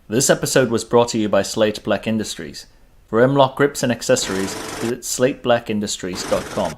This episode was brought to you by Slate Black Industries. For M-Lock grips and accessories, visit slateBlackIndustries.com.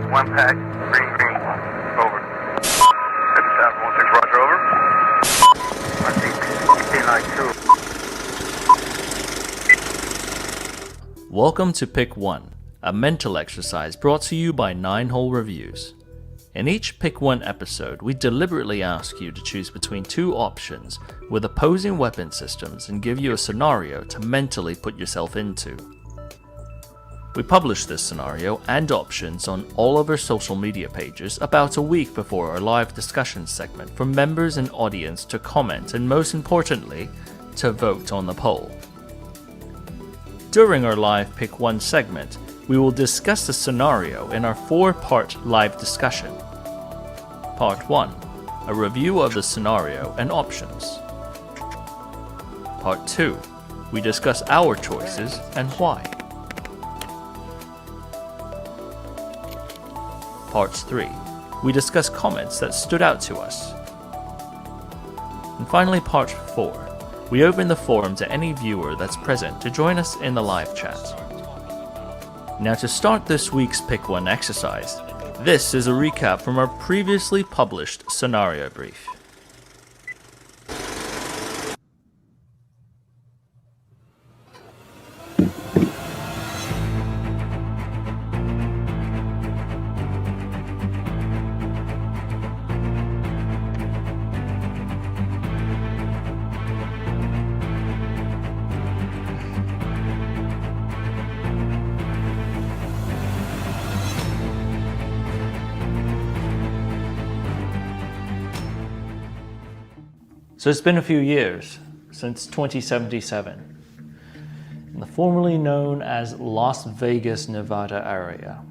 One pack, green, over. At the top, 16, roger, over. 1692. Welcome to Pick 1, a mental exercise brought to you by 9-Hole Reviews. In each Pick One episode, we deliberately ask you to choose between two options with opposing weapon systems and give you a scenario to mentally put yourself into. We publish this scenario and options on all of our social media pages about a week before our live discussion segment for members and audience to comment and, most importantly, to vote on the poll. During our live Pick One segment, we will discuss the scenario in our 4-part live discussion. Part 1, a review of the scenario and options. Part 2, we discuss our choices and why. Part 3, we discuss comments that stood out to us. And finally, Part 4, we open the forum to any viewer that's present to join us in the live chat. Now, to start this week's Pick One exercise, this is a recap from our previously published scenario brief. So it's been a few years, since 2077, in the formerly known as Las Vegas, Nevada area.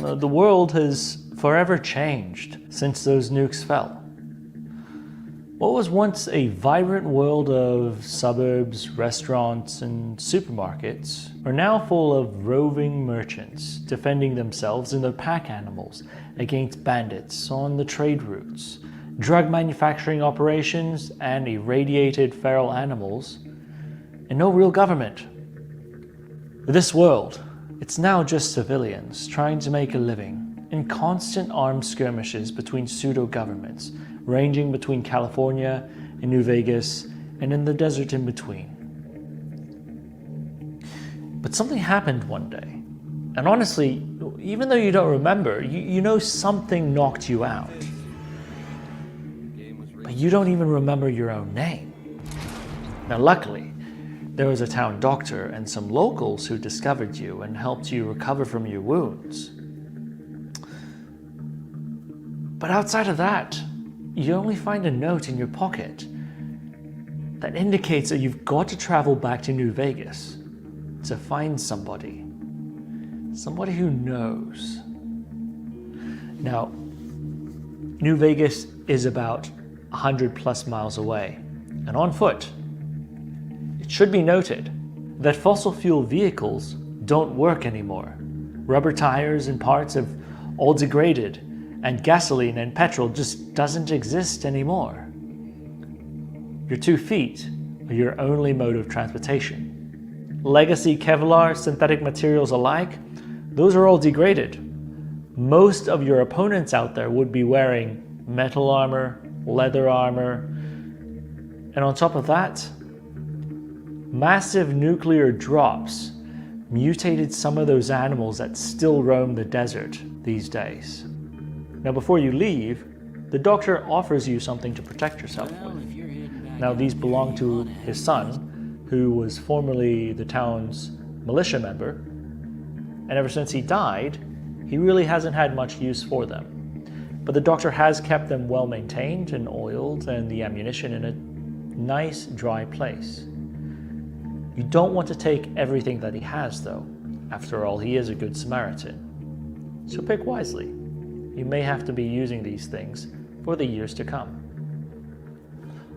The world has forever changed since those nukes fell. What was once a vibrant world of suburbs, restaurants, and supermarkets are now full of roving merchants defending themselves and their pack animals against bandits on the trade routes, drug manufacturing operations, and irradiated feral animals, and no real government. This world, it's now just civilians trying to make a living in constant armed skirmishes between pseudo-governments, ranging between California and New Vegas, and in the desert in between. But something happened one day, and honestly, even though you don't remember, you know something knocked you out. But you don't even remember your own name. Now, luckily, there was a town doctor and some locals who discovered you and helped you recover from your wounds. But outside of that, you only find a note in your pocket that indicates that you've got to travel back to New Vegas to find somebody who knows. Now, New Vegas is about 100 plus miles away, and on foot. It should be noted that fossil fuel vehicles don't work anymore. Rubber tires and parts have all degraded, and gasoline and petrol just doesn't exist anymore. Your 2 feet are your only mode of transportation. Legacy Kevlar, synthetic materials alike, those are all degraded. Most of your opponents out there would be wearing metal armor, leather armor, and on top of that, massive nuclear drops mutated some of those animals that still roam the desert these days. Now, before you leave, the doctor offers you something to protect yourself with. Now, these belong to his son, who was formerly the town's militia member, and ever since he died, he really hasn't had much use for them. But the doctor has kept them well maintained and oiled, and the ammunition in a nice, dry place. You don't want to take everything that he has, though. After all, he is a good Samaritan. So pick wisely. You may have to be using these things for the years to come.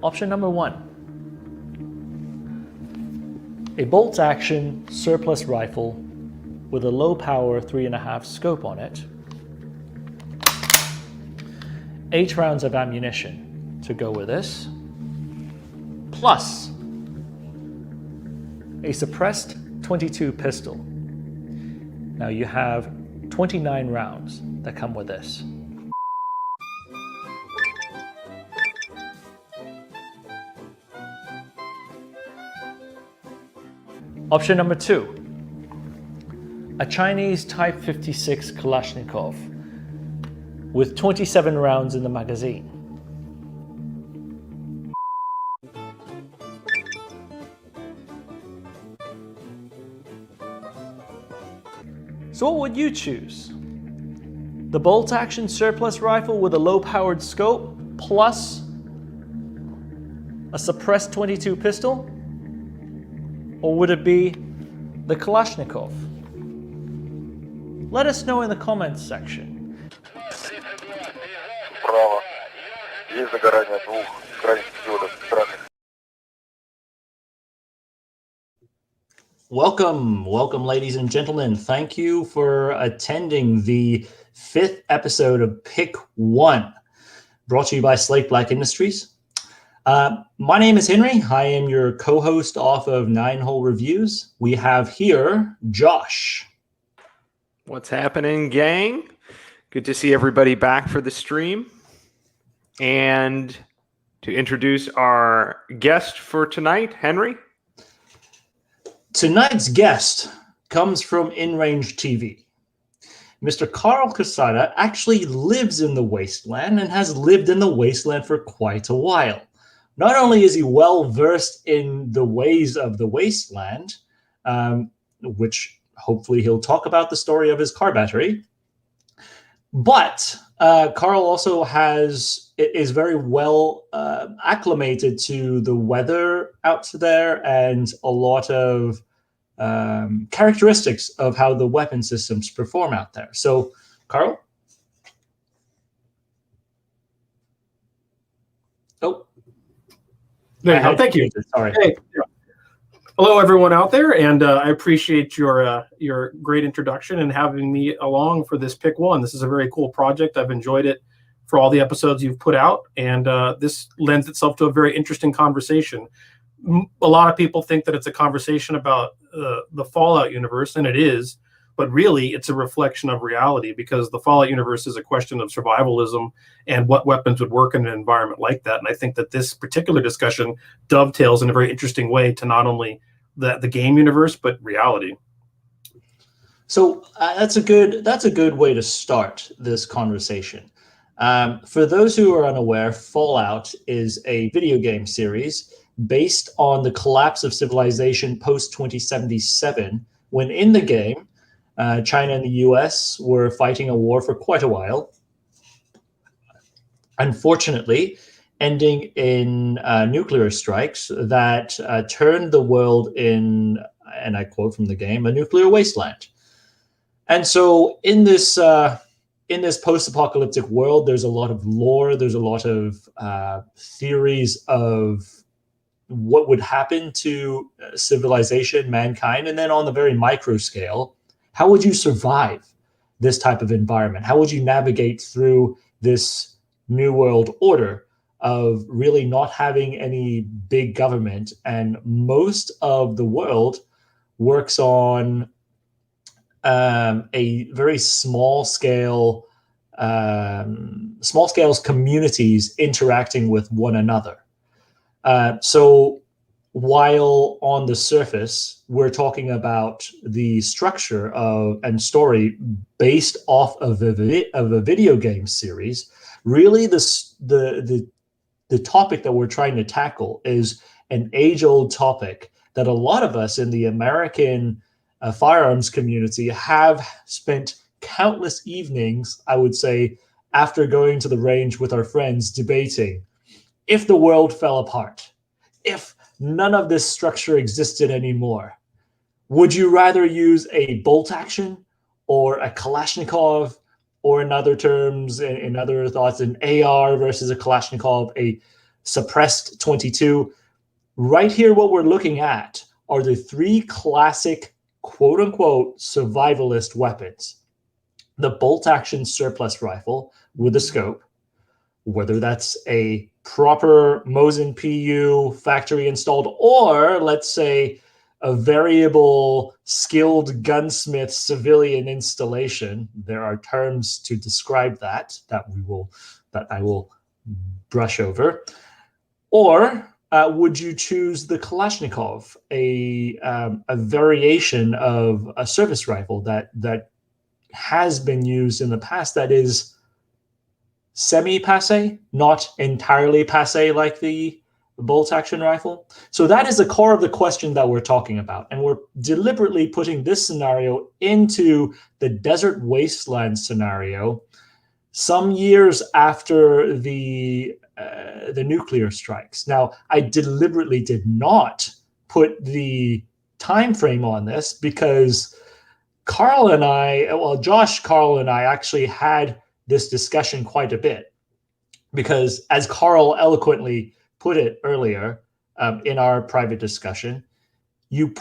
Option number 1. A bolt-action surplus rifle with a low-power 3.5 scope on it. 8 rounds of ammunition to go with this, plus a suppressed .22 pistol. Now you have 29 rounds that come with this. Option number 2. a Chinese Type 56 Kalashnikov with 27 rounds in the magazine. So what would you choose? The bolt-action surplus rifle with a low-powered scope plus a suppressed .22 pistol? Or would it be the Kalashnikov? Let us know in the comments section. Право. Есть загорание двух крайних диодов центральных. Welcome, ladies and gentlemen. Thank you for attending the 5th episode of Pick 1, brought to you by Slate Black Industries. My name is Henry. I am your co-host off of 9 Hole Reviews. We have here Josh. What's happening, gang? Good to see everybody back for the stream. And to introduce our guest for tonight, Henry. Tonight's guest comes from InRange TV. Mr. Karl actually lives in the wasteland and has lived in the wasteland for quite a while. Not only is he well versed in the ways of the wasteland, which hopefully he'll talk about the story of his car battery, but Karl also is very well acclimated to the weather out there and a lot of characteristics of how the weapon systems perform out there. So, Karl? Oh. There you go. Thank you. Sorry. Hey. Hello, everyone out there, and I appreciate your great introduction and having me along for this Pick 1. This is a very cool project. I've enjoyed it for all the episodes you've put out, and this lends itself to a very interesting conversation. A lot of people think that it's a conversation about the Fallout universe, and it is, but really it's a reflection of reality, because the Fallout universe is a question of survivalism and what weapons would work in an environment like that. And I think that this particular discussion dovetails in a very interesting way to not only the game universe, but reality. So that's a good way to start this conversation. For those who are unaware, Fallout is a video game series based on the collapse of civilization post-2077, when in the game, China and the US were fighting a war for quite a while. Unfortunately, ending in nuclear strikes that turned the world in, and I quote from the game, a nuclear wasteland. And so in this post-apocalyptic world, there's a lot of lore, there's a lot of theories of what would happen to civilization, mankind, and then on the very micro scale, how would you survive this type of environment? How would you navigate through this new world order of really not having any big government, and most of the world works on a very small scales communities interacting with one another. So while on the surface, we're talking about the structure and story based off of a video game series, really the topic that we're trying to tackle is an age-old topic that a lot of us in the American firearms community have spent countless evenings, I would say, after going to the range with our friends debating, if the world fell apart, if none of this structure existed anymore, would you rather use a bolt action or a Kalashnikov, or in other terms, in other thoughts, an AR versus a Kalashnikov, a suppressed .22? Right here, what we're looking at are the 3 classic quote-unquote survivalist weapons. The bolt-action surplus rifle with a scope, whether that's a proper Mosin PU factory installed, or let's say a variable skilled gunsmith civilian installation. There are terms to describe that I will brush over. Or would you choose the Kalashnikov, a variation of a service rifle that has been used in the past, that is semi-passe, not entirely passe like the bolt-action rifle? So that is the core of the question that we're talking about, and we're deliberately putting this scenario into the desert wasteland scenario some years after the nuclear strikes. Now, I deliberately did not put the time frame on this because Karl and I, well, Josh, Karl, and I actually had this discussion quite a bit, because as Karl eloquently put it earlier in our private discussion, you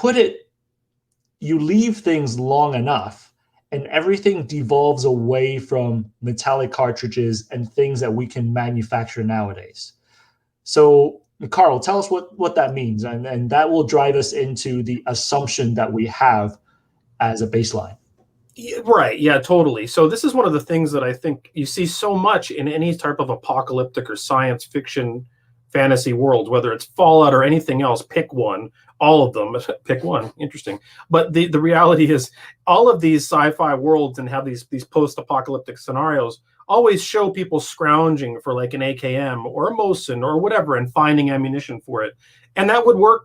leave things long enough and everything devolves away from metallic cartridges and things that we can manufacture nowadays. So, Karl, tell us what that means, and that will drive us into the assumption that we have as a baseline. Yeah, right. Yeah, totally. So this is one of the things that I think you see so much in any type of apocalyptic or science fiction fantasy world, whether it's Fallout or anything else. Pick one. All of them. Pick one. Interesting. But the reality is all of these sci-fi worlds and have these post-apocalyptic scenarios always show people scrounging for like an AKM or a Mosin or whatever and finding ammunition for it. And that would work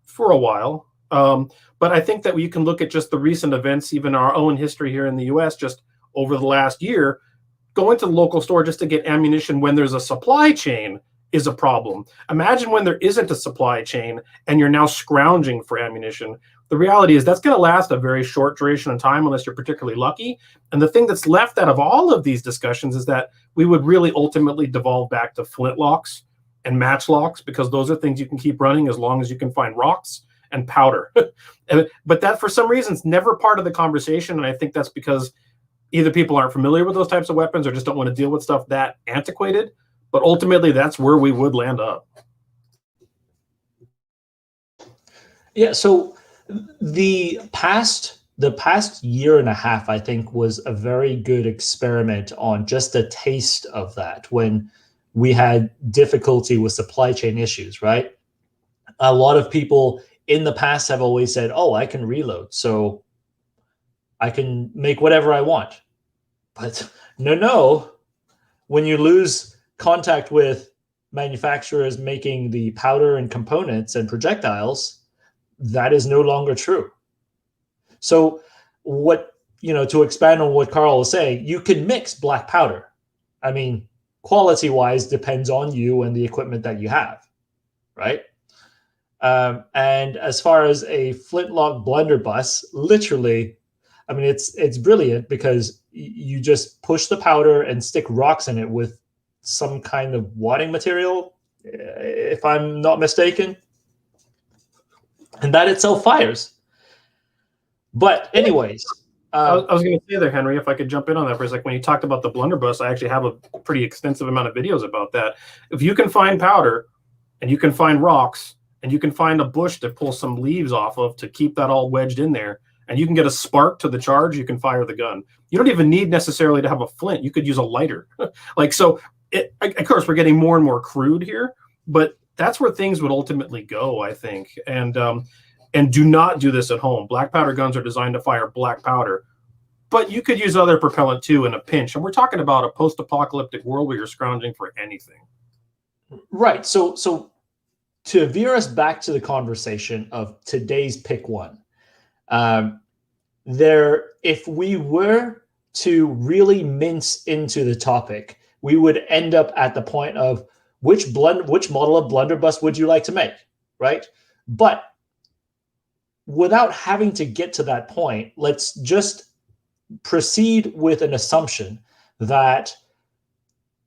for a while. But I think that you can look at just the recent events, even our own history here in the US, just over the last year. Going to the local store just to get ammunition when there's a supply chain is a problem. Imagine when there isn't a supply chain and you're now scrounging for ammunition. The reality is that's going to last a very short duration of time unless you're particularly lucky. And the thing that's left out of all of these discussions is that we would really ultimately devolve back to flintlocks and matchlocks, because those are things you can keep running as long as you can find rocks and powder. But that, for some reason, is never part of the conversation. And I think that's because either people aren't familiar with those types of weapons or just don't want to deal with stuff that antiquated. But ultimately, that's where we would land up. Yeah, so the past year and a half, I think, was a very good experiment on just a taste of that when we had difficulty with supply chain issues, right? A lot of people in the past have always said, oh, I can reload, so I can make whatever I want. But no, when you lose contact with manufacturers making the powder and components and projectiles, that is no longer true. So to expand on what Karl was saying, you can mix black powder. I mean, quality-wise depends on you and the equipment that you have, right? And as far as a flintlock blunderbuss, literally, I mean, it's brilliant because you just push the powder and stick rocks in it with some kind of wadding material, if I'm not mistaken, and that itself fires. But anyways, I was going to say there, Henry, if I could jump in on that for a second. When you talked about the blunderbuss, I actually have a pretty extensive amount of videos about that. If you can find powder and you can find rocks and you can find a bush to pull some leaves off of to keep that all wedged in there, and you can get a spark to the charge, you can fire the gun. You don't even need necessarily to have a flint. You could use a lighter. Of course, we're getting more and more crude here, but that's where things would ultimately go, I think. And do not do this at home. Black powder guns are designed to fire black powder, but you could use other propellant too in a pinch. And we're talking about a post-apocalyptic world where you're scrounging for anything. Right. So to veer us back to the conversation of today's pick one, if we were to really mince into the topic, we would end up at the point of which model of blunderbuss would you like to make, right? But without having to get to that point, let's just proceed with an assumption that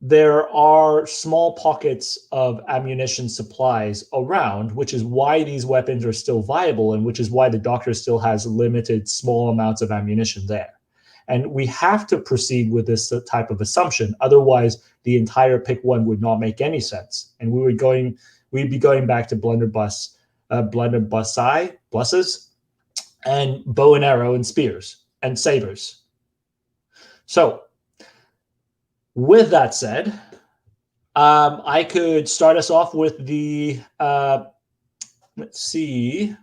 there are small pockets of ammunition supplies around, which is why these weapons are still viable and which is why the doctor still has limited small amounts of ammunition there. And we have to proceed with this type of assumption. Otherwise, the entire pick one would not make any sense. And we'd be going back to blunderbusses, and bow and arrow and spears and sabers. So with that said, I could start us off with the, let's see.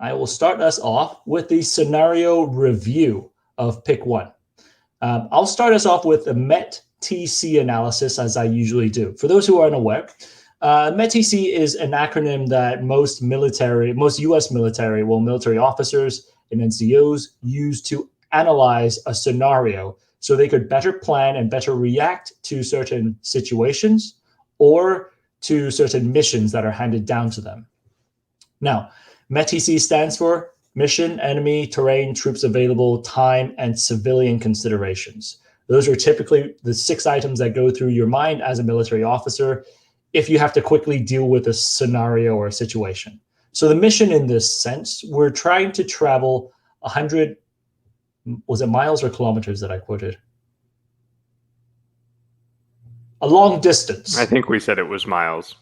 I will start us off with the scenario review of pick 1. I'll start us off with the MET-TC analysis, as I usually do. For those who are unaware, MET-TC is an acronym that most U.S. military officers and NCOs use to analyze a scenario so they could better plan and better react to certain situations or to certain missions that are handed down to them. Now, MET-TC stands for Mission, Enemy, Terrain, Troops Available, Time, and Civilian Considerations. Those are typically the 6 items that go through your mind as a military officer if you have to quickly deal with a scenario or a situation. So the mission in this sense, we're trying to travel 100, was it miles or kilometers that I quoted? A long distance. I think we said it was miles.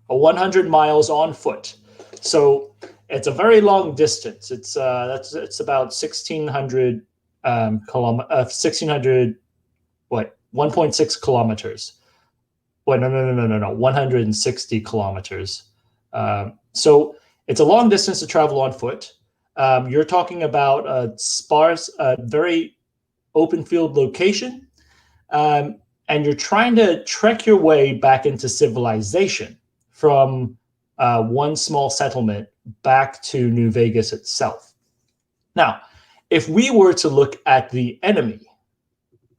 100 miles on foot. So it's a very long distance. It's about 1,600 1.6 kilometers. Wait, no, 160 kilometers. So it's a long distance to travel on foot. You're talking about a sparse, very open field location, and you're trying to trek your way back into civilization from one small settlement back to New Vegas itself. Now, if we were to look at the enemy,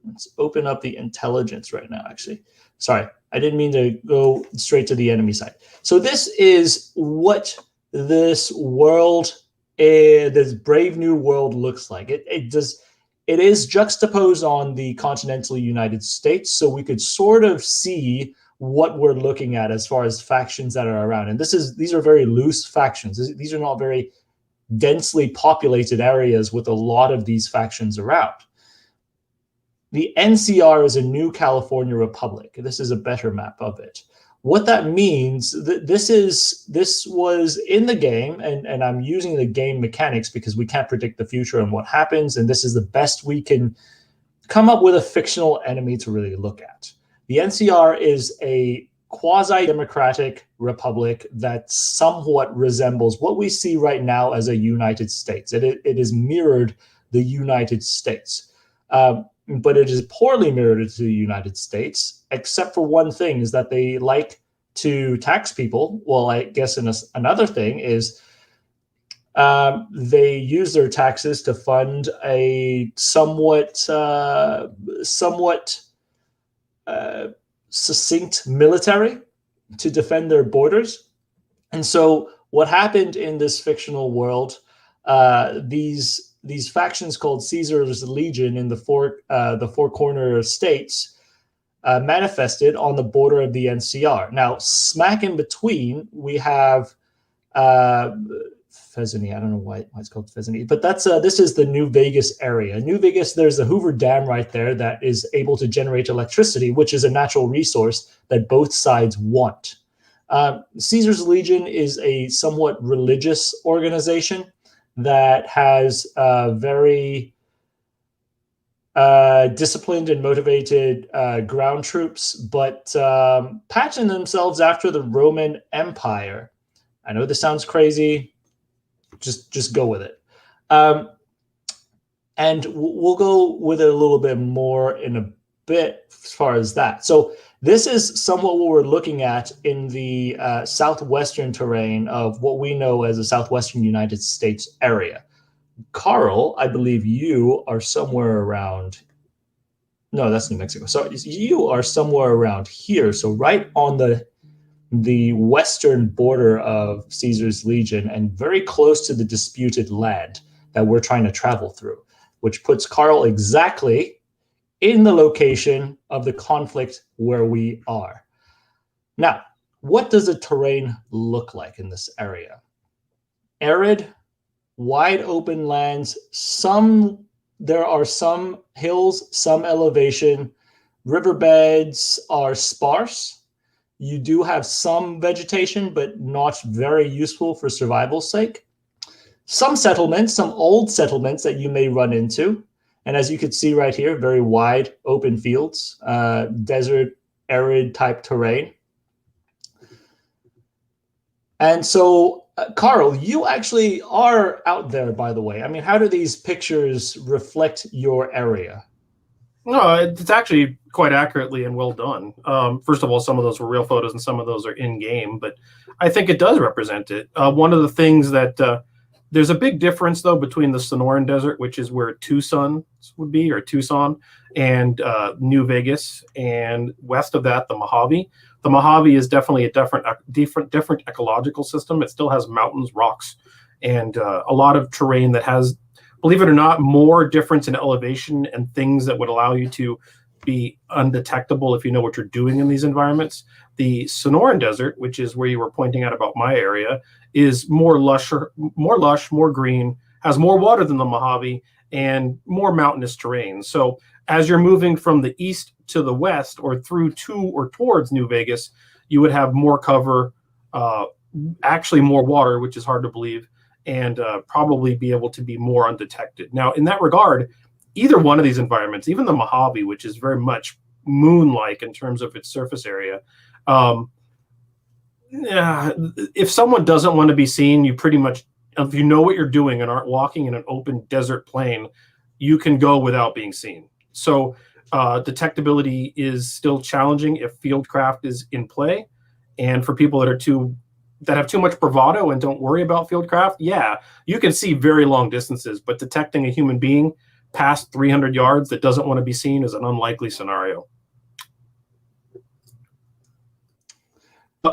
let's open up the intelligence right now, actually. Sorry, I didn't mean to go straight to the enemy side. So this is what this world, this brave new world looks like. It is juxtaposed on the continental United States, so we could sort of see what we're looking at as far as factions that are around. And these are very loose factions. These are not very densely populated areas with a lot of these factions around. The NCR is a new California republic. This is a better map of it. What that means, this was in the game, and I'm using the game mechanics because we can't predict the future and what happens, and this is the best we can come up with a fictional enemy to really look at. The NCR is a quasi-democratic republic that somewhat resembles what we see right now as a United States. It is mirrored the United States. But it is poorly mirrored to the United States, except for one thing, is that they like to tax people. Well, I guess another thing is they use their taxes to fund a somewhat succinct military to defend their borders. And so what happened in this fictional world, these factions called Caesar's Legion in the four corner states manifested on the border of the NCR. Now, smack in between, we have Pheasantly. I don't know why it's called Pheasantly, but this is the New Vegas area. New Vegas, there's the Hoover Dam right there that is able to generate electricity, which is a natural resource that both sides want. Caesar's Legion is a somewhat religious organization that has very disciplined and motivated ground troops, but pattern themselves after the Roman Empire. I know this sounds crazy. Just go with it. And we'll go with it a little bit more in a bit as far as that. So this is somewhat what we're looking at in the southwestern terrain of what we know as the southwestern United States area. Karl, I believe you are somewhere around, no, that's New Mexico. So you are somewhere around here. So right on the western border of Caesar's Legion and very close to the disputed land that we're trying to travel through, which puts Karl exactly in the location of the conflict where we are. Now, what does the terrain look like in this area? Arid, wide open lands. There are some hills, some elevation. Riverbeds are sparse. You do have some vegetation, but not very useful for survival's sake. Some settlements, some old settlements that you may run into. And as you can see right here, very wide open fields, desert arid type terrain. And so, Karl, you actually are out there, by the way. I mean, how do these pictures reflect your area? No, it's actually quite accurately and well done. First of all, some of those were real photos and some of those are in game, but I think it does represent it. One of the things that there's a big difference, though, between the Sonoran Desert, which is where Tucson would be, or Tucson, and New Vegas, and west of that, the Mojave. The Mojave is definitely a different ecological system. It still has mountains, rocks, and a lot of terrain that has, believe it or not, more difference in elevation and things that would allow you to be undetectable if you know what you're doing in these environments. The Sonoran Desert, which is where you were pointing out about my area, is more lush, more green, has more water than the Mojave, and more mountainous terrain. So as you're moving from the east to the west, or through to or towards New Vegas, you would have more cover, actually more water, which is hard to believe, and probably be able to be more undetected. Now, in that regard, either one of these environments, even the Mojave, which is very much moon-like in terms of its surface area, if someone doesn't want to be seen, you pretty much, if you know what you're doing and aren't walking in an open desert plain, you can go without being seen. So detectability is still challenging if fieldcraft is in play. And for people that have too much bravado and don't worry about fieldcraft, yeah, you can see very long distances, but detecting a human being past 300 yards that doesn't want to be seen is an unlikely scenario.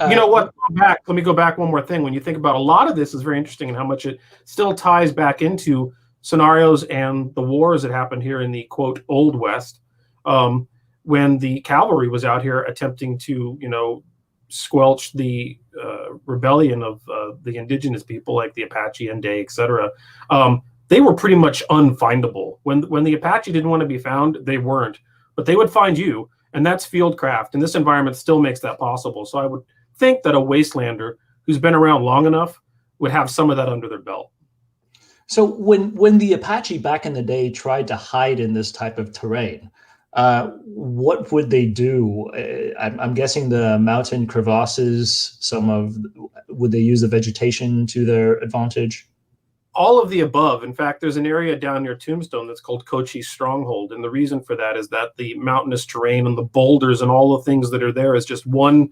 You know what? Let me go back one more thing. When you think about a lot of this is very interesting and how much it still ties back into scenarios and the wars that happened here in the, quote, Old West, when the cavalry was out here attempting to, squelch the rebellion of the indigenous people like the Apache, Nday, etc. They were pretty much unfindable. When the Apache didn't want to be found, they weren't, but they would find you, and that's fieldcraft, and this environment still makes that possible. So I would think that a wastelander who's been around long enough would have some of that under their belt. So when the Apache back in the day tried to hide in this type of terrain, what would they do? I'm guessing the mountain crevasses, would they use the vegetation to their advantage? All of the above. In fact, there's an area down near Tombstone that's called Cochise Stronghold. And the reason for that is that the mountainous terrain and the boulders and all the things that are there is just one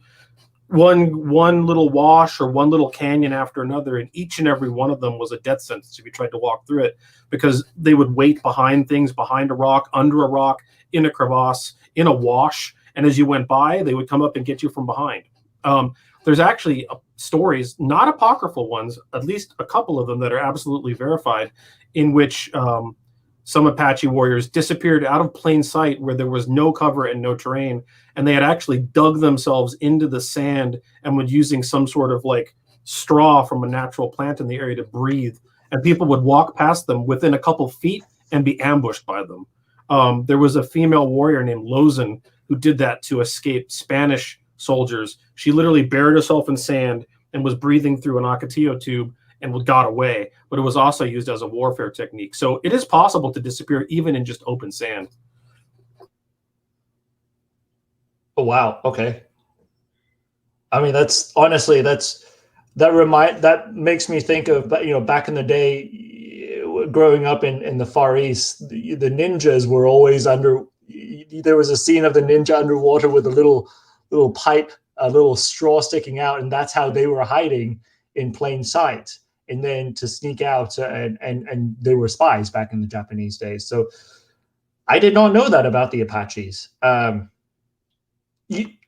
little wash or one little canyon after another. And each and every one of them was a death sentence if you tried to walk through it, because they would wait behind things, behind a rock, under a rock, in a crevasse, in a wash. And as you went by, they would come up and get you from behind. There's actually stories, not apocryphal ones, at least a couple of them that are absolutely verified, in which some Apache warriors disappeared out of plain sight where there was no cover and no terrain, and they had actually dug themselves into the sand and were using some sort of like straw from a natural plant in the area to breathe. And people would walk past them within a couple feet and be ambushed by them. There was a female warrior named Lozen who did that to escape Spanish soldiers. She literally buried herself in sand and was breathing through an Ocotillo tube and got away, but it was also used as a warfare technique. So it is possible to disappear even in just open sand. Oh, wow. Okay. I mean, that makes me think of, back in the day, growing up in the Far East, the ninjas were always there was a scene of the ninja underwater with a little pipe, a little straw sticking out, and that's how they were hiding in plain sight. And then to sneak out, and they were spies back in the Japanese days. So I did not know that about the Apaches.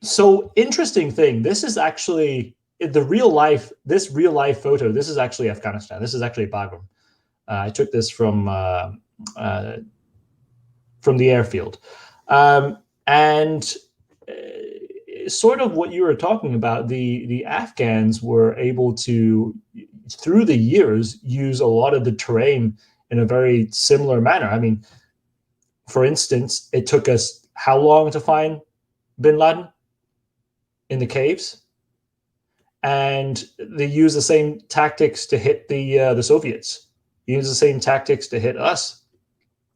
So interesting thing. This is actually this real life photo. This is actually Afghanistan. This is actually Bagram. I took this from the airfield, and sort of what you were talking about. The Afghans were able to, through the years, use a lot of the terrain in a very similar manner. I mean, for instance, it took us how long to find bin Laden in the caves? And they use the same tactics to hit the Soviets. Use the same tactics to hit us.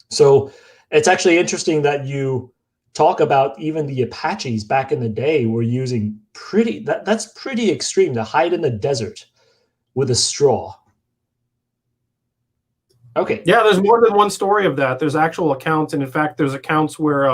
So it's actually interesting that you talk about even the Apaches back in the day were using that's pretty extreme to hide in the desert with a straw. Okay. Yeah, there's more than one story of that. There's actual accounts, and in fact, there's accounts where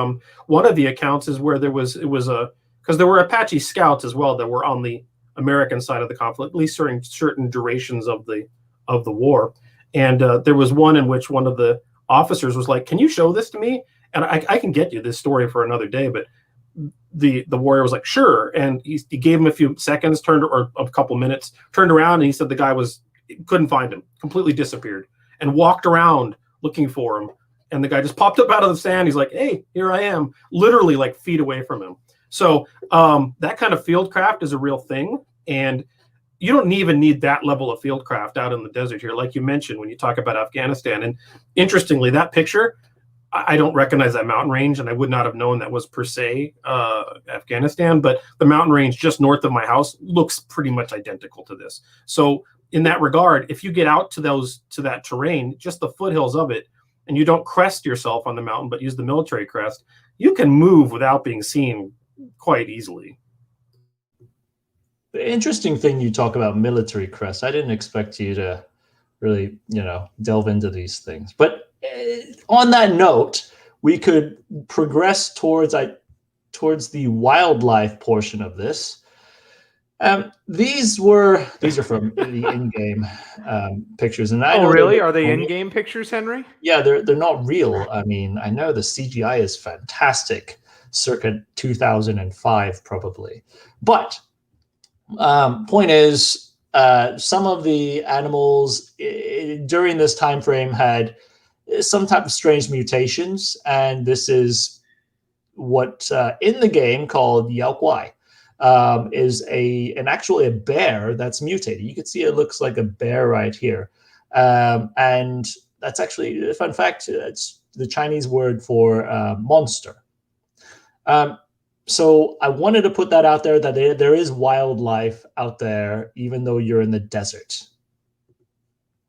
one of the accounts is where because there were Apache scouts as well that were on the American side of the conflict, at least during certain durations of the war. And there was one in which one of the officers was like, "Can you show this to me?" And I can get you this story for another day, but the warrior was like, "Sure." And he gave him a few seconds, or a couple minutes, turned around, and he said the guy couldn't find him, completely disappeared, and walked around looking for him. And the guy just popped up out of the sand. He's like, "Hey, here I am," literally like feet away from him. So that kind of fieldcraft is a real thing. And you don't even need that level of fieldcraft out in the desert here, like you mentioned when you talk about Afghanistan. And interestingly, that picture, I don't recognize that mountain range, and I would not have known that was per se Afghanistan, but the mountain range just north of my house looks pretty much identical to this. So in that regard, if you get out to that terrain, just the foothills of it, and you don't crest yourself on the mountain, but use the military crest, you can move without being seen quite easily. The interesting thing you talk about military crest. I didn't expect you to really, delve into these things. But on that note, we could progress towards the wildlife portion of this. These are from the in-game pictures, and really? Are they in-game pictures, Henry? Yeah, they're not real. I mean, I know the CGI is fantastic, circa 2005 probably, but point is, some of the animals during this time frame had some type of strange mutations, and this is what in the game called Yaoguai is actually a bear that's mutated. You can see it looks like a bear right here, and that's actually a fun fact. It's the Chinese word for monster. So I wanted to put that out there, that there is wildlife out there, even though you're in the desert.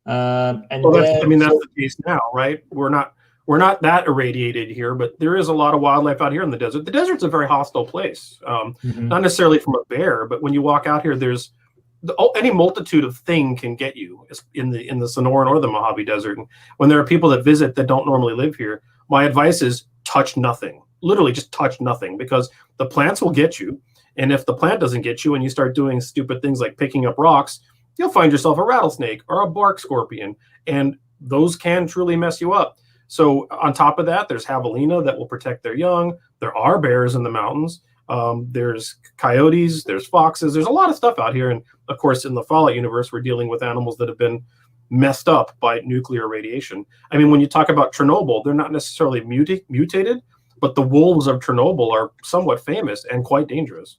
That's the case now, right? We're not that irradiated here, but there is a lot of wildlife out here in the desert. The desert's a very hostile place, not necessarily from a bear, but when you walk out here, there's any multitude of thing can get you in the Sonoran or the Mojave Desert. And when there are people that visit that don't normally live here, my advice is touch nothing. Literally just touch nothing, because the plants will get you. And if the plant doesn't get you and you start doing stupid things like picking up rocks, you'll find yourself a rattlesnake or a bark scorpion. And those can truly mess you up. So on top of that, there's javelina that will protect their young. There are bears in the mountains. There's coyotes, there's foxes. There's a lot of stuff out here. And of course, in the Fallout universe, we're dealing with animals that have been messed up by nuclear radiation. I mean, when you talk about Chernobyl, they're not necessarily mutated, but the wolves of Chernobyl are somewhat famous and quite dangerous.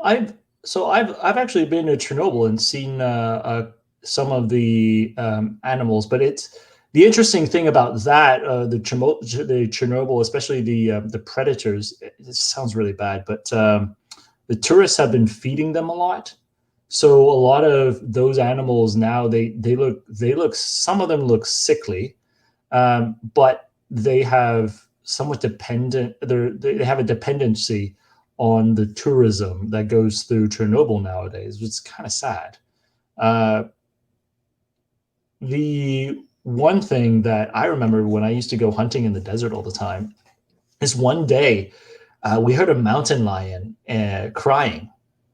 I've actually been to Chernobyl and seen some of the animals, but it's the interesting thing about that the Chernobyl, especially the predators. It sounds really bad, but the tourists have been feeding them a lot. So a lot of those animals now they look some of them look sickly, but they have somewhat they have a dependency on the tourism that goes through Chernobyl nowadays, which is kind of sad. The one thing that I remember when I used to go hunting in the desert all the time is one day we heard a mountain lion crying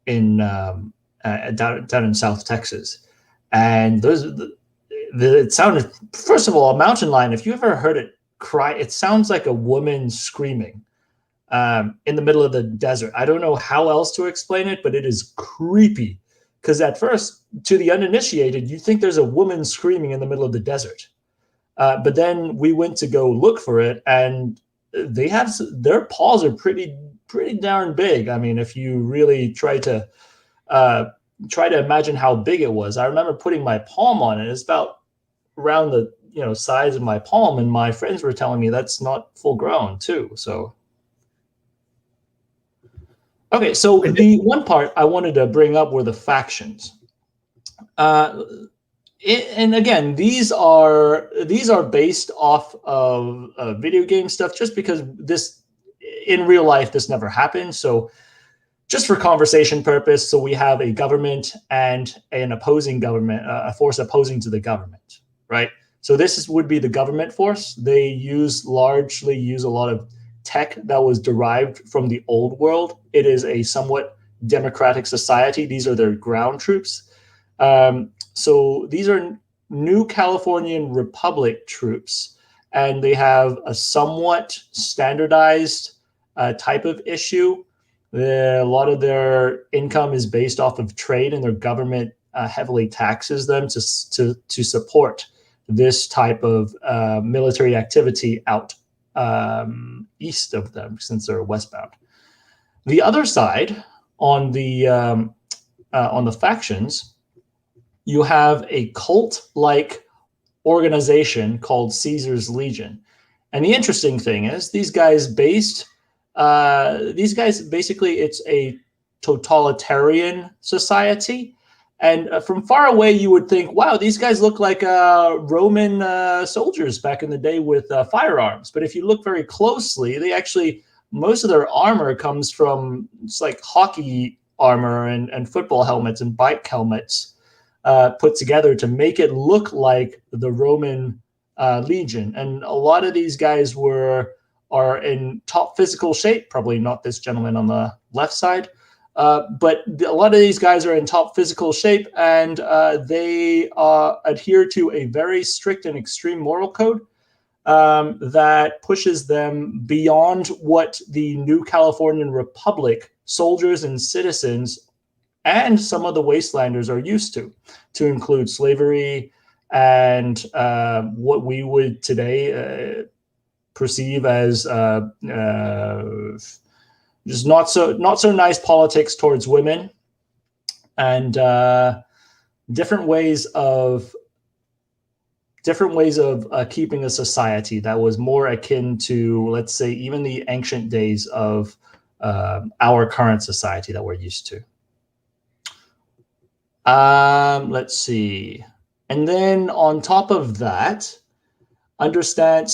in down in South Texas, and it sounded, first of all, a mountain lion. If you ever heard it cry, it sounds like a woman screaming in the middle of the desert. I don't know how else to explain it, but it is creepy, because at first, to the uninitiated, you think there's a woman screaming in the middle of the desert. But then we went to go look for it, and their paws are pretty darn big. I mean, if you really try to imagine how big it was, I remember putting my palm on it. It's about around the size of my palm, and my friends were telling me that's not full grown too. So okay, so the one part I wanted to bring up were the factions, and again, these are based off of video game stuff, just because this in real life, this never happened. So just for conversation purpose, so we have a government and an opposing government, a force opposing to the government, right? So would be the government force. They largely use a lot of tech that was derived from the old world. It is a somewhat democratic society. These are their ground troops. So these are New Californian Republic troops, and they have a somewhat standardized type of issue. A lot of their income is based off of trade, and their government heavily taxes them to support this type of military activity out east of them, since they're westbound. The other side, on the factions, you have a cult-like organization called Caesar's Legion. And the interesting thing is these guys basically, it's a totalitarian society. And from far away, you would think, wow, these guys look like Roman soldiers back in the day with firearms. But if you look very closely, most of their armor comes from, it's like hockey armor and football helmets and bike helmets put together to make it look like the Roman legion. And a lot of these guys are in top physical shape, probably not this gentleman on the left side, but a lot of these guys are in top physical shape, and they adhere to a very strict and extreme moral code that pushes them beyond what the New Californian Republic soldiers and citizens and some of the wastelanders are used to include slavery and what we would today perceive as just not so nice politics towards women, and different ways of keeping a society that was more akin to, let's say, even the ancient days of our current society that we're used to. Let's see. And then on top of that, understand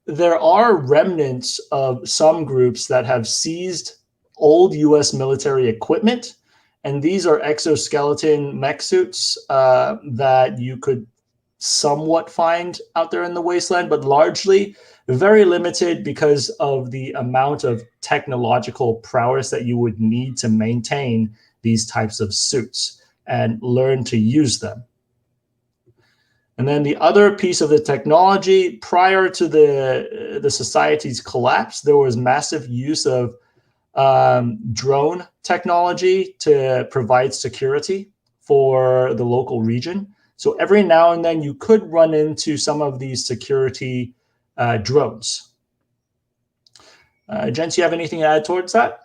there are remnants of some groups that have seized old US military equipment. And these are exoskeleton mech suits that you could somewhat find out there in the wasteland, but largely very limited because of the amount of technological prowess that you would need to maintain these types of suits and learn to use them. And then the other piece of the technology, prior to the society's collapse, there was massive use of drone technology to provide security for the local region. So every now and then you could run into some of these security drones. Gents, you have anything to add towards that?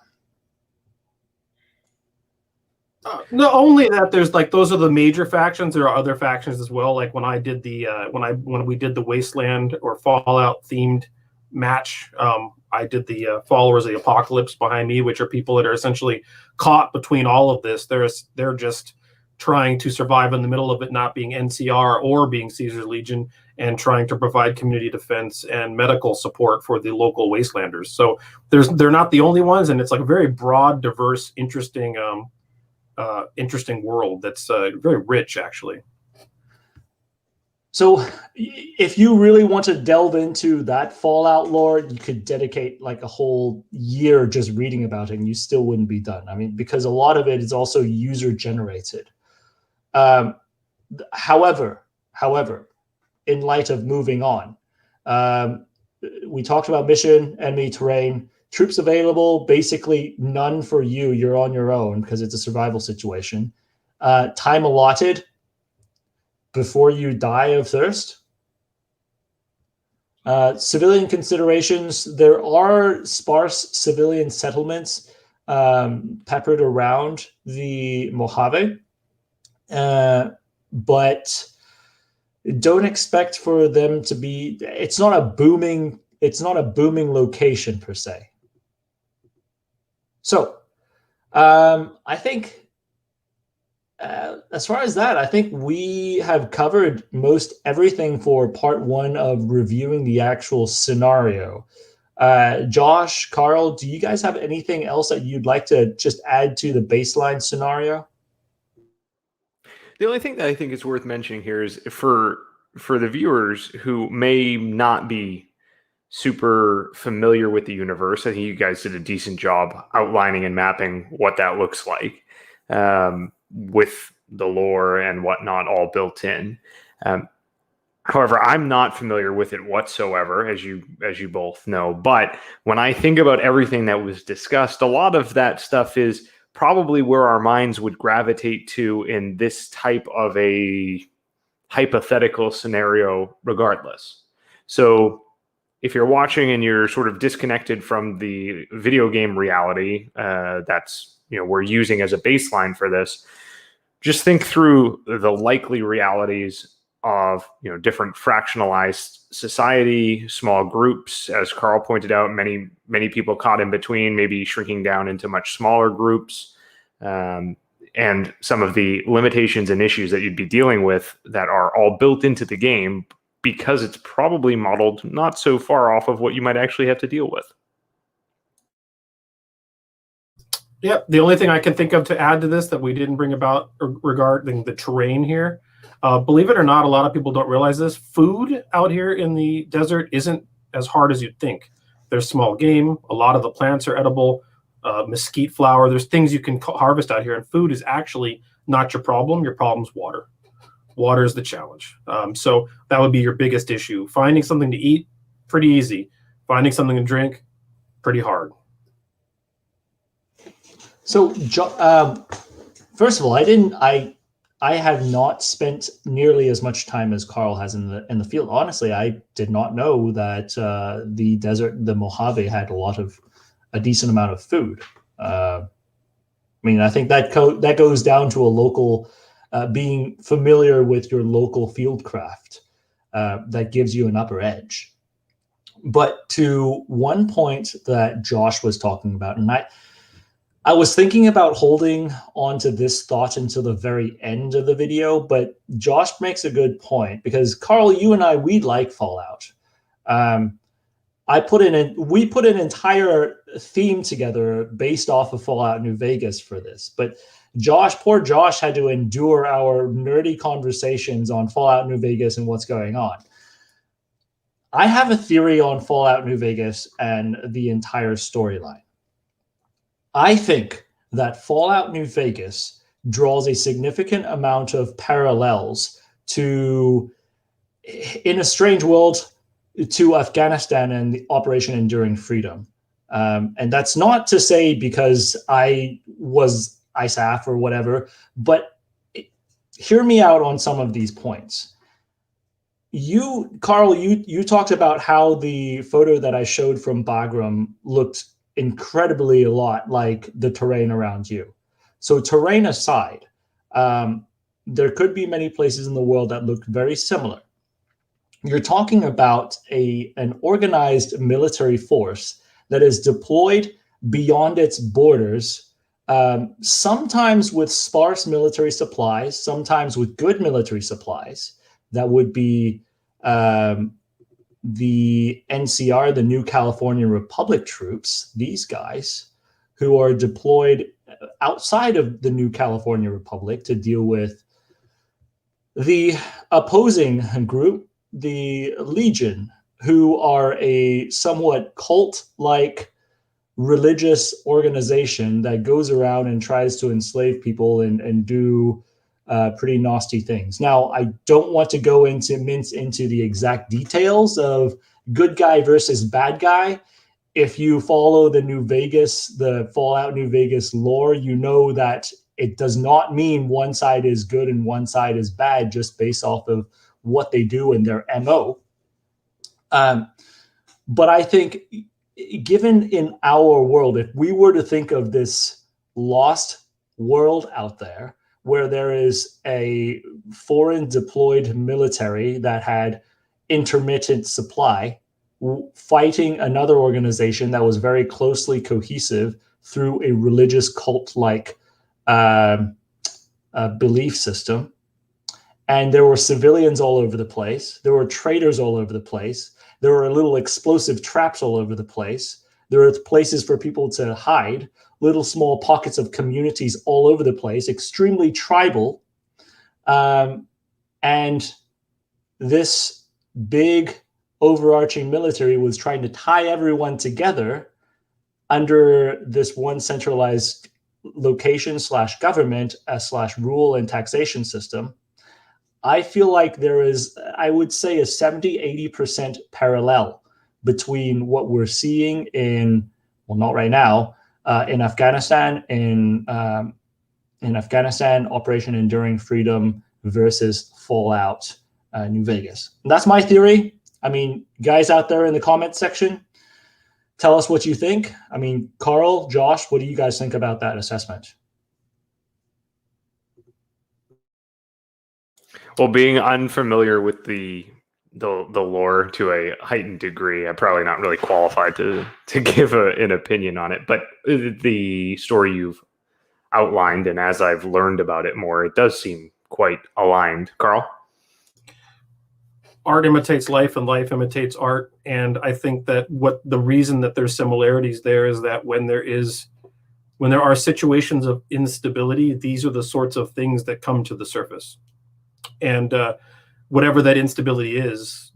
No, only that there's like, those are the major factions. There are other factions as well. Like when I did the when we did the Wasteland or Fallout themed match, I did the Followers of the Apocalypse behind me, which are people that are essentially caught between all of this. They're just trying to survive in the middle of it, not being NCR or being Caesar's Legion, and trying to provide community defense and medical support for the local wastelanders. So they're not the only ones, and it's like a very broad, diverse, interesting world that's very rich, actually. So if you really want to delve into that Fallout lore, you could dedicate like a whole year just reading about it, and you still wouldn't be done. I mean, because a lot of it is also user generated. However, in light of moving on, we talked about mission, enemy terrain, troops available, basically none for you. You're on your own because it's a survival situation. Time allotted before you die of thirst. Civilian considerations. There are sparse civilian settlements peppered around the Mojave, but don't expect for them to be. It's not a booming location per se. So, I think as far as that, I think we have covered most everything for part one of reviewing the actual scenario. Josh, Karl, do you guys have anything else that you'd like to just add to the baseline scenario? The only thing that I think is worth mentioning here is for the viewers who may not be super familiar with the universe, I think you guys did a decent job outlining and mapping what that looks like, with the lore and whatnot all built in. However, I'm not familiar with it whatsoever, as you both know. But when I think about everything that was discussed, a lot of that stuff is probably where our minds would gravitate to in this type of a hypothetical scenario, regardless. So if you're watching and you're sort of disconnected from the video game reality that's we're using as a baseline for this, just think through the likely realities of different fractionalized society, small groups, as Karl pointed out, many people caught in between, maybe shrinking down into much smaller groups, and some of the limitations and issues that you'd be dealing with that are all built into the game because it's probably modeled not so far off of what you might actually have to deal with. Yep. The only thing I can think of to add to this that we didn't bring about regarding the terrain here, believe it or not, a lot of people don't realize this. Food out here in the desert isn't as hard as you'd think. There's small game. A lot of the plants are edible. Mesquite flower. There's things you can harvest out here, and food is actually not your problem. Your problem's water. Water is the challenge. So that would be your biggest issue. Finding something to eat, pretty easy. Finding something to drink, pretty hard. So, first of all, I have not spent nearly as much time as Karl has in the field. Honestly, I did not know that the desert, the Mojave, had a decent amount of food. I mean, I think that goes down to a local being familiar with your local field craft that gives you an upper edge. But to one point that Josh was talking about, and I was thinking about holding on to this thought until the very end of the video, but Josh makes a good point because Karl, you and I, we like Fallout. We put an entire theme together based off of Fallout New Vegas for this, but poor Josh had to endure our nerdy conversations on Fallout New Vegas and what's going on. I have a theory on Fallout New Vegas and the entire storyline. I think that Fallout New Vegas draws a significant amount of parallels to, in a strange world, to Afghanistan and the Operation Enduring Freedom. And that's not to say because I was ISAF or whatever, but hear me out on some of these points. Karl, you talked about how the photo that I showed from Bagram looked incredibly a lot like the terrain around you. So terrain aside, there could be many places in the world that look very similar. You're talking about an organized military force that is deployed beyond its borders, sometimes with sparse military supplies, sometimes with good military supplies. That would be the NCR, the New California Republic troops, these guys who are deployed outside of the New California Republic to deal with the opposing group, the Legion, who are a somewhat cult-like religious organization that goes around and tries to enslave people and do pretty nasty things. Now, I don't want to go into the exact details of good guy versus bad guy. If you follow the Fallout New Vegas lore, you know that it does not mean one side is good and one side is bad just based off of what they do in their MO. But I think given in our world, if we were to think of this lost world out there, where there is a foreign deployed military that had intermittent supply fighting another organization that was very closely cohesive through a religious cult-like belief system. And there were civilians all over the place. There were traitors all over the place. There are little explosive traps all over the place. There are places for people to hide, little small pockets of communities all over the place, extremely tribal. And this big overarching military was trying to tie everyone together under this one centralized location / government / rule and taxation system. I feel like there is, I would say, a 70-80% parallel between what we're seeing in, well, not right now, in Afghanistan, in Afghanistan, Operation Enduring Freedom versus Fallout New Vegas. And that's my theory. I mean, guys out there in the comment section, tell us what you think. I mean, Karl, Josh, what do you guys think about that assessment? Well, being unfamiliar with the lore to a heightened degree, I'm probably not really qualified to give an opinion on it. But the story you've outlined, and as I've learned about it more, it does seem quite aligned. Karl? Art imitates life and life imitates art. And I think that the reason that there's similarities there is that when there are situations of instability, these are the sorts of things that come to the surface. And whatever that instability is,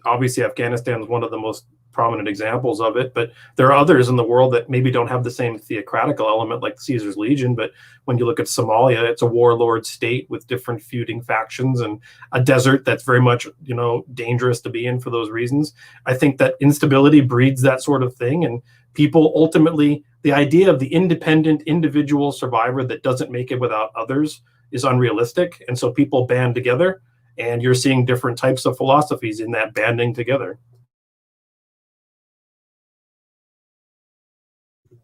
obviously Afghanistan is one of the most prominent examples of it, but there are others in the world that maybe don't have the same theocratical element like Caesar's Legion. But when you look at Somalia, it's a warlord state with different feuding factions and a desert that's very much, dangerous to be in for those reasons. I think that instability breeds that sort of thing, and people ultimately, the idea of the independent individual survivor that doesn't make it without others is unrealistic. And so people band together, and you're seeing different types of philosophies in that banding together.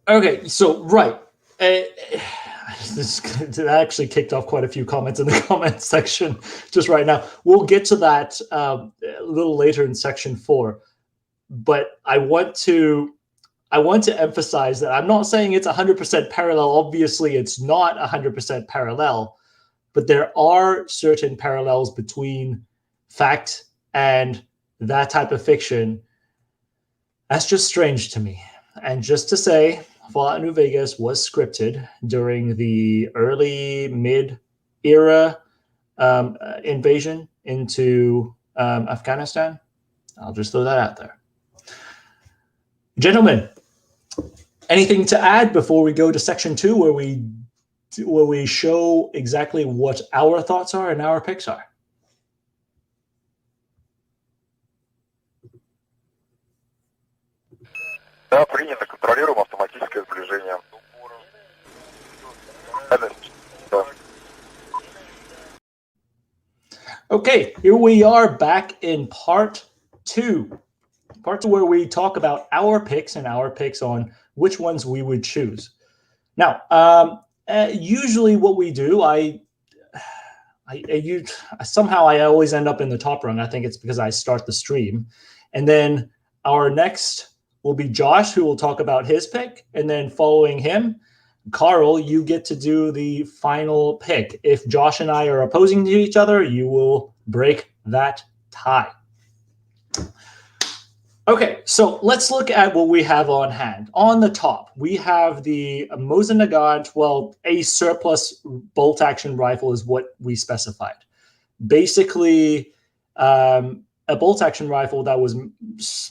Okay, so right. This actually kicked off quite a few comments in the comments section just right now. We'll get to that a little later in section 4. But I want to emphasize that I'm not saying it's 100% parallel. Obviously, it's not 100% parallel. But there are certain parallels between fact and that type of fiction. That's just strange to me. And just to say, Fallout New Vegas was scripted during the early mid-era invasion into Afghanistan. I'll just throw that out there. Gentlemen, anything to add before we go to section 2, where we show exactly what our thoughts are and our picks are? Да, принято. Контролируем автоматическое сближение. Okay, here we are back in part 2. Part 2 where we talk about our picks and our picks on which ones we would choose. Now, usually what we do, somehow I always end up in the top rung. I think it's because I start the stream. And then our next will be Josh, who will talk about his pick. And then following him, Karl, you get to do the final pick. If Josh and I are opposing to each other, you will break that tie. Okay, so let's look at what we have on hand. On the top, we have the Mosin Nagant, well, a surplus bolt-action rifle is what we specified. Basically, a bolt-action rifle that was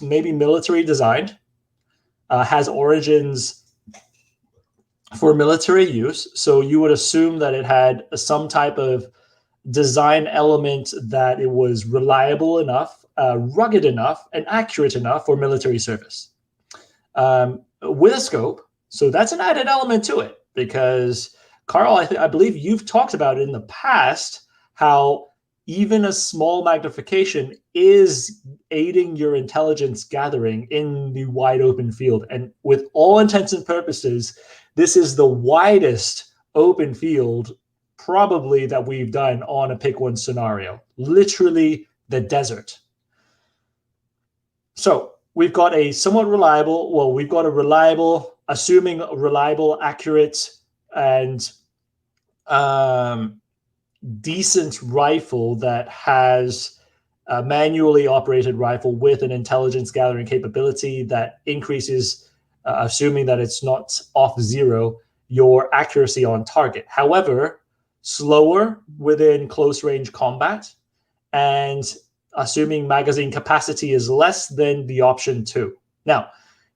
maybe military designed, has origins for military use. So you would assume that it had some type of design element that it was reliable enough, rugged enough, and accurate enough for military service. With a scope, so that's an added element to it, because Karl, I believe you've talked about it in the past, how even a small magnification is aiding your intelligence gathering in the wide open field. And with all intents and purposes, this is the widest open field probably that we've done on a pick one scenario, literally the desert. So we've got a somewhat reliable, well, we've got a reliable, assuming reliable, accurate, and decent rifle that has a manually operated rifle with an intelligence gathering capability that increases, assuming that it's not off zero, your accuracy on target. However, slower within close range combat, and assuming magazine capacity is less than the option 2. Now,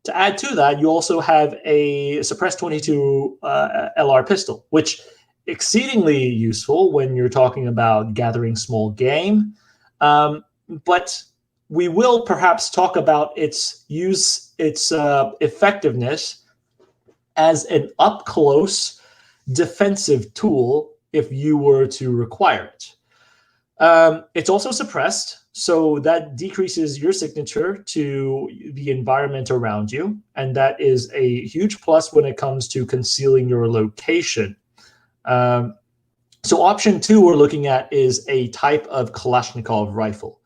to add to that, you also have a suppressed 22 LR pistol, which exceedingly useful when you're talking about gathering small game. But we will perhaps talk about its use, its effectiveness as an up-close defensive tool if you were to require it. It's also suppressed, so that decreases your signature to the environment around you, and that is a huge plus when it comes to concealing your location. So option 2 we're looking at is a type of Kalashnikov rifle.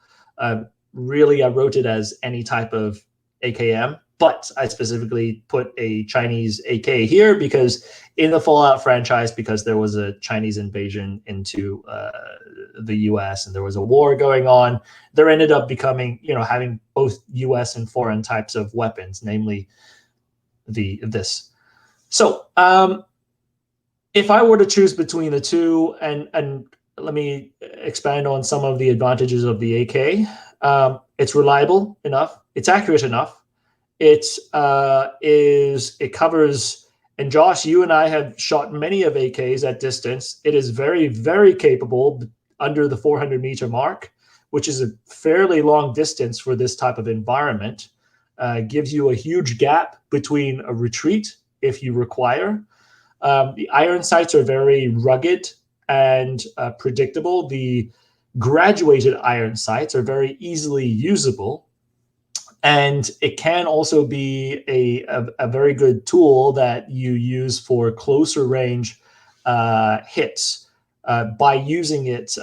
Really, I wrote it as any type of AKM, but I specifically put a Chinese AK here because in the Fallout franchise, because there was a Chinese invasion into the US and there was a war going on, there ended up becoming, having both US and foreign types of weapons, namely this. So if I were to choose between the two, and let me expand on some of the advantages of the AK, it's reliable enough, it's accurate enough, it covers, and Josh, you and I have shot many of AKs at distance. It is very, very capable under the 400-meter mark, which is a fairly long distance for this type of environment. Gives you a huge gap between a retreat if you require. The iron sights are very rugged and predictable. The graduated iron sights are very easily usable. And it can also be a very good tool that you use for closer range hits by using it,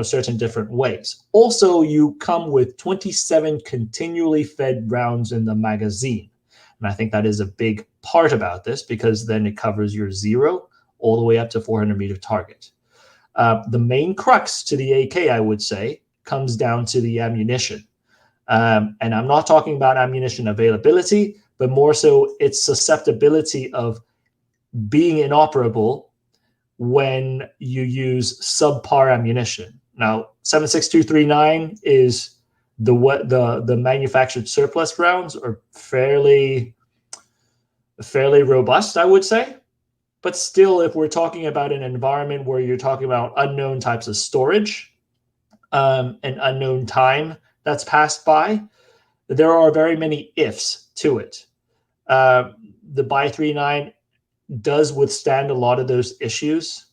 certain different ways. Also, you come with 27 continually fed rounds in the magazine. And I think that is a big part about this because then it covers your 0 all the way up to 400-meter target. The main crux to the AK, I would say, comes down to the ammunition. And I'm not talking about ammunition availability, but more so its susceptibility of being inoperable when you use subpar ammunition. Now, 7.6239 is the manufactured surplus rounds are fairly robust, I would say. But still, if we're talking about an environment where you're talking about unknown types of storage, and unknown time that's passed by, there are very many ifs to it. The Bi-39 does withstand a lot of those issues.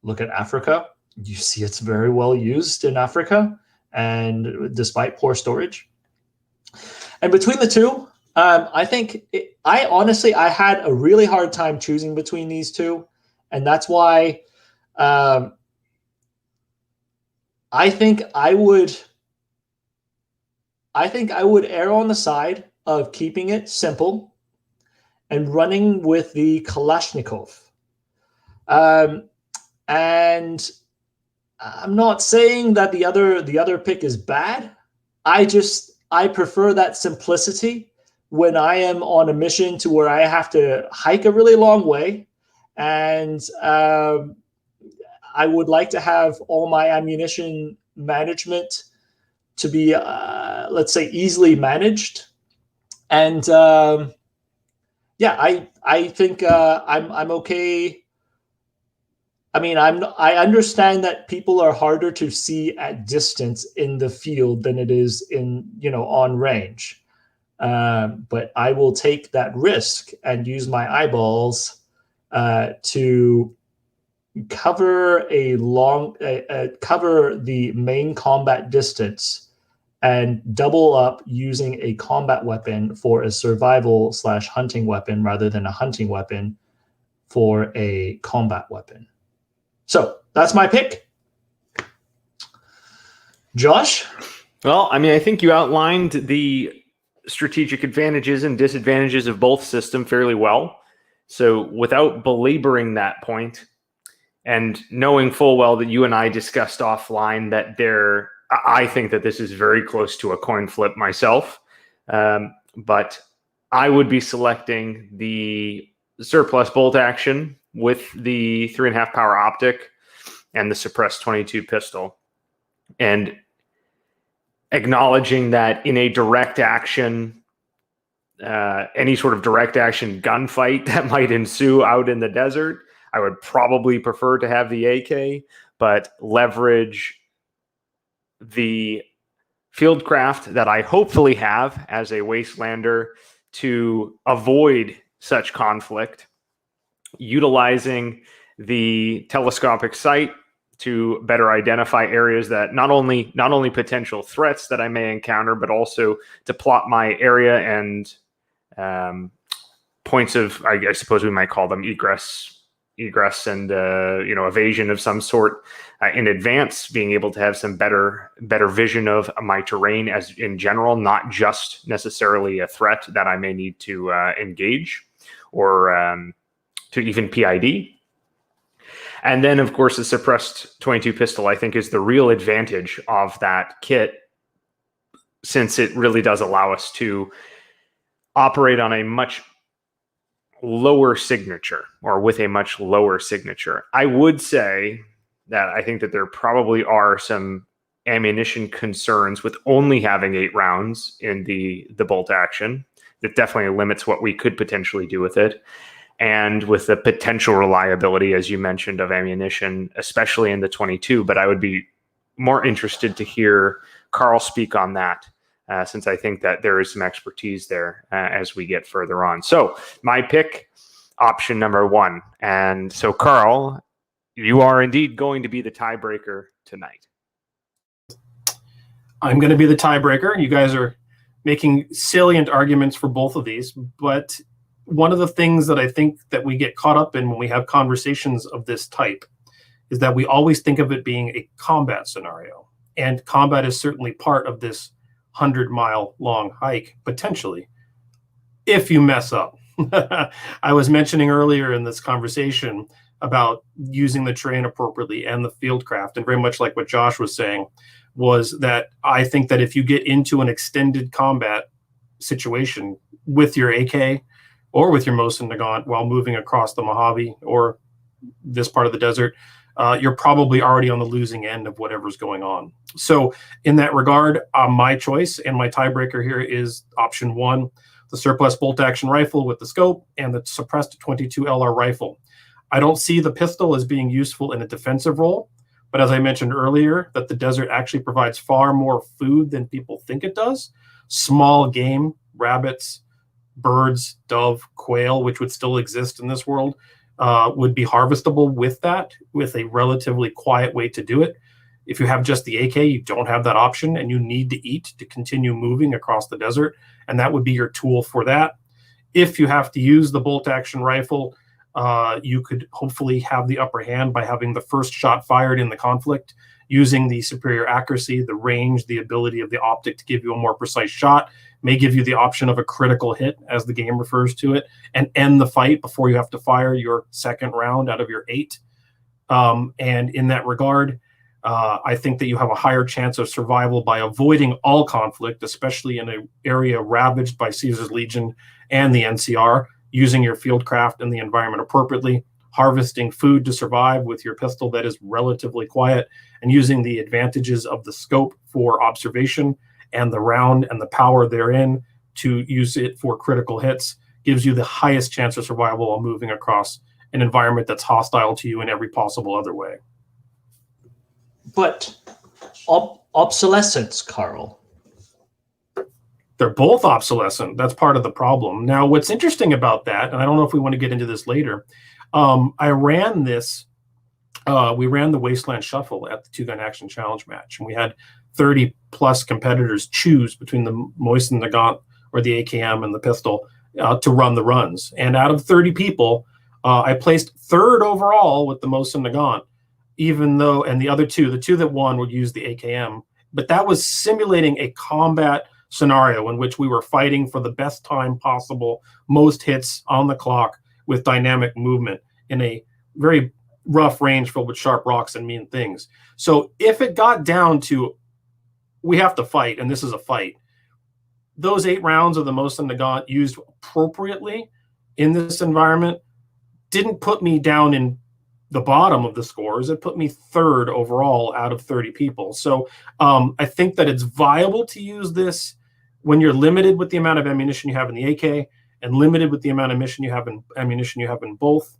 Look at Africa. You see it's very well used in Africa, and despite poor storage. And between the two, I think I had a really hard time choosing between these two, and that's why I think I would err on the side of keeping it simple and running with the Kalashnikov. And I'm not saying that the other pick is bad. I prefer that simplicity when I am on a mission to where I have to hike a really long way, and I would like to have all my ammunition management to be, let's say, easily managed. And I think I'm okay. I mean, I understand that people are harder to see at distance in the field than it is on range. But I will take that risk and use my eyeballs to cover cover the main combat distance and double up using a combat weapon for a survival/hunting weapon rather than a hunting weapon for a combat weapon. So that's my pick. Josh? Well, I mean, I think you outlined the strategic advantages and disadvantages of both systems fairly well. So without belaboring that point, and knowing full well that you and I discussed offline that there I think that this is very close to a coin flip myself, but I would be selecting the surplus bolt action with the 3.5 power optic and the suppressed 22 pistol, and acknowledging that in a direct action, any sort of direct action gunfight that might ensue out in the desert, I would probably prefer to have the AK, but leverage the fieldcraft that I hopefully have as a wastelander to avoid such conflict, utilizing the telescopic sight to better identify areas that not only potential threats that I may encounter, but also to plot my area and points of, I suppose we might call them egress and evasion of some sort in advance, being able to have some better vision of my terrain as in general, not just necessarily a threat that I may need to engage or to even PID. And then, of course, the suppressed 22 pistol, I think, is the real advantage of that kit, since it really does allow us to operate on a much lower signature, or with a much lower signature. I would say that I think that there probably are some ammunition concerns with only having 8 rounds in the bolt action. That definitely limits what we could potentially do with it. And with the potential reliability, as you mentioned, of ammunition, especially in the 22. But I would be more interested to hear Karl speak on that, since I think that there is some expertise there as we get further on. So my pick, option number 1. And so, Karl, you are indeed going to be the tiebreaker tonight. I'm going to be the tiebreaker. You guys are making salient arguments for both of these, but one of the things that I think that we get caught up in when we have conversations of this type is that we always think of it being a combat scenario. And combat is certainly part of this 100-mile long hike, potentially, if you mess up. I was mentioning earlier in this conversation about using the terrain appropriately and the fieldcraft, and very much like what Josh was saying, was that I think that if you get into an extended combat situation with your AK or with your Mosin Nagant while moving across the Mojave or this part of the desert, you're probably already on the losing end of whatever's going on. So in that regard, my choice and my tiebreaker here is option 1, the surplus bolt action rifle with the scope and the suppressed 22 LR rifle. I don't see the pistol as being useful in a defensive role, but as I mentioned earlier, that the desert actually provides far more food than people think it does. Small game, rabbits, birds, dove, quail, which would still exist in this world, would be harvestable with that, with a relatively quiet way to do it. If you have just the AK, you don't have that option, and you need to eat to continue moving across the desert, and that would be your tool for that. If you have to use the bolt action rifle, you could hopefully have the upper hand by having the first shot fired in the conflict, using the superior accuracy, the range, the ability of the optic to give you a more precise shot, may give you the option of a critical hit, as the game refers to it, and end the fight before you have to fire your second round out of your 8. And in that regard, I think that you have a higher chance of survival by avoiding all conflict, especially in an area ravaged by Caesar's Legion and the NCR, using your fieldcraft and the environment appropriately, harvesting food to survive with your pistol that is relatively quiet, and using the advantages of the scope for observation and the round and the power therein to use it for critical hits, gives you the highest chance of survival while moving across an environment that's hostile to you in every possible other way. But obsolescence, Karl. They're both obsolescent. That's part of the problem. Now, what's interesting about that, and I don't know if we want to get into this later, I ran this, we ran the Wasteland Shuffle at the 2-Gun Action Challenge match, and we had 30 plus competitors choose between the Mosin Nagant or the AKM and the pistol to run the runs. And out of 30 people, I placed 3rd overall with the Mosin Nagant, even though, and the other the two that won would use the AKM, but that was simulating a combat scenario in which we were fighting for the best time possible, most hits on the clock with dynamic movement in a very rough range filled with sharp rocks and mean things. So if it got down to we have to fight, and this is a fight. Those 8 rounds of the Mosin Nagant used appropriately in this environment didn't put me down in the bottom of the scores. It put me 3rd overall out of 30 people. So I think that it's viable to use this when you're limited with the amount of ammunition you have in the AK and limited with the amount of ammunition you have in both.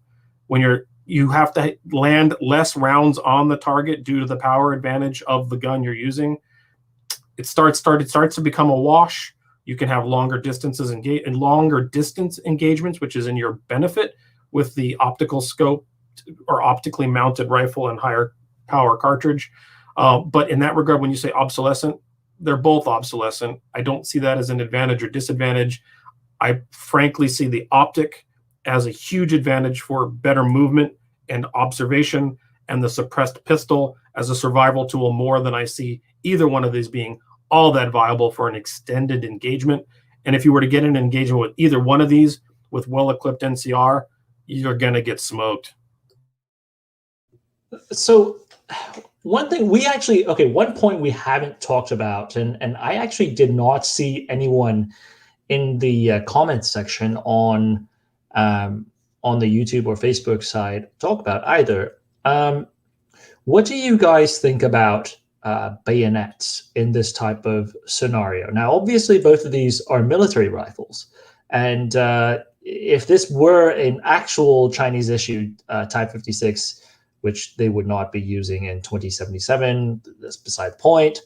When you have to land less rounds on the target due to the power advantage of the gun you're using, it starts to become a wash. You can have longer distance engagements, which is in your benefit with the optical scope or optically mounted rifle and higher power cartridge. But in that regard, when you say obsolescent, they're both obsolescent. I don't see that as an advantage or disadvantage. I frankly see the optic as a huge advantage for better movement and observation, and the suppressed pistol as a survival tool more than I see either one of these being all that viable for an extended engagement. And if you were to get an engagement with either one of these with well-equipped NCR, you're going to get smoked. So one thing one point we haven't talked about, and I actually did not see anyone in the comments section on the YouTube or Facebook side talk about either. What do you guys think about bayonets in this type of scenario? Now, obviously, both of these are military rifles, and if this were an actual Chinese-issued Type 56, which they would not be using in 2077, that's beside the point.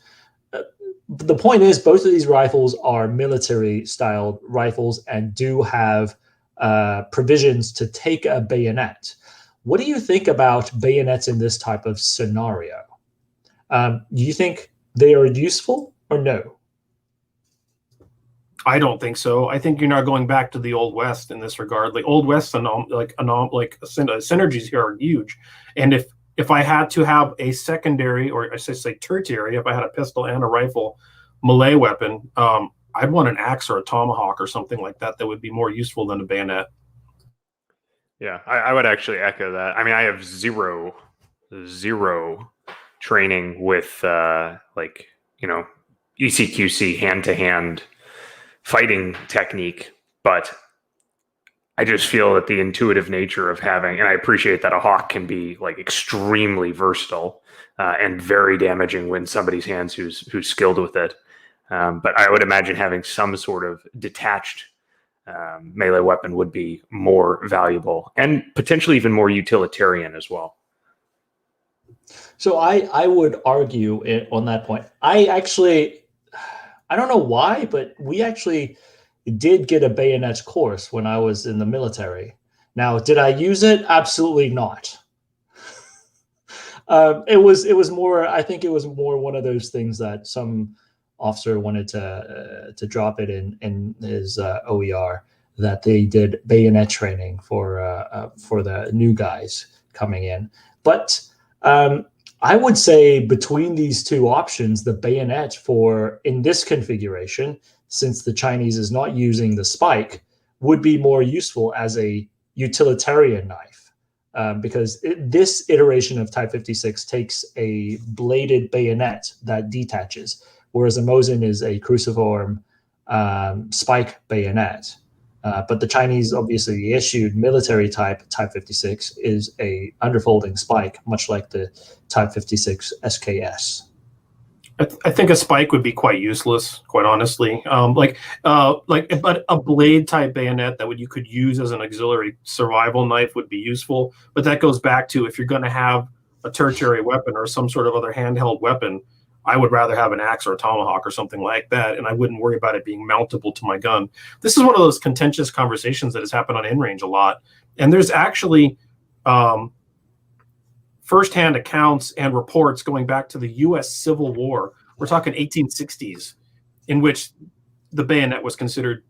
The point is, both of these rifles are military-styled rifles and do have provisions to take a bayonet. What do you think about bayonets in this type of scenario? Do you think they are useful or no? I don't think so. I think you're not going back to the Old West in this regard. Like Old West synergies here are huge. And if I had to have a secondary, or I should say tertiary, if I had a pistol and a rifle melee weapon, I'd want an axe or a tomahawk or something like that that would be more useful than a bayonet. Yeah, I would actually echo that. I mean, I have zero training with ECQC hand-to-hand fighting technique, but I just feel that the intuitive nature of having, and I appreciate that a hawk can be like extremely versatile and very damaging when somebody's hands who's skilled with it. But I would imagine having some sort of detached melee weapon would be more valuable and potentially even more utilitarian as well. So I would argue on that point. I don't know why, but we actually did get a bayonets course when I was in the military. Now, did I use it? Absolutely not. It was more. I think it was more one of those things that some officer wanted to drop it in his OER, that they did bayonet training for the new guys coming in. But I would say between these two options, the bayonet in this configuration, since the Chinese is not using the spike, would be more useful as a utilitarian knife, because this iteration of Type 56 takes a bladed bayonet that detaches, whereas the Mosin is a cruciform spike bayonet. But the Chinese obviously issued military Type 56 is a underfolding spike, much like the Type 56 SKS. I think a spike would be quite useless, quite honestly. But a blade type bayonet that you could use as an auxiliary survival knife would be useful. But that goes back to, if you're going to have a tertiary weapon or some sort of other handheld weapon, I would rather have an axe or a tomahawk or something like that, and I wouldn't worry about it being mountable to my gun. This is one of those contentious conversations that has happened on InRange a lot. And there's actually firsthand accounts and reports going back to the U.S. Civil War. We're talking 1860s, in which the bayonet was considered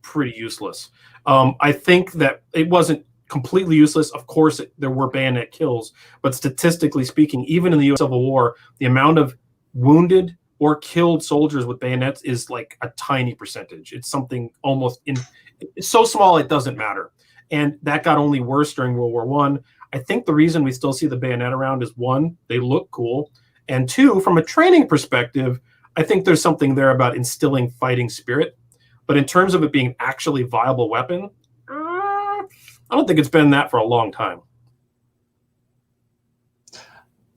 pretty useless. I think that it wasn't completely useless. Of course, there were bayonet kills, but statistically speaking, even in the U.S. Civil War, the amount of wounded or killed soldiers with bayonets is like a tiny percentage. It's something it's so small it doesn't matter. And that got only worse during World War I. I think the reason we still see the bayonet around is, one, they look cool, and two, from a training perspective, I think there's something there about instilling fighting spirit. But in terms of it being actually viable weapon, I don't think it's been that for a long time.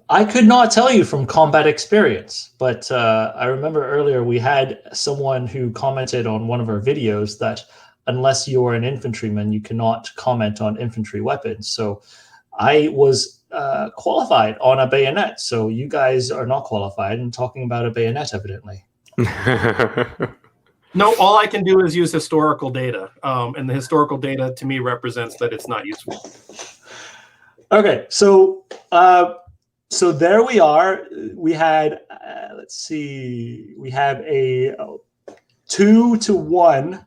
I could not tell you from combat experience, but I remember earlier we had someone who commented on one of our videos that unless you're an infantryman, you cannot comment on infantry weapons. So I was qualified on a bayonet. So you guys are not qualified and talking about a bayonet, evidently. No, all I can do is use historical data. And the historical data to me represents that it's not useful. Okay, so there we are. We had, let's see, we have a 2-1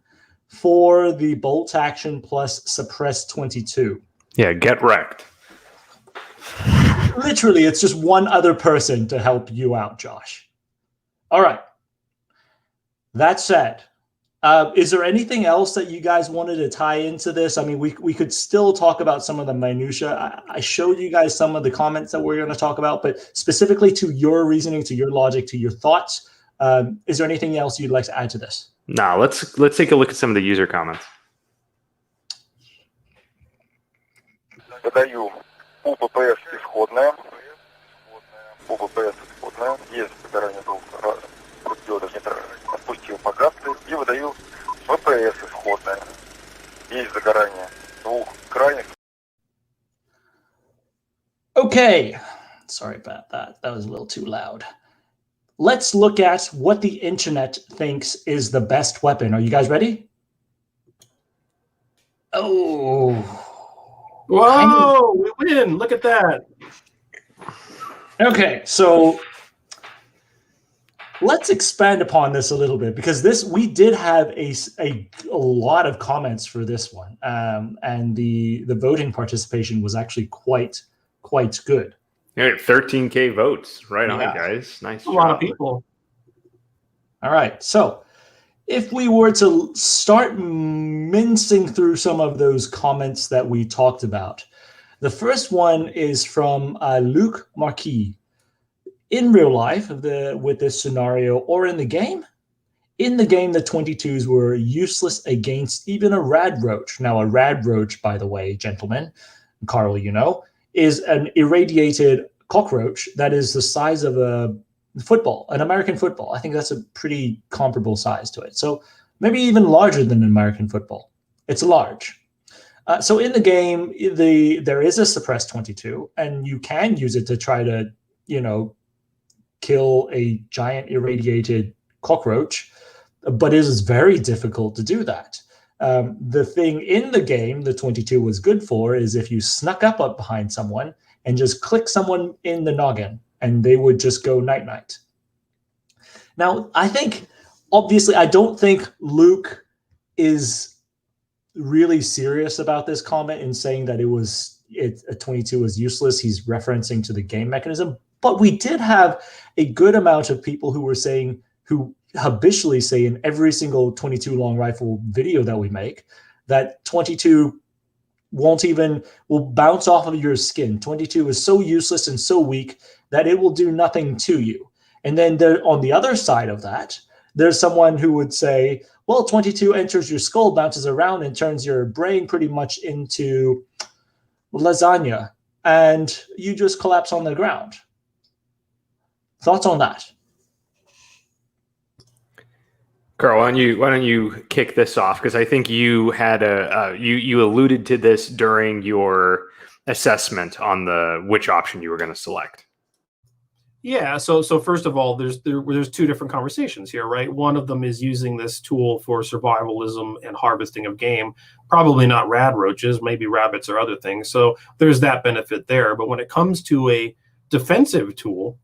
for the bolt action plus suppress 22. Yeah, get wrecked. Literally, it's just one other person to help you out, Josh. All right. That said, is there anything else that you guys wanted to tie into this? I mean, we could still talk about some of the minutia. I showed you guys some of the comments that we're going to talk about, but specifically to your reasoning, to your logic, to your thoughts, is there anything else you'd like to add to this? No, let's take a look at some of the user comments. Выдаю УППС исходная. УППС исходная. Есть загорание двух диодов, отпустил погасли. И выдаю ВПС исходная. Есть загорание двух крайних. Okay. Sorry about that. That was a little too loud. Let's look at what the internet thinks is the best weapon. Are you guys ready? Oh. Whoa, we win. Look at that. Okay, so let's expand upon this a little bit because we did have a lot of comments for this one, and the voting participation was actually quite good. Yeah, 13K votes. Right on, guys. Nice job. A lot of people. All right, so if we were to start mincing through some of those comments that we talked about, the first one is from Luke Marquis. In real life, with this scenario, or in the game, the 22s were useless against even a rad roach. Now, a rad roach, by the way, gentlemen, Karl, you know, is an irradiated cockroach that is the size of a football, an American football. I think that's a pretty comparable size to it. So maybe even larger than an American football. It's large. So in the game, there is a suppressed 22, and you can use it to try to, kill a giant irradiated cockroach, but it is very difficult to do that. The thing in the game the 22 was good for is if you snuck up behind someone and just click someone in the noggin, and they would just go night-night. Now, I think, obviously, I don't think Luke is really serious about this comment in saying that a 22 was useless. He's referencing to the game mechanism. But we did have a good amount of people who habitually say in every single 22 long rifle video that we make that 22 will bounce off of your skin. 22 is so useless and so weak that it will do nothing to you. And then on the other side of that, there's someone who would say, well, 22 enters your skull, bounces around, and turns your brain pretty much into lasagna, and you just collapse on the ground. Thoughts on that? Karl, why don't you kick this off? Because I think you had you alluded to this during your assessment on which option you were going to select. Yeah. So first of all, there's two different conversations here, right? One of them is using this tool for survivalism and harvesting of game. Probably not rad roaches, maybe rabbits or other things. So there's that benefit there. But when it comes to a defensive tool,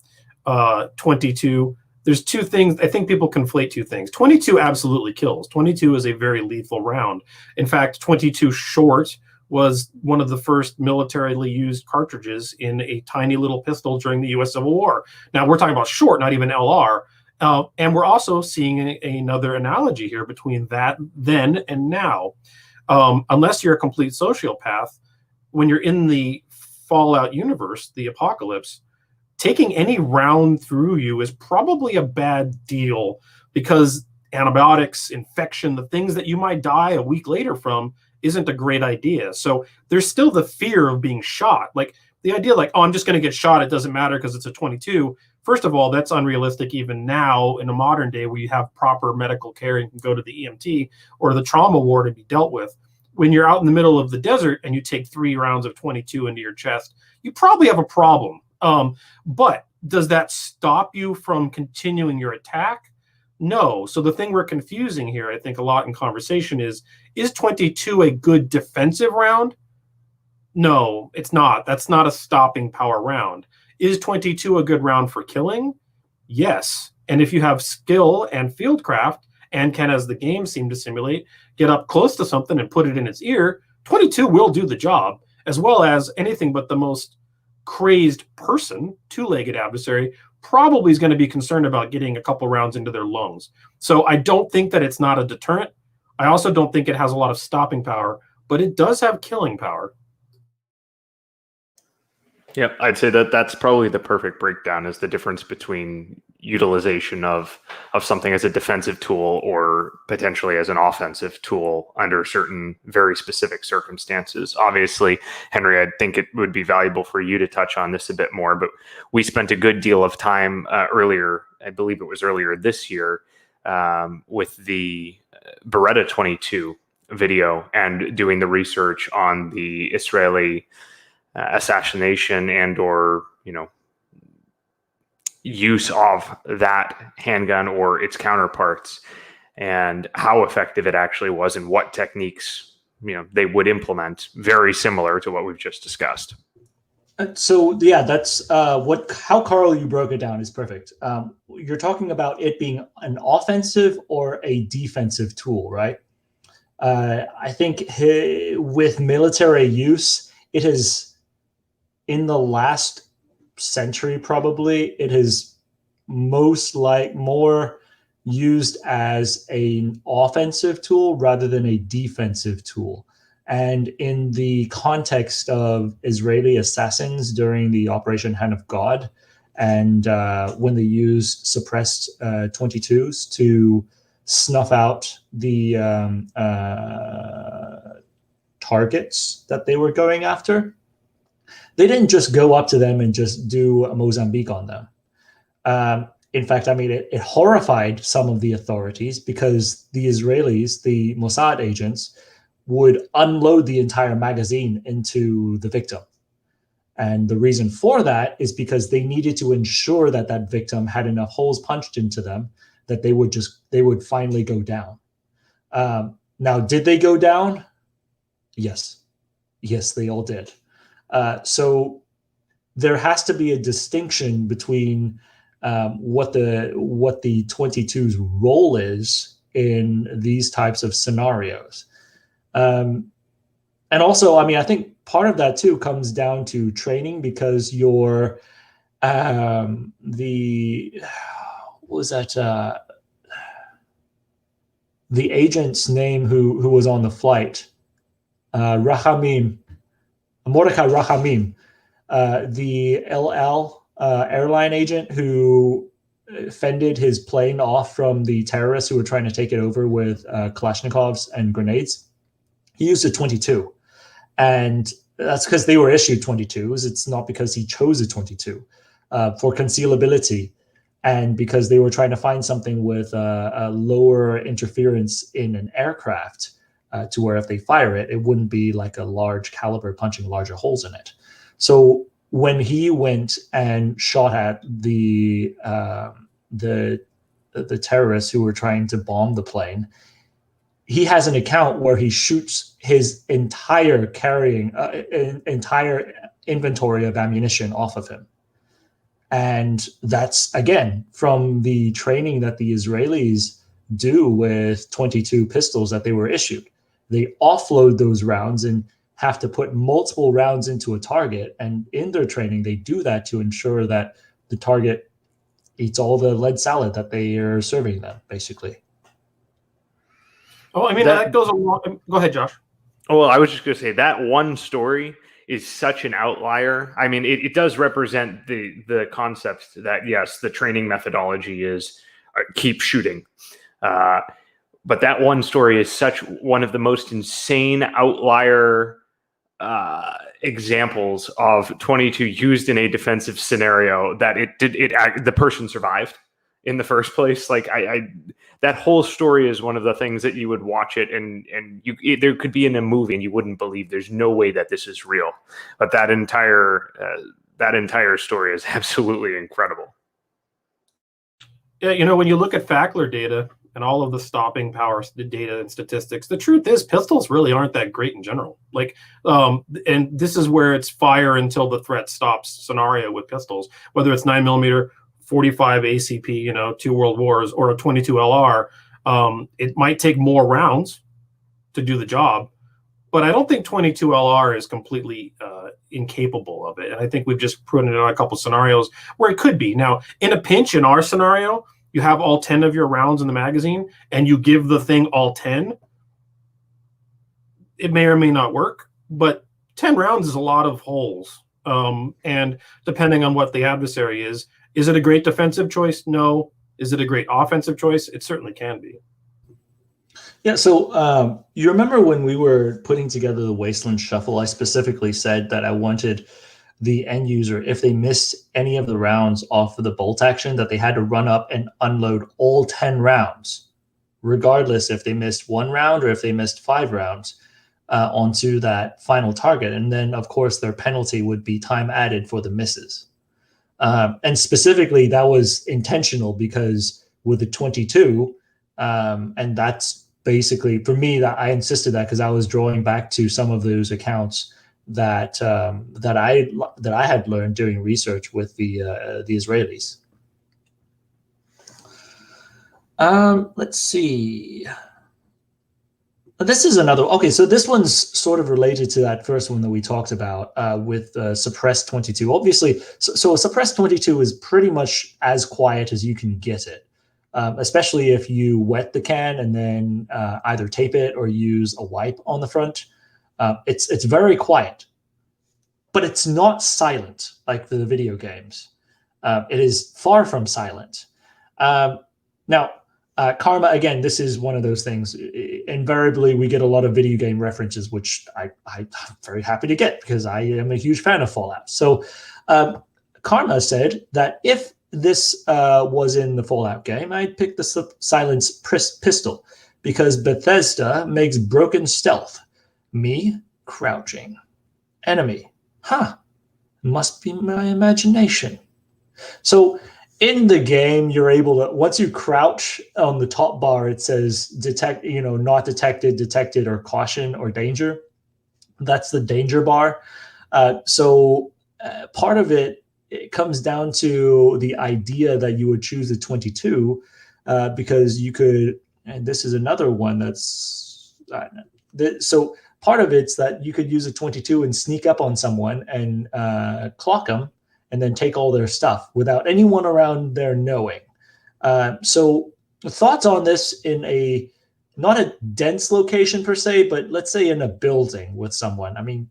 22, there's two things. I think people conflate two things. 22 absolutely kills. 22 is a very lethal round. In fact, 22 short was one of the first militarily used cartridges in a tiny little pistol during the U.S. Civil War. Now, we're talking about short, not even LR. And we're also seeing another analogy here between that then and now. Unless you're a complete sociopath, when you're in the Fallout universe, the apocalypse, taking any round through you is probably a bad deal, because antibiotics, infection, the things that you might die a week later from isn't a great idea. So there's still the fear of being shot. Like the idea like, oh, I'm just going to get shot, it doesn't matter because it's a 22. First of all, that's unrealistic even now in a modern day where you have proper medical care and can go to the EMT or the trauma ward and be dealt with. When you're out in the middle of the desert and you take 3 rounds of 22 into your chest, you probably have a problem. But does that stop you from continuing your attack? No. So the thing we're confusing here, I think a lot in conversation is 22 a good defensive round? No, it's not. That's not a stopping power round. Is 22 a good round for killing? Yes. And if you have skill and fieldcraft and can, as the game seemed to simulate, get up close to something and put it in its ear, 22 will do the job, as well as anything but the most crazed person, 2-legged adversary, probably is going to be concerned about getting a couple rounds into their lungs. So I don't think that it's not a deterrent. I also don't think it has a lot of stopping power, but it does have killing power. Yep, I'd say that that's probably the perfect breakdown, is the difference between utilization of something as a defensive tool or potentially as an offensive tool under certain very specific circumstances. Obviously, Henry, I think it would be valuable for you to touch on this a bit more, but we spent a good deal of time earlier, I believe it was earlier this year, with the Beretta 22 video and doing the research on the Israeli assassination and or use of that handgun or its counterparts, and how effective it actually was and what techniques they would implement, very similar to what we've just discussed. So yeah, that's how Karl, you broke it down is perfect. You're talking about it being an offensive or a defensive tool, right? I think with military use, it has, in the last century, probably, it is more used as an offensive tool rather than a defensive tool. And in the context of Israeli assassins during the Operation Hand of God, and when they used suppressed 22s to snuff out the targets that they were going after, they didn't just go up to them and just do a Mozambique on them. In fact, I mean, it horrified some of the authorities, because the Israelis, the Mossad agents, would unload the entire magazine into the victim. And the reason for that is because they needed to ensure that that victim had enough holes punched into them that they would finally go down. Now, did they go down? Yes. Yes, they all did. So there has to be a distinction between what the 22's role is in these types of scenarios. And also, I mean, I think part of that too comes down to training, because the agent's name who was on the flight, Mordecai Rahamim, the El Al airline agent who fended his plane off from the terrorists who were trying to take it over with Kalashnikovs and grenades. He used a 22. And that's because they were issued 22s. It's not because he chose a 22 for concealability, and because they were trying to find something with a lower interference in an aircraft, to where if they fire it, it wouldn't be like a large caliber punching larger holes in it. So when he went and shot at the terrorists who were trying to bomb the plane, he has an account where he shoots his entire entire inventory of ammunition off of him. And that's, again, from the training that the Israelis do with 22 pistols that they were issued. They offload those rounds and have to put multiple rounds into a target. And in their training, they do that to ensure that the target eats all the lead salad that they are serving them, basically. Oh, I mean, that goes along. Go ahead, Josh. Well, I was just going to say that one story is such an outlier. I mean, it does represent the concept that, yes, the training methodology is keep shooting. But that one story is such one of the most insane outlier examples of 22 used in a defensive scenario that the person survived in the first place. Like that whole story is one of the things that you would watch it and there could be in a movie and you wouldn't believe there's no way that this is real. But that entire story is absolutely incredible. Yeah, when you look at Fackler data and all of the stopping power data and statistics, the truth is pistols really aren't that great in general. Like, and this is where it's fire until the threat stops scenario with pistols, whether it's 9mm, 45 ACP, 2 World Wars, or a 22 LR. It might take more rounds to do the job, but I don't think 22 LR is completely incapable of it. And I think we've just proven it on a couple scenarios where it could be. Now, in a pinch, in our scenario, you have all 10 of your rounds in the magazine and you give the thing all 10. It may or may not work, but 10 rounds is a lot of holes. And depending on what the adversary is it a great defensive choice? No. Is it a great offensive choice? It certainly can be. Yeah, so you remember when we were putting together the Wasteland Shuffle, I specifically said that I wanted the end user, if they missed any of the rounds off of the bolt action, that they had to run up and unload all 10 rounds, regardless if they missed 1 round or if they missed 5 rounds onto that final target. And then, of course, their penalty would be time added for the misses. And specifically, that was intentional because with the 22, and that's basically, for me, that I insisted that because I was drawing back to some of those accounts that I had learned doing research with the Israelis. Let's see. This is another. Okay, so this one's sort of related to that first one that we talked about with suppressed 22. Obviously, so suppressed 22 is pretty much as quiet as you can get it, especially if you wet the can and then either tape it or use a wipe on the front. It's very quiet, but it's not silent like the video games. It is far from silent. Now, Karma, again, this is one of those things. Invariably, we get a lot of video game references, which I'm very happy to get because I am a huge fan of Fallout. So Karma said that if this was in the Fallout game, I'd pick the silence pistol because Bethesda makes broken stealth. Me crouching. Enemy. Must be my imagination. So in the game, you're able to, once you crouch on the top bar, it says detect, not detected, detected, or caution or danger. That's the danger bar. So part of it comes down to the idea that you would choose the 22 because you could, and this is another one that's, so part of it's that you could use a 22 and sneak up on someone and clock them and then take all their stuff without anyone around there knowing. So thoughts on this in a, not a dense location per se, but let's say in a building with someone. I mean,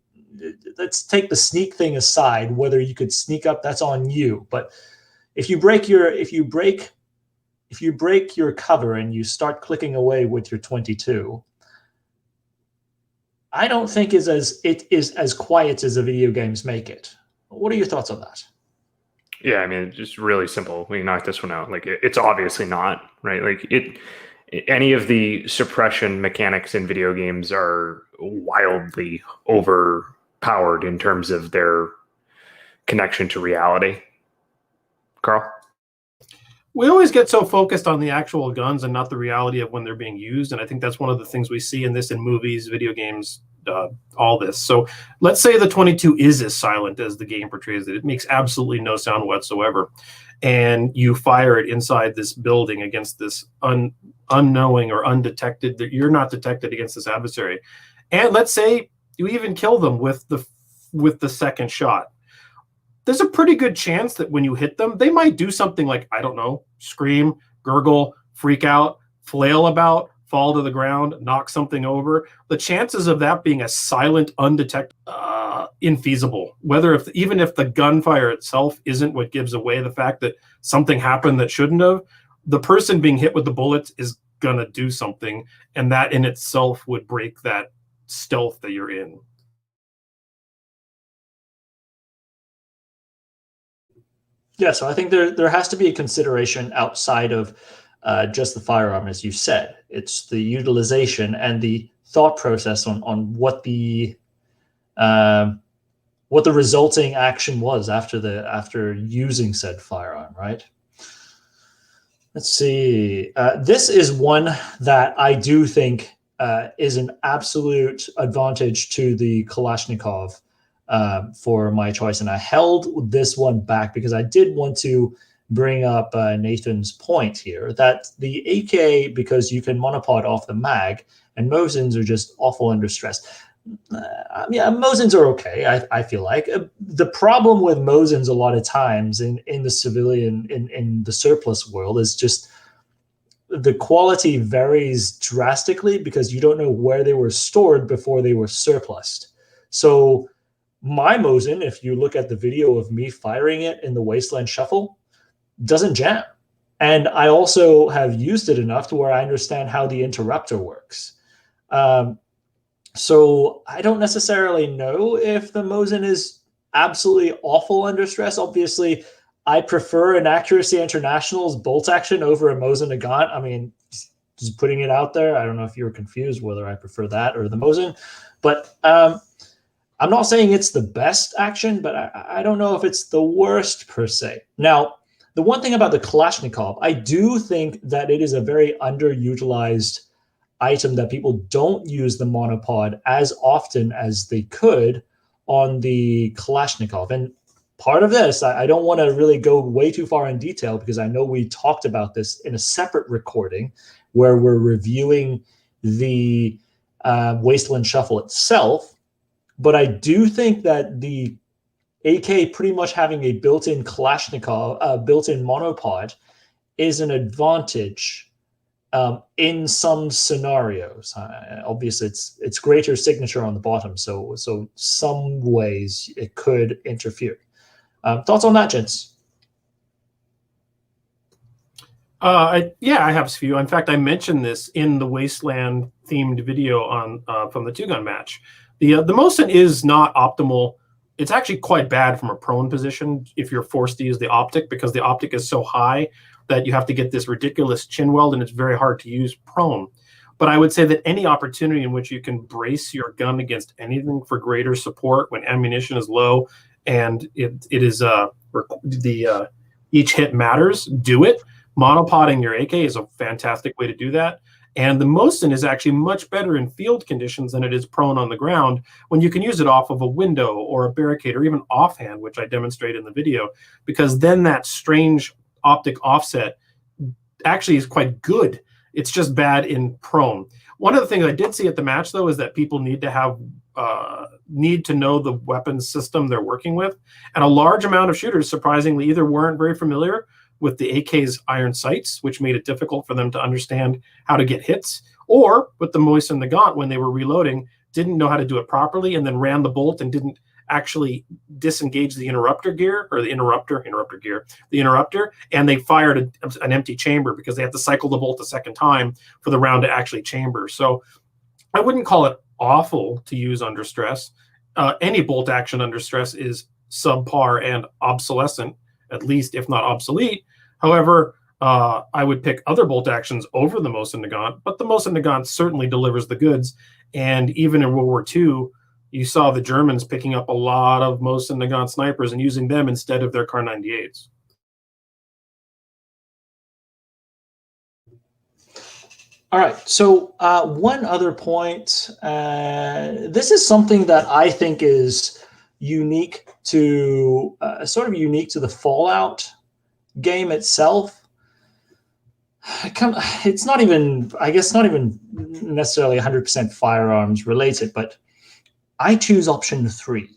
let's take the sneak thing aside, whether you could sneak up, that's on you. But if you break your cover and you start clicking away with your 22, I don't think it is as quiet as the video games make it. What are your thoughts on that? Yeah, I mean, just really simple. We knocked this one out. Like, it's obviously not, right? Like, any of the suppression mechanics in video games are wildly overpowered in terms of their connection to reality. Karl? We always get so focused on the actual guns and not the reality of when they're being used. And I think that's one of the things we see in this in movies, video games, all this. So let's say the 22 is as silent as the game portrays it. It makes absolutely no sound whatsoever. And you fire it inside this building against this unknowing or undetected, that you're not detected against this adversary. And let's say you even kill them with the second shot. There's a pretty good chance that when you hit them, they might do something like, I don't know, scream, gurgle, freak out, flail about, fall to the ground, knock something over. The chances of that being a silent, undetected, infeasible. Even if the gunfire itself isn't what gives away the fact that something happened that shouldn't have, the person being hit with the bullets is gonna do something, and that in itself would break that stealth that you're in. Yeah, so I think there has to be a consideration outside of just the firearm, as you said. It's the utilization and the thought process on what the resulting action was after using said firearm, right? Let's see. This is one that I do think is an absolute advantage to the Kalashnikov for my choice. And I held this one back because I did want to bring up Nathan's point here that the AK, because you can monopod off the mag, and Mosins are just awful under stress. Yeah, Mosins are okay, I feel like. The problem with Mosins a lot of times in the civilian, in the surplus world, is just the quality varies drastically because you don't know where they were stored before they were surplused. So my Mosin, if you look at the video of me firing it in the Wasteland Shuffle, doesn't jam. And I also have used it enough to where I understand how the interrupter works. So I don't necessarily know if the Mosin is absolutely awful under stress. Obviously, I prefer an Accuracy International's bolt action over a Mosin Nagant. I mean, just putting it out there. I don't know if you were confused whether I prefer that or the Mosin. But I'm not saying it's the best action, but I don't know if it's the worst per se. Now, the one thing about the Kalashnikov, I do think that it is a very underutilized item that people don't use the monopod as often as they could on the Kalashnikov. And part of this, I don't want to really go way too far in detail because I know we talked about this in a separate recording where we're reviewing the Wasteland Shuffle itself. But I do think that the AK pretty much having a built-in Kalashnikov, built-in monopod is an advantage in some scenarios. Obviously, it's greater signature on the bottom, so some ways it could interfere. Thoughts on that, gents? Yeah, I have a few. In fact, I mentioned this in the Wasteland themed video on from the two-gun match. The Mosin is not optimal. It's actually quite bad from a prone position if you're forced to use the optic, because the optic is so high that you have to get this ridiculous chin weld, and it's very hard to use prone. But I would say that any opportunity in which you can brace your gun against anything for greater support when ammunition is low and it is each hit matters, do it. Monopoding your AK is a fantastic way to do that. And the Mosin is actually much better in field conditions than it is prone on the ground when you can use it off of a window or a barricade or even offhand, which I demonstrate in the video, because then that strange optic offset actually is quite good. It's just bad in prone. One of the things I did see at the match, though, is that people need to know the weapons system they're working with. And a large amount of shooters, surprisingly, either weren't very familiar with the AK's iron sights, which made it difficult for them to understand how to get hits, or with the Mosin Nagant, when they were reloading, didn't know how to do it properly and then ran the bolt and didn't actually disengage the interrupter gear, or the interrupter, and they fired an empty chamber because they had to cycle the bolt a second time for the round to actually chamber. So I wouldn't call it awful to use under stress. Any bolt action under stress is subpar and obsolescent, at least if not obsolete. However, I would pick other bolt actions over the Mosin Nagant, but the Mosin Nagant certainly delivers the goods. And even in World War II, you saw the Germans picking up a lot of Mosin Nagant snipers and using them instead of their Kar 98s. All right, so one other point. This is something that I think is unique to, sort of unique to the Fallout game itself. It's not even, I guess, not even necessarily 100% firearms related, but I choose option 3,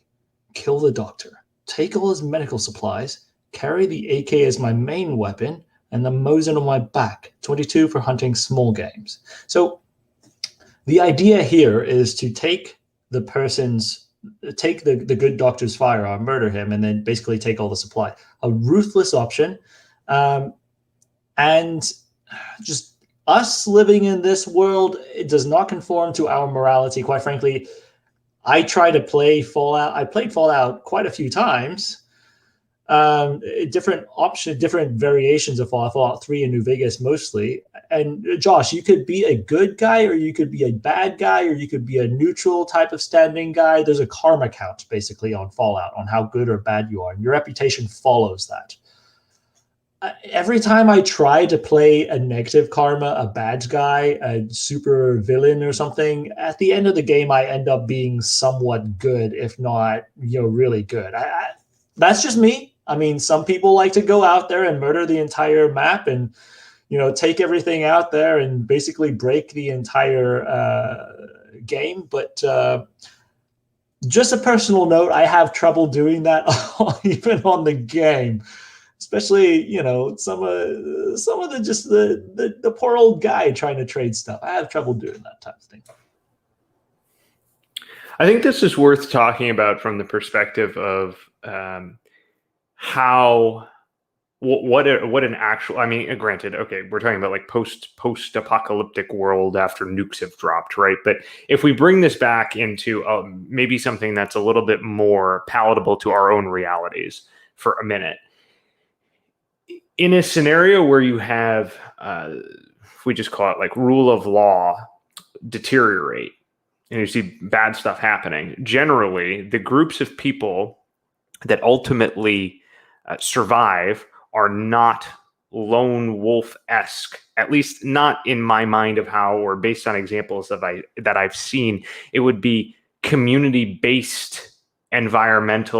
kill the doctor, take all his medical supplies, carry the AK as my main weapon, and the Mosin on my back, 22 for hunting small games. So The idea here is to take the good doctor's firearm, murder him, and then basically take all the supply. A ruthless option. And just us living in this world, it does not conform to our morality. Quite frankly, I try to play Fallout. I played Fallout quite a few times. Different variations of Fallout 3 and New Vegas mostly. And Josh, you could be a good guy, or you could be a bad guy, or you could be a neutral type of standing guy. There's a karma count basically on Fallout on how good or bad you are, and your reputation follows that. Every time I try to play a negative karma, a bad guy, a super villain or something, at the end of the game, I end up being somewhat good, if not, really good. That's just me. I mean, some people like to go out there and murder the entire map and, take everything out there and basically break the entire game. But just a personal note, I have trouble doing that even on the game. Especially, some of the poor old guy trying to trade stuff. I have trouble doing that type of thing. I think this is worth talking about from the perspective of what an actual. I mean, granted, okay, we're talking about like post-apocalyptic world after nukes have dropped, right? But if we bring this back into maybe something that's a little bit more palatable to our own realities for a minute. In a scenario where you have, if we just call it like rule of law deteriorate, and you see bad stuff happening, generally the groups of people that ultimately survive are not lone wolf-esque, at least not in my mind of how, or based on examples that I've seen. It would be community-based environments,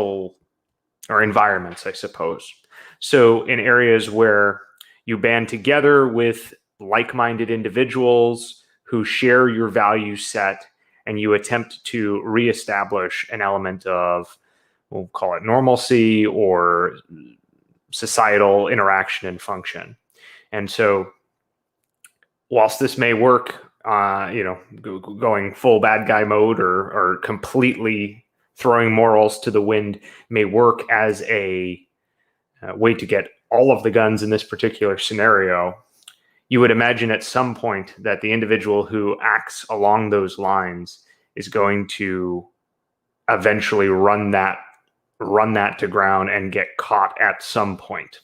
I suppose. So in areas where you band together with like-minded individuals who share your value set, and you attempt to reestablish an element of, we'll call it normalcy or societal interaction and function. And so whilst this may work, going full bad guy mode or completely throwing morals to the wind may work as a way to get all of the guns in this particular scenario, you would imagine at some point that the individual who acts along those lines is going to eventually run that to ground and get caught at some point.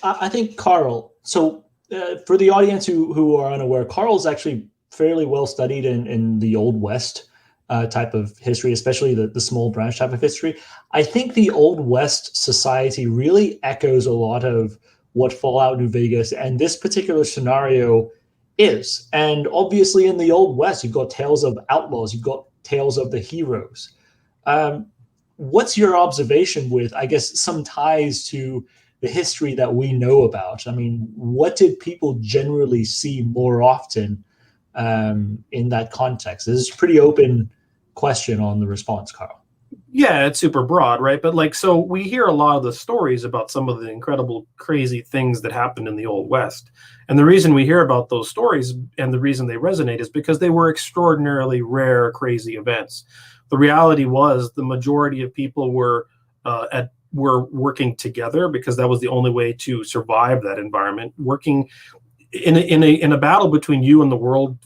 I think Karl, so for the audience who are unaware, Karl's actually fairly well studied in the Old West type of history, especially the small branch type of history. I think the Old West society really echoes a lot of what Fallout New Vegas and this particular scenario is. And obviously in the Old West, you've got tales of outlaws, you've got tales of the heroes. What's your observation with, I guess, some ties to the history that we know about? I mean, what did people generally see more often in that context? This is a pretty open question on the response, Karl. Yeah, it's super broad, right? But so we hear a lot of the stories about some of the incredible, crazy things that happened in the Old West. And the reason we hear about those stories and the reason they resonate is because they were extraordinarily rare, crazy events. The reality was the majority of people were working together because that was the only way to survive that environment. Working in a battle between you and the world,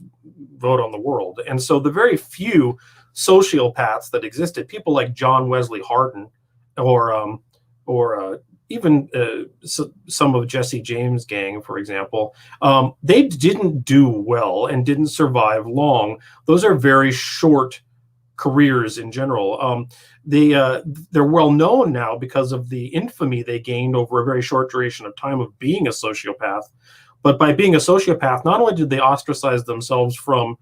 vote on the world. And so the very few sociopaths that existed, people like John Wesley Hardin, or even some of Jesse James' gang, for example, they didn't do well and didn't survive long. Those are very short careers in general. They're well known now because of the infamy they gained over a very short duration of time of being a sociopath. But by being a sociopath, not only did they ostracize themselves from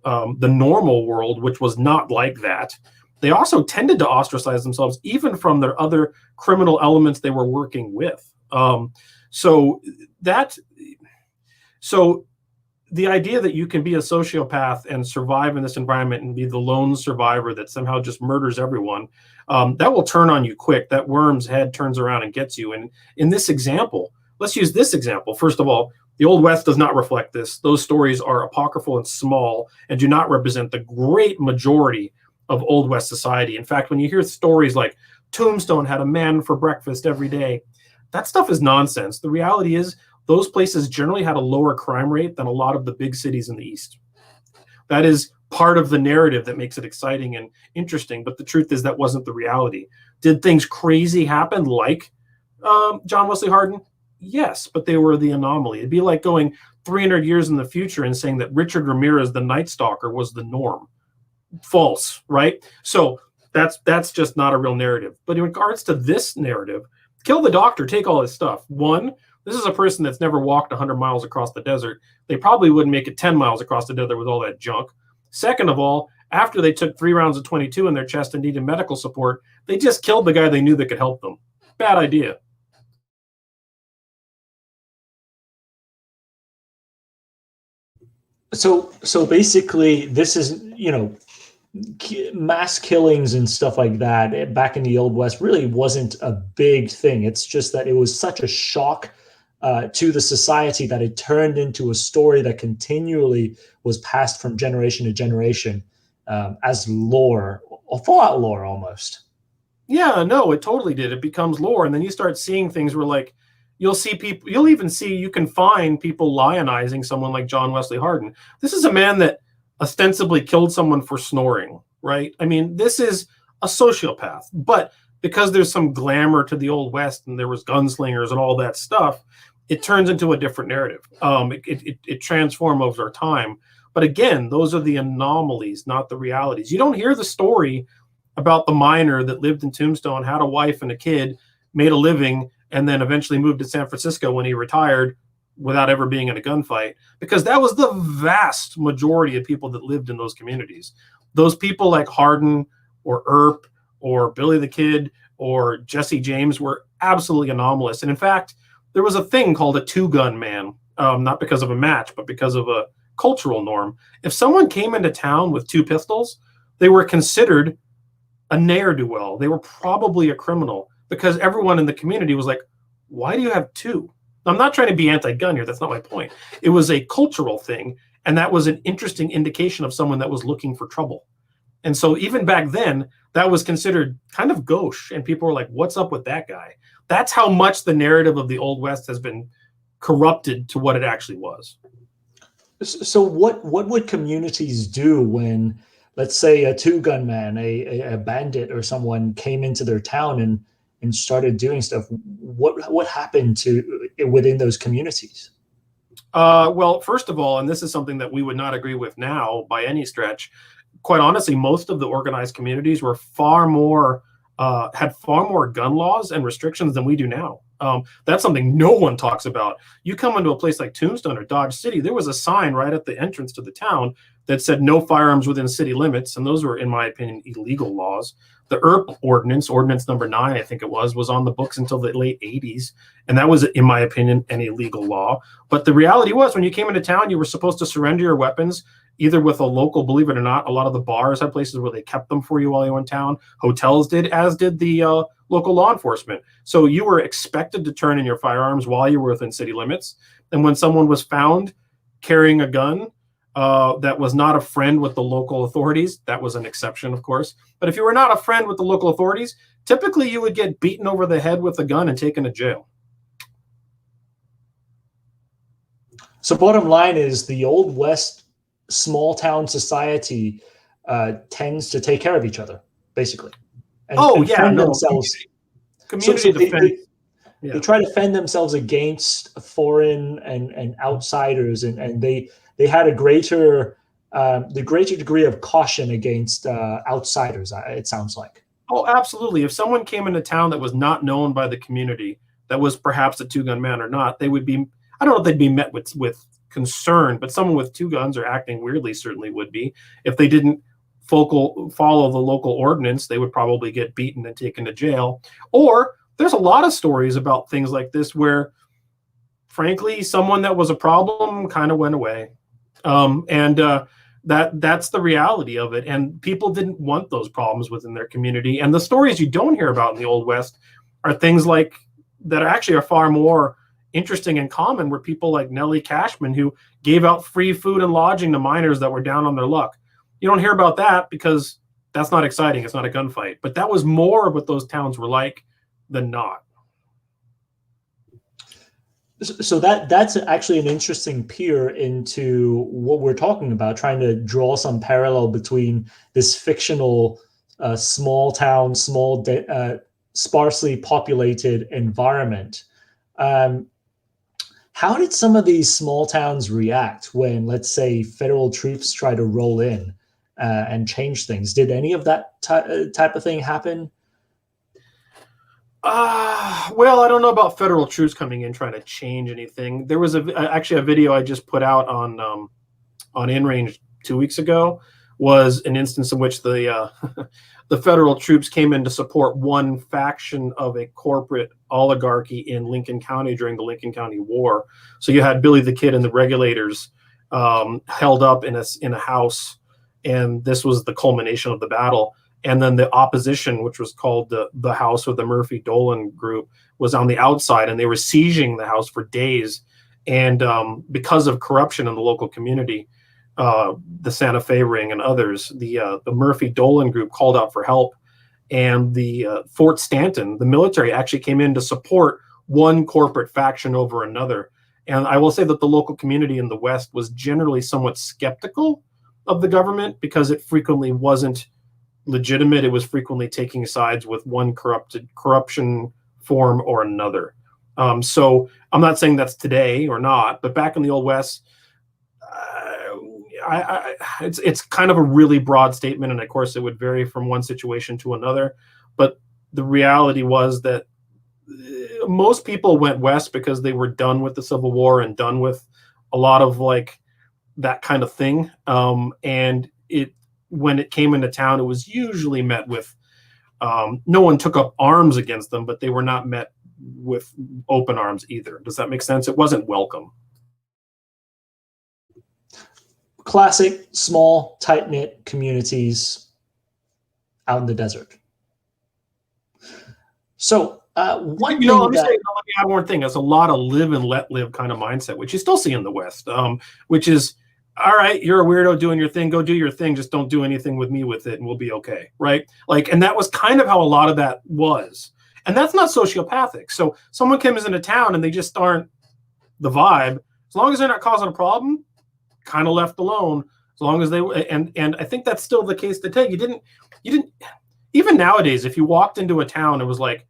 the normal world, which was not like that, they also tended to ostracize themselves even from their other criminal elements they were working with. So the idea that you can be a sociopath and survive in this environment and be the lone survivor that somehow just murders everyone, that will turn on you quick. That worm's head turns around and gets you. And in this example, let's use this example. First of all, The Old West does not reflect this. Those stories are apocryphal and small and do not represent the great majority of Old West society. In fact, when you hear stories like Tombstone had a man for breakfast every day, that stuff is nonsense. The reality is those places generally had a lower crime rate than a lot of the big cities in the East. That is part of the narrative that makes it exciting and interesting. But the truth is that wasn't the reality. Did things crazy happen like John Wesley Hardin? Yes, but they were the anomaly. It'd be like going 300 years in the future and saying that Richard Ramirez, the Night Stalker, was the norm. False, right? So that's just not a real narrative. But in regards to this narrative, kill the doctor, take all his stuff. One, this is a person that's never walked 100 miles across the desert. They probably wouldn't make it 10 miles across the desert with all that junk. Second of all, after they took 3 rounds of 22 in their chest and needed medical support, they just killed the guy they knew that could help them. Bad idea. So basically, this is, mass killings and stuff like that back in the Old West really wasn't a big thing. It's just that it was such a shock to the society that it turned into a story that continually was passed from generation to generation as lore, or Fallout lore almost. Yeah, no, it totally did. It becomes lore. And then you start seeing things where, like, you'll see people, you can find people lionizing someone like John Wesley Hardin. This is a man that ostensibly killed someone for snoring, right? I mean, this is a sociopath. But because there's some glamour to the Old West and there was gunslingers and all that stuff, it turns into a different narrative. It transforms over time. But again, those are the anomalies, not the realities. You don't hear the story about the miner that lived in Tombstone, had a wife and a kid, made a living, and then eventually moved to San Francisco when he retired without ever being in a gunfight, because that was the vast majority of people that lived in those communities. Those people like Hardin or Earp or Billy the Kid or Jesse James were absolutely anomalous. And in fact, there was a thing called a two-gun man, not because of a match, but because of a cultural norm. If someone came into town with 2 pistols, they were considered a ne'er-do-well. They were probably a criminal, because everyone in the community was like, why do you have 2? I'm not trying to be anti-gun here. That's not my point. It was a cultural thing, and that was an interesting indication of someone that was looking for trouble. And so even back then, that was considered kind of gauche, and people were like, what's up with that guy? That's how much the narrative of the Old West has been corrupted to what it actually was. So what would communities do when, let's say, a two-gun man, a bandit or someone came into their town and started doing stuff? What happened to within those communities? Well, first of all, and this is something that we would not agree with now by any stretch, quite honestly, most of the organized communities were far more had far more gun laws and restrictions than we do now. That's something no one talks about. You come into a place like Tombstone or Dodge City, there was a sign right at the entrance to the town that said no firearms within city limits, and those were, in my opinion, illegal laws. The Earp ordinance number 9, I think it was on the books until the late 80s, and that was, in my opinion, an illegal law. But the reality was, when you came into town, you were supposed to surrender your weapons, either with a local, believe it or not, a lot of the bars had places where they kept them for you while you were in town. Hotels did, as did the local law enforcement. So you were expected to turn in your firearms while you were within city limits. And when someone was found carrying a gun that was not a friend with the local authorities, that was an exception, of course. But if you were not a friend with the local authorities, typically you would get beaten over the head with a gun and taken to jail. So bottom line is, the Old West small town society tends to take care of each other, basically. And fend themselves. Community defense. They try to fend themselves against foreign and outsiders, and they had a greater degree of caution against outsiders, it sounds like. Oh, absolutely. If someone came into town that was not known by the community, that was perhaps a two-gun man or not, they would be, I don't know if they'd be met with concern, but someone with 2 guns or acting weirdly certainly would be. If they didn't follow the local ordinance, they would probably get beaten and taken to jail. Or there's a lot of stories about things like this where, frankly, someone that was a problem kind of went away. That's the reality of it. And people didn't want those problems within their community. And the stories you don't hear about in the Old West are things like that actually are far more interesting and common were people like Nellie Cashman, who gave out free food and lodging to miners that were down on their luck. You don't hear about that because that's not exciting. It's not a gunfight. But that was more what those towns were like than not. So that's actually an interesting peer into what we're talking about, trying to draw some parallel between this fictional small town, sparsely populated environment. How did some of these small towns react when, let's say, federal troops try to roll in and change things? Did any of that type of thing happen? Well, I don't know about federal troops coming in trying to change anything. There was actually a video I just put out on InRange 2 weeks ago, was an instance in which the the federal troops came in to support one faction of a corporate oligarchy in Lincoln County during the Lincoln County War. So you had Billy the Kid and the regulators held up in a house, and this was the culmination of the battle. And then the opposition, which was called the House or the Murphy-Dolan group, was on the outside, and they were sieging the house for days. And because of corruption in the local community, the Santa Fe Ring and others, the Murphy-Dolan group called out for help. And the Fort Stanton, the military, actually came in to support one corporate faction over another. And I will say that the local community in the West was generally somewhat skeptical of the government because it frequently wasn't legitimate. It was frequently taking sides with one corruption form or another. So I'm not saying that's today or not, but back in the Old West, it's kind of a really broad statement, and of course it would vary from one situation to another. But the reality was that most people went west because they were done with the Civil War and done with a lot of like that kind of thing. And when it came into town, it was usually met with no one took up arms against them, but they were not met with open arms either. Does that make sense? It wasn't welcome. Classic small, tight-knit communities out in the desert. So let me add one thing. There's a lot of live and let live kind of mindset, which you still see in the West, which is, all right, you're a weirdo doing your thing, go do your thing, just don't do anything with me with it and we'll be okay, right? Like, and that was kind of how a lot of that was. And that's not sociopathic. So someone comes into town and they just aren't the vibe, as long as they're not causing a problem, kind of left alone, as long as they, and I think that's still the case today. You didn't, even nowadays, if you walked into a town and was like,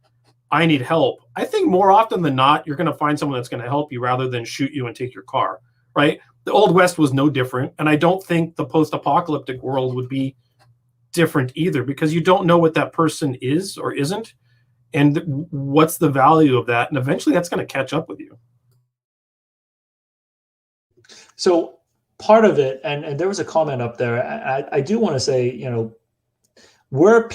I need help, I think more often than not, you're going to find someone that's going to help you rather than shoot you and take your car, right? The Old West was no different. And I don't think the post-apocalyptic world would be different either, because you don't know what that person is or isn't, and what's the value of that. And eventually that's going to catch up with you. So part of it, and there was a comment up there, I do want to say, you know, we're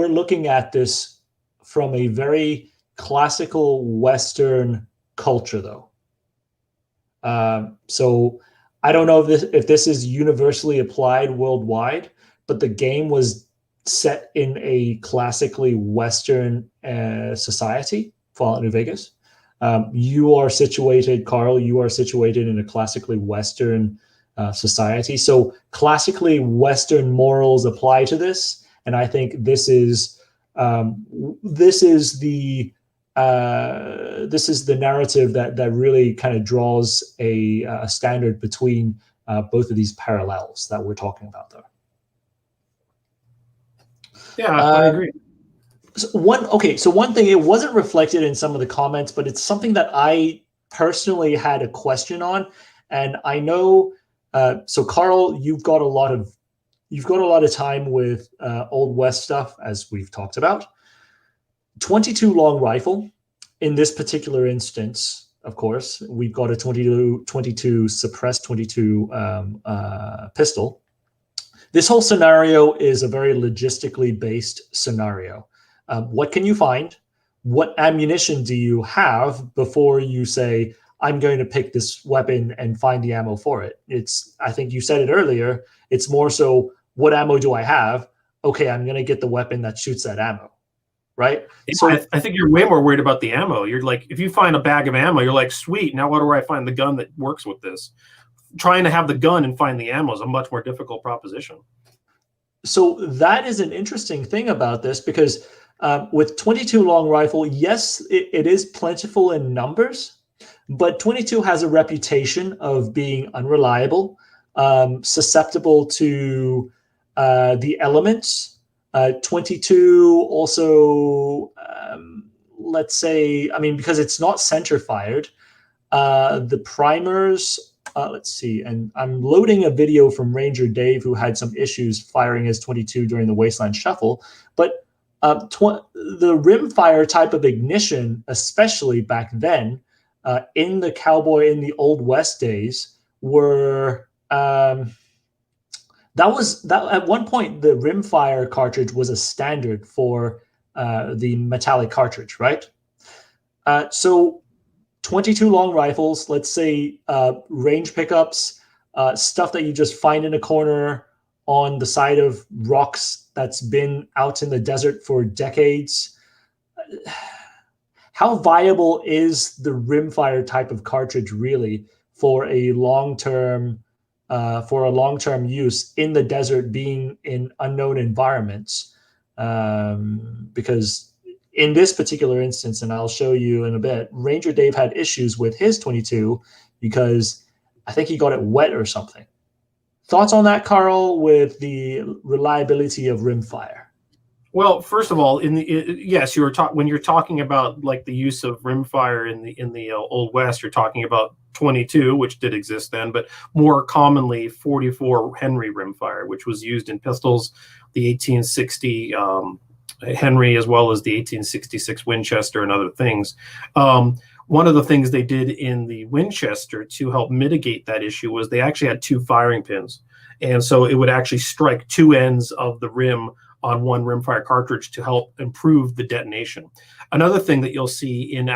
looking at this from a very classical Western culture, though. So I don't know if this is universally applied worldwide, but the game was set in a classically Western society, Fallout New Vegas. You are situated, Karl, you are situated in a classically Western society. So classically Western morals apply to this. And I think this is the narrative that really kind of draws a standard between both of these parallels that we're talking about there. Yeah, I agree. So one thing, it wasn't reflected in some of the comments, but it's something that I personally had a question on, and I know. So Karl, you've got a lot of time with Old West stuff, as we've talked about. 22 long rifle. In this particular instance, of course, we've got a 22 suppressed 22 pistol. This whole scenario is a very logistically based scenario. What can you find? What ammunition do you have before you say, I'm going to pick this weapon and find the ammo for it? I think you said it earlier, it's more so, what ammo do I have? Okay, I'm going to get the weapon that shoots that ammo. right? Yeah, So I think you're way more worried about the ammo. You're like, if you find a bag of ammo, you're like, sweet, now where do I find the gun that works with this? Trying to have the gun and find the ammo is a much more difficult proposition. so that is an interesting thing about this because with 22 long rifle, yes, it is plentiful in numbers, but 22 has a reputation of being unreliable, susceptible to the elements. 22 also, let's say, I mean, because it's not center fired, the primers, let's see, and I'm loading a video from Ranger Dave who had some issues firing his 22 during the Wasteland Shuffle. But the rimfire type of ignition, especially back then, in the cowboy in the Old West days, were that was that at one point the rimfire cartridge was a standard for the metallic cartridge, right? So 22 long rifles, let's say range pickups, stuff that you just find in a corner on the side of rocks that's been out in the desert for decades. How viable is the rimfire type of cartridge really for a long-term use in the desert, being in unknown environments? Because in this particular instance, and I'll show you in a bit, Ranger Dave had issues with his 22 because I think he got it wet or something. Thoughts on that, Karl, with the reliability of rimfire? Well, first of all, yes, when you're talking about like the use of rimfire in the Old West, you're talking about 22, which did exist then, but more commonly 44 Henry rimfire, which was used in pistols, the 1860 Henry, as well as the 1866 Winchester and other things. One of the things they did in the Winchester to help mitigate that issue was they actually had two firing pins. And so it would actually strike two ends of the rim on one rimfire cartridge to help improve the detonation. Another thing that you'll see in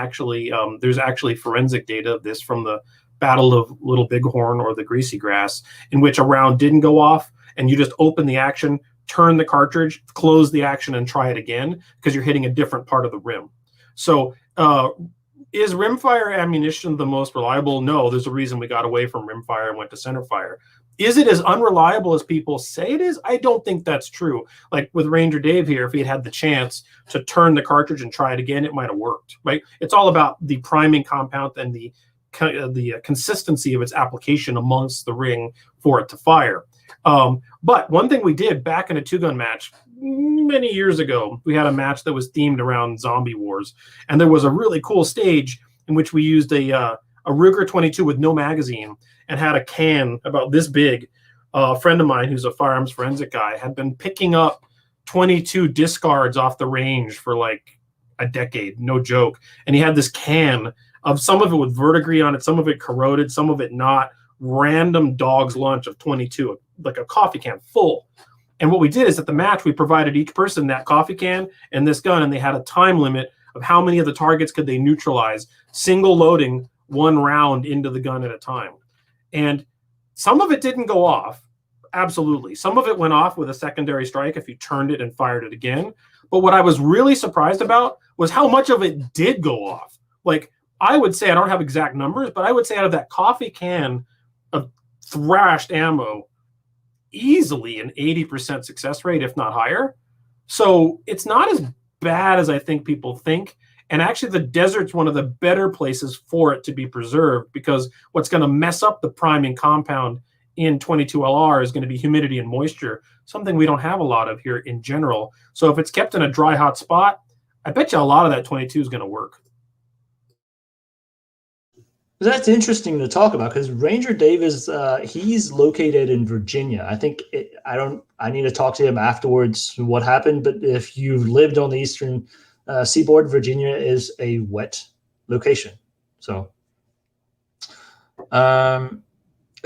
there's actually forensic data of this from the Battle of Little Bighorn or the Greasy Grass, in which a round didn't go off and you just open the action, turn the cartridge, close the action, and try it again because you're hitting a different part of the rim. So is rimfire ammunition the most reliable? No, there's a reason we got away from rimfire and went to centerfire. Is it as unreliable as people say it is? I don't think that's true. Like with Ranger Dave here, if he had had the chance to turn the cartridge and try it again, it might have worked, right? It's all about the priming compound and the consistency of its application amongst the ring for it to fire. But one thing we did back in a two-gun match many years ago, we had a match that was themed around zombie wars, and there was a really cool stage in which we used a Ruger 22 with no magazine and had a can about this big. A friend of mine who's a firearms forensic guy had been picking up 22 discards off the range for like a decade, no joke. And he had this can of some of it with verdigris on it, some of it corroded, some of it not, random dog's lunch of 22, like a coffee can full. And what we did is at the match, we provided each person that coffee can and this gun, and they had a time limit of how many of the targets could they neutralize, single loading one round into the gun at a time. And some of it didn't go off, absolutely. Some of it went off with a secondary strike if you turned it and fired it again. But what I was really surprised about was how much of it did go off. Like, I would say, I don't have exact numbers, but I would say out of that coffee can of thrashed ammo, easily an 80% success rate, if not higher. So it's not as bad as I think people think. And actually, the desert's one of the better places for it to be preserved, because what's going to mess up the priming compound in 22LR is going to be humidity and moisture, something we don't have a lot of here in general. So if it's kept in a dry, hot spot, I bet you a lot of that 22 is going to work. That's interesting to talk about because Ranger Dave is he's located in Virginia. I think I need to talk to him afterwards what happened. But if you've lived on the eastern seaboard, Virginia is a wet location. So,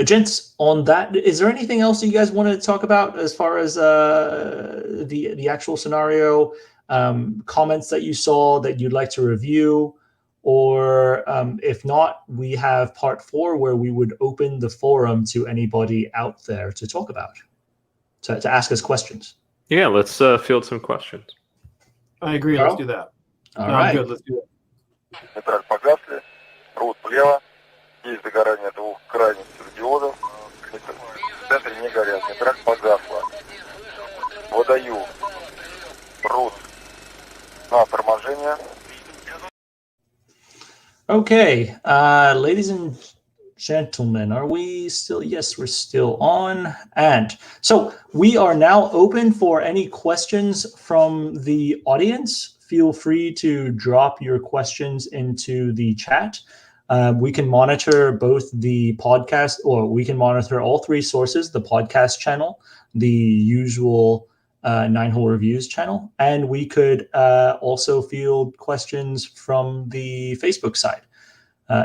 gents, on that, is there anything else you guys wanted to talk about as far as the actual scenario, comments that you saw that you'd like to review? Or if not, we have part 4 where we would open the forum to anybody out there to talk about, to ask us questions. Yeah, let's field some questions. I agree. Karl? Let's do that. All No, right. I'm good. Let's do it. Нейтраль погасли, рут влево, есть догорание двух крайних светодиодов, в центре не горят, нейтраль погасла. Выдаю рут на торможение. Okay, ladies and gentlemen, are we still? Yes, we're still on. And so we are now open for any questions from the audience. Feel free to drop your questions into the chat. We can monitor both the podcast, or we can monitor all three sources, the podcast channel, the usual 9-hole reviews channel, and we could also field questions from the Facebook side.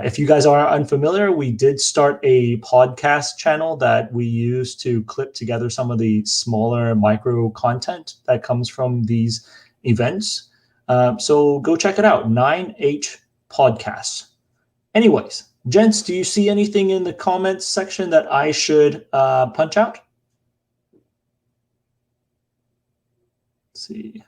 If you guys are unfamiliar, we did start a podcast channel that we use to clip together some of the smaller micro content that comes from these events. So go check it out, 9H Podcasts. Anyways, gents, do you see anything in the comments section that I should punch out? Let's see.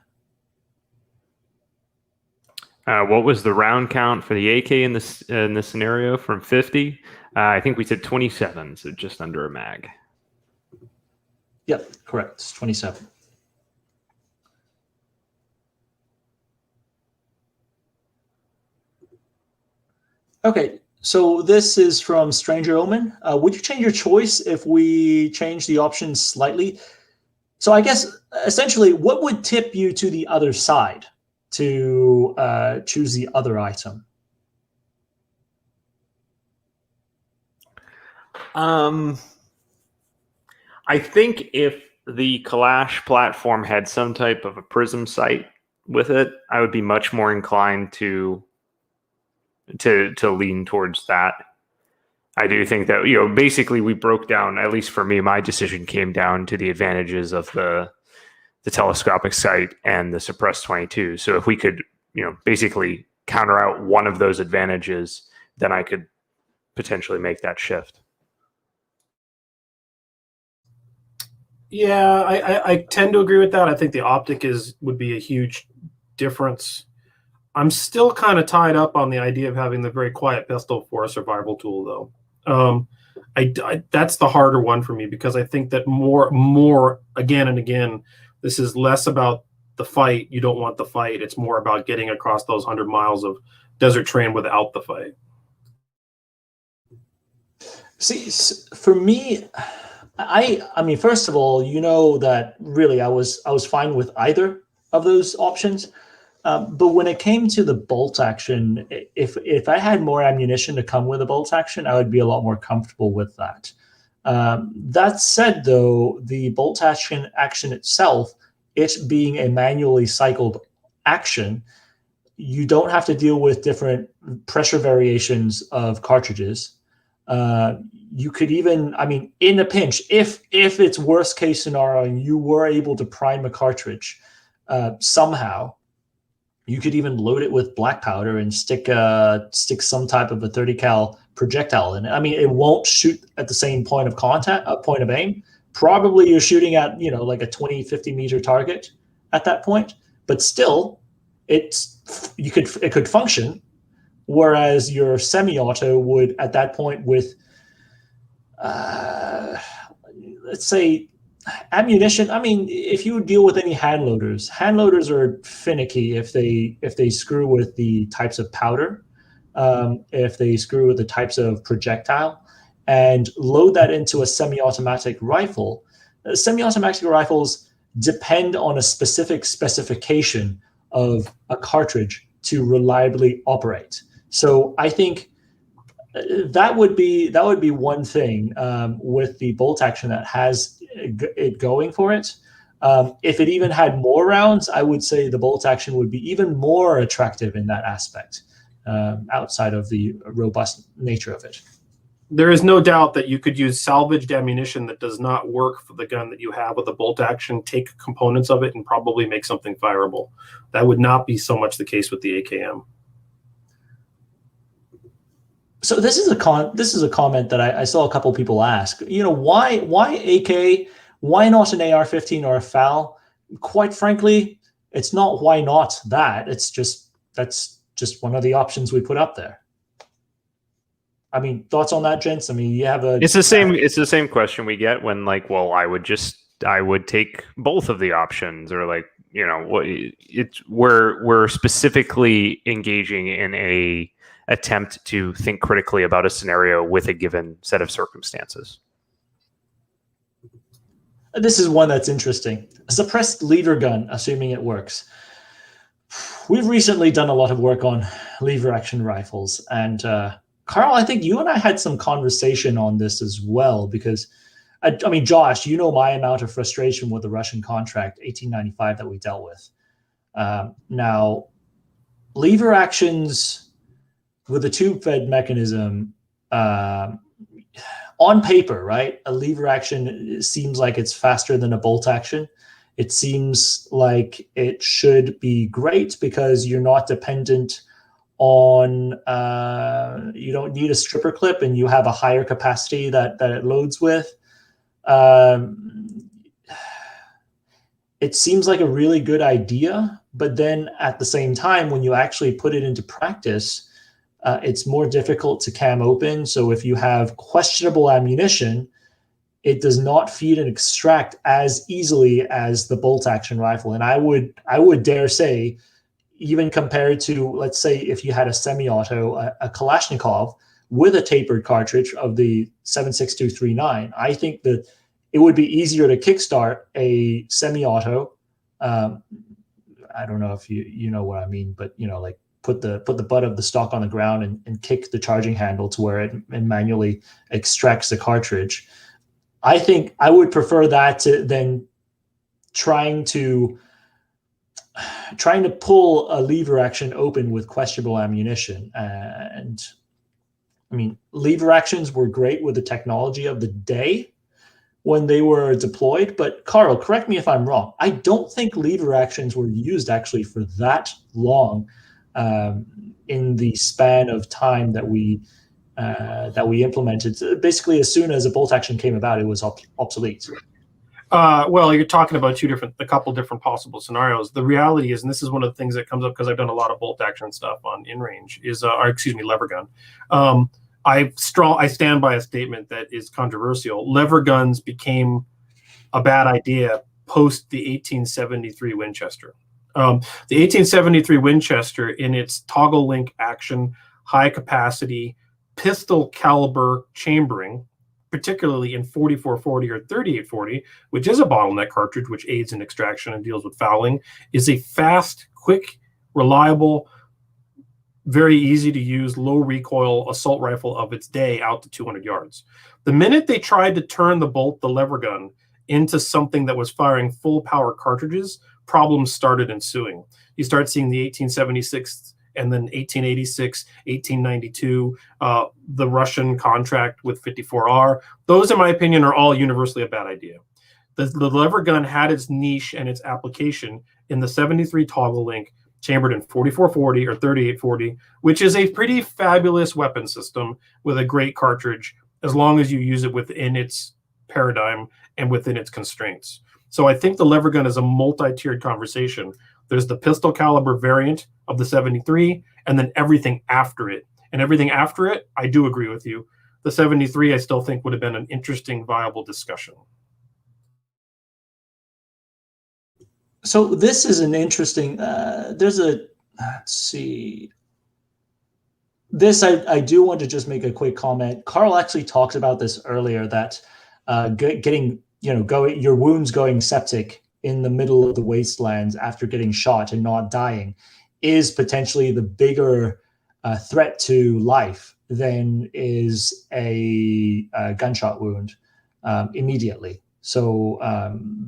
What was the round count for the AK in this scenario from 50? I think we said 27, so just under a mag. Yep, correct. It's 27. Okay, so this is from Stranger Omen. Would you change your choice if we change the options slightly? So I guess essentially, what would tip you to the other side to choose the other item? I think if the Kalash platform had some type of a prism sight with it, I would be much more inclined to lean towards that. I do think that, basically we broke down, at least for me, my decision came down to the advantages of the telescopic sight and the suppressed 22. So if we could, basically counter out one of those advantages, then I could potentially make that shift. Yeah, I tend to agree with that. I think the optic would be a huge difference. I'm still kind of tied up on the idea of having the very quiet pistol for a survival tool, though. That's the harder one for me, because I think that more again and again, this is less about the fight. You don't want the fight. It's more about getting across those 100 miles of desert terrain without the fight. See, for me, I mean, first of all, that really I was fine with either of those options. But when it came to the bolt action, if I had more ammunition to come with a bolt action, I would be a lot more comfortable with that. That said, though, the bolt action itself, it being a manually cycled action, you don't have to deal with different pressure variations of cartridges. You could even, in a pinch, if it's worst case scenario and you were able to prime a cartridge somehow, you could even load it with black powder and stick some type of a 30 cal projectile in it. It won't shoot at the same point of contact, point of aim. Probably you're shooting at, like a 20, 50 meter target at that point, but still it could function. Whereas your semi-auto would at that point with, let's say, ammunition. If you deal with any hand loaders are finicky if they screw with the types of powder, if they screw with the types of projectile, and load that into a semi-automatic rifle. Semi-automatic rifles depend on a specific specification of a cartridge to reliably operate. So I think that would be one thing with the bolt action that has it going for it. If it even had more rounds, I would say the bolt action would be even more attractive in that aspect, outside of the robust nature of it. There is no doubt that you could use salvaged ammunition that does not work for the gun that you have with a bolt action, take components of it, and probably make something fireable. That would not be so much the case with the AKM. So this is a comment that I saw a couple people ask. Why AK? Why not an AR-15 or a FAL? Quite frankly, it's not why not that. It's just that's just one of the options we put up there. I mean, thoughts on that, gents? I mean, you have a. It's the same. It's the same question we get when like, well, I would take both of the options, or like, we're specifically engaging in a attempt to think critically about a scenario with a given set of circumstances. This is one that's interesting. A suppressed lever gun, assuming it works. We've recently done a lot of work on lever action rifles, and Karl, I think you and I had some conversation on this as well, because I mean, Josh, you know my amount of frustration with the Russian contract 1895 that we dealt with. Now, lever actions with a tube-fed mechanism, on paper, right? A lever action seems like it's faster than a bolt action. It seems like it should be great because you're not dependent on, you don't need a stripper clip and you have a higher capacity that it loads with. It seems like a really good idea, but then at the same time, when you actually put it into practice, it's more difficult to cam open. So if you have questionable ammunition, it does not feed and extract as easily as the bolt action rifle. And I would dare say, even compared to, let's say, if you had a semi-auto, a Kalashnikov with a tapered cartridge of the 7.6239, I think that it would be easier to kickstart a semi-auto. I don't know if you know what I mean, but like put the butt of the stock on the ground and kick the charging handle to where it manually extracts the cartridge. I think I would prefer that to than trying to pull a lever action open with questionable ammunition. And I mean, lever actions were great with the technology of the day when they were deployed. But Karl, correct me if I'm wrong. I don't think lever actions were used actually for that long in the span of time that we implemented. Basically, as soon as a bolt action came about, it was obsolete. Well, you're talking about a couple different possible scenarios. The reality is, and this is one of the things that comes up because I've done a lot of bolt action stuff on InRange, is, lever gun. I stand by a statement that is controversial. Lever guns became a bad idea post the 1873 Winchester. The 1873 Winchester, in its toggle link action, high capacity, pistol caliber chambering, particularly in 4440 or 3840, which is a bottleneck cartridge, which aids in extraction and deals with fouling, is a fast, quick, reliable, very easy to use, low recoil assault rifle of its day out to 200 yards. The minute they tried to turn the lever gun into something that was firing full power cartridges, problems started ensuing. You start seeing the 1876 and then 1886, 1892, the Russian contract with 54R. Those, in my opinion, are all universally a bad idea. The lever gun had its niche and its application in the 73 toggle link, chambered in 4440 or 3840, which is a pretty fabulous weapon system with a great cartridge, as long as you use it within its paradigm and within its constraints. So I think the lever gun is a multi-tiered conversation. There's the pistol caliber variant of the 73, and then everything after it. And everything after it, I do agree with you. The 73, I still think, would have been an interesting, viable discussion. So this is an interesting, let's see. This, I do want to just make a quick comment. Karl actually talked about this earlier, that getting, your wounds going septic in the middle of the wastelands after getting shot and not dying is potentially the bigger threat to life than is a gunshot wound immediately. So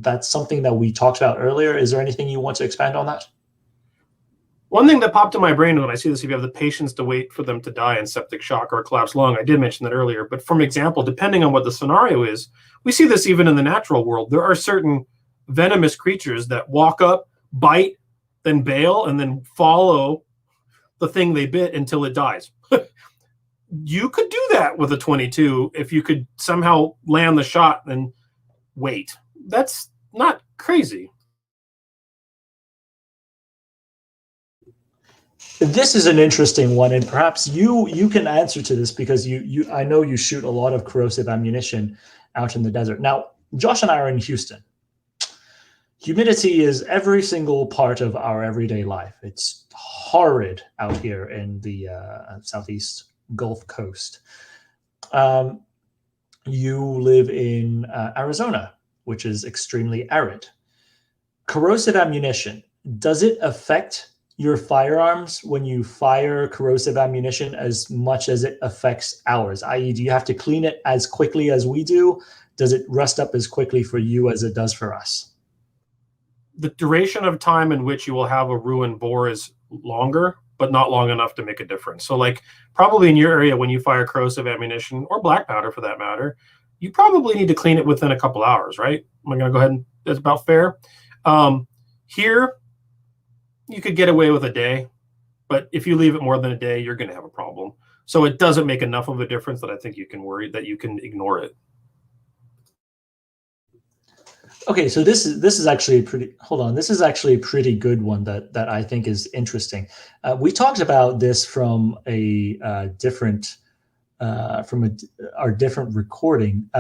that's something that we talked about earlier. Is there anything you want to expand on that? One thing that popped in my brain when I see this, if you have the patience to wait for them to die in septic shock or a collapsed lung, I did mention that earlier, but from example, depending on what the scenario is, we see this even in the natural world. There are certain venomous creatures that walk up, bite, then bail, and then follow the thing they bit until it dies. You could do that with a 22 if you could somehow land the shot and wait. That's not crazy. This is an interesting one, and perhaps you can answer to this because you I know you shoot a lot of corrosive ammunition out in the desert. Now, Josh and I are in Houston. Humidity is every single part of our everyday life. It's horrid out here in the southeast Gulf Coast. You live in Arizona, which is extremely arid. Corrosive ammunition, does it affect your firearms when you fire corrosive ammunition as much as it affects ours? I.e., do you have to clean it as quickly as we do? Does it rust up as quickly for you as it does for us? The duration of time in which you will have a ruined bore is longer, but not long enough to make a difference. So like probably in your area, when you fire corrosive ammunition or black powder for that matter, you probably need to clean it within a couple hours, right? Am I going to go ahead and that's about fair? Here, you could get away with a day, but if you leave it more than a day, you're going to have a problem. So it doesn't make enough of a difference that I think you can worry that you can ignore it. Okay, so this is actually a pretty. Hold on, this is actually a pretty good one that I think is interesting. We talked about this from a different our different recording.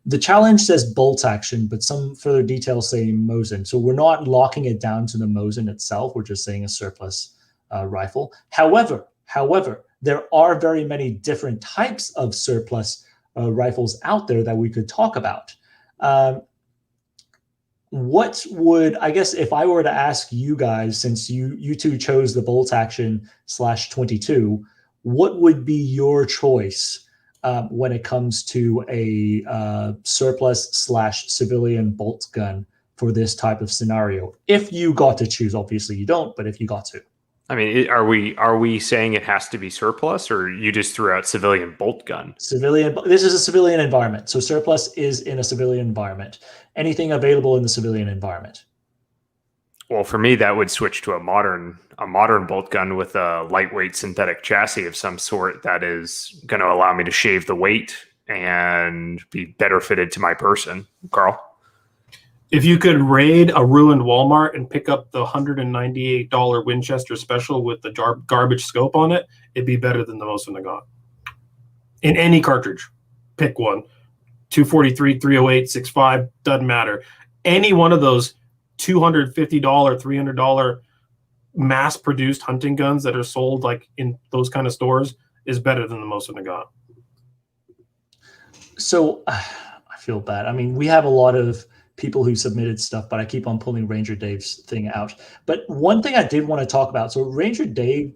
The challenge says bolt action, but some further details say Mosin. So we're not locking it down to the Mosin itself. We're just saying a surplus rifle. However, there are very many different types of surplus rifles out there that we could talk about. What would, I guess, if I were to ask you guys, since you two chose the bolt action /22, what would be your choice when it comes to a surplus /civilian bolt gun for this type of scenario? If you got to choose, obviously you don't, but if you got to. I mean, are we saying it has to be surplus, or you just threw out civilian bolt gun? Civilian. This is a civilian environment, so surplus is in a civilian environment. Anything available in the civilian environment. Well, for me, that would switch to a modern bolt gun with a lightweight synthetic chassis of some sort that is going to allow me to shave the weight and be better fitted to my person. Karl? If you could raid a ruined Walmart and pick up the $198 Winchester Special with the garbage scope on it, it'd be better than the Mosin Nagant. In any cartridge, pick one. 243, 308, 65, doesn't matter. Any one of those $250, $300 mass-produced hunting guns that are sold like in those kind of stores is better than the Mosin Nagant. So I feel bad. I mean, we have a lot of people who submitted stuff, but I keep on pulling Ranger Dave's thing out. But one thing I did want to talk about, so Ranger Dave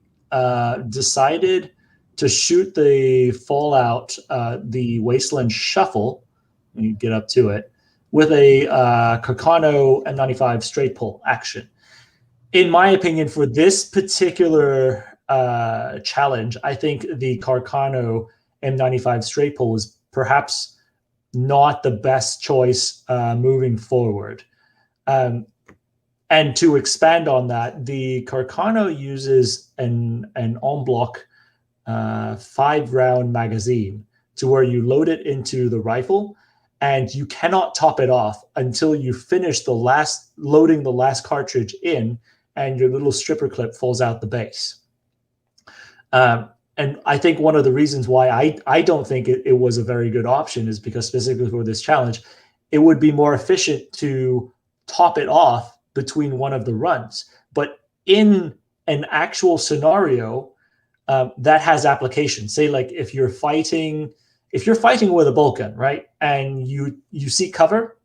decided to shoot the Fallout, the Wasteland Shuffle, when you get up to it, with a Carcano M95 straight pull action. In my opinion, for this particular challenge, I think the Carcano M95 straight pull is perhaps not the best choice moving forward. And to expand on that, the Carcano uses an en bloc 5-round magazine to where you load it into the rifle, and you cannot top it off until you finish loading the last cartridge in, and your little stripper clip falls out the base. And I think one of the reasons why I don't think it was a very good option is because specifically for this challenge, it would be more efficient to top it off between one of the runs. But in an actual scenario, that has application. Say like if you're fighting with a bolt gun, right, and you seek cover,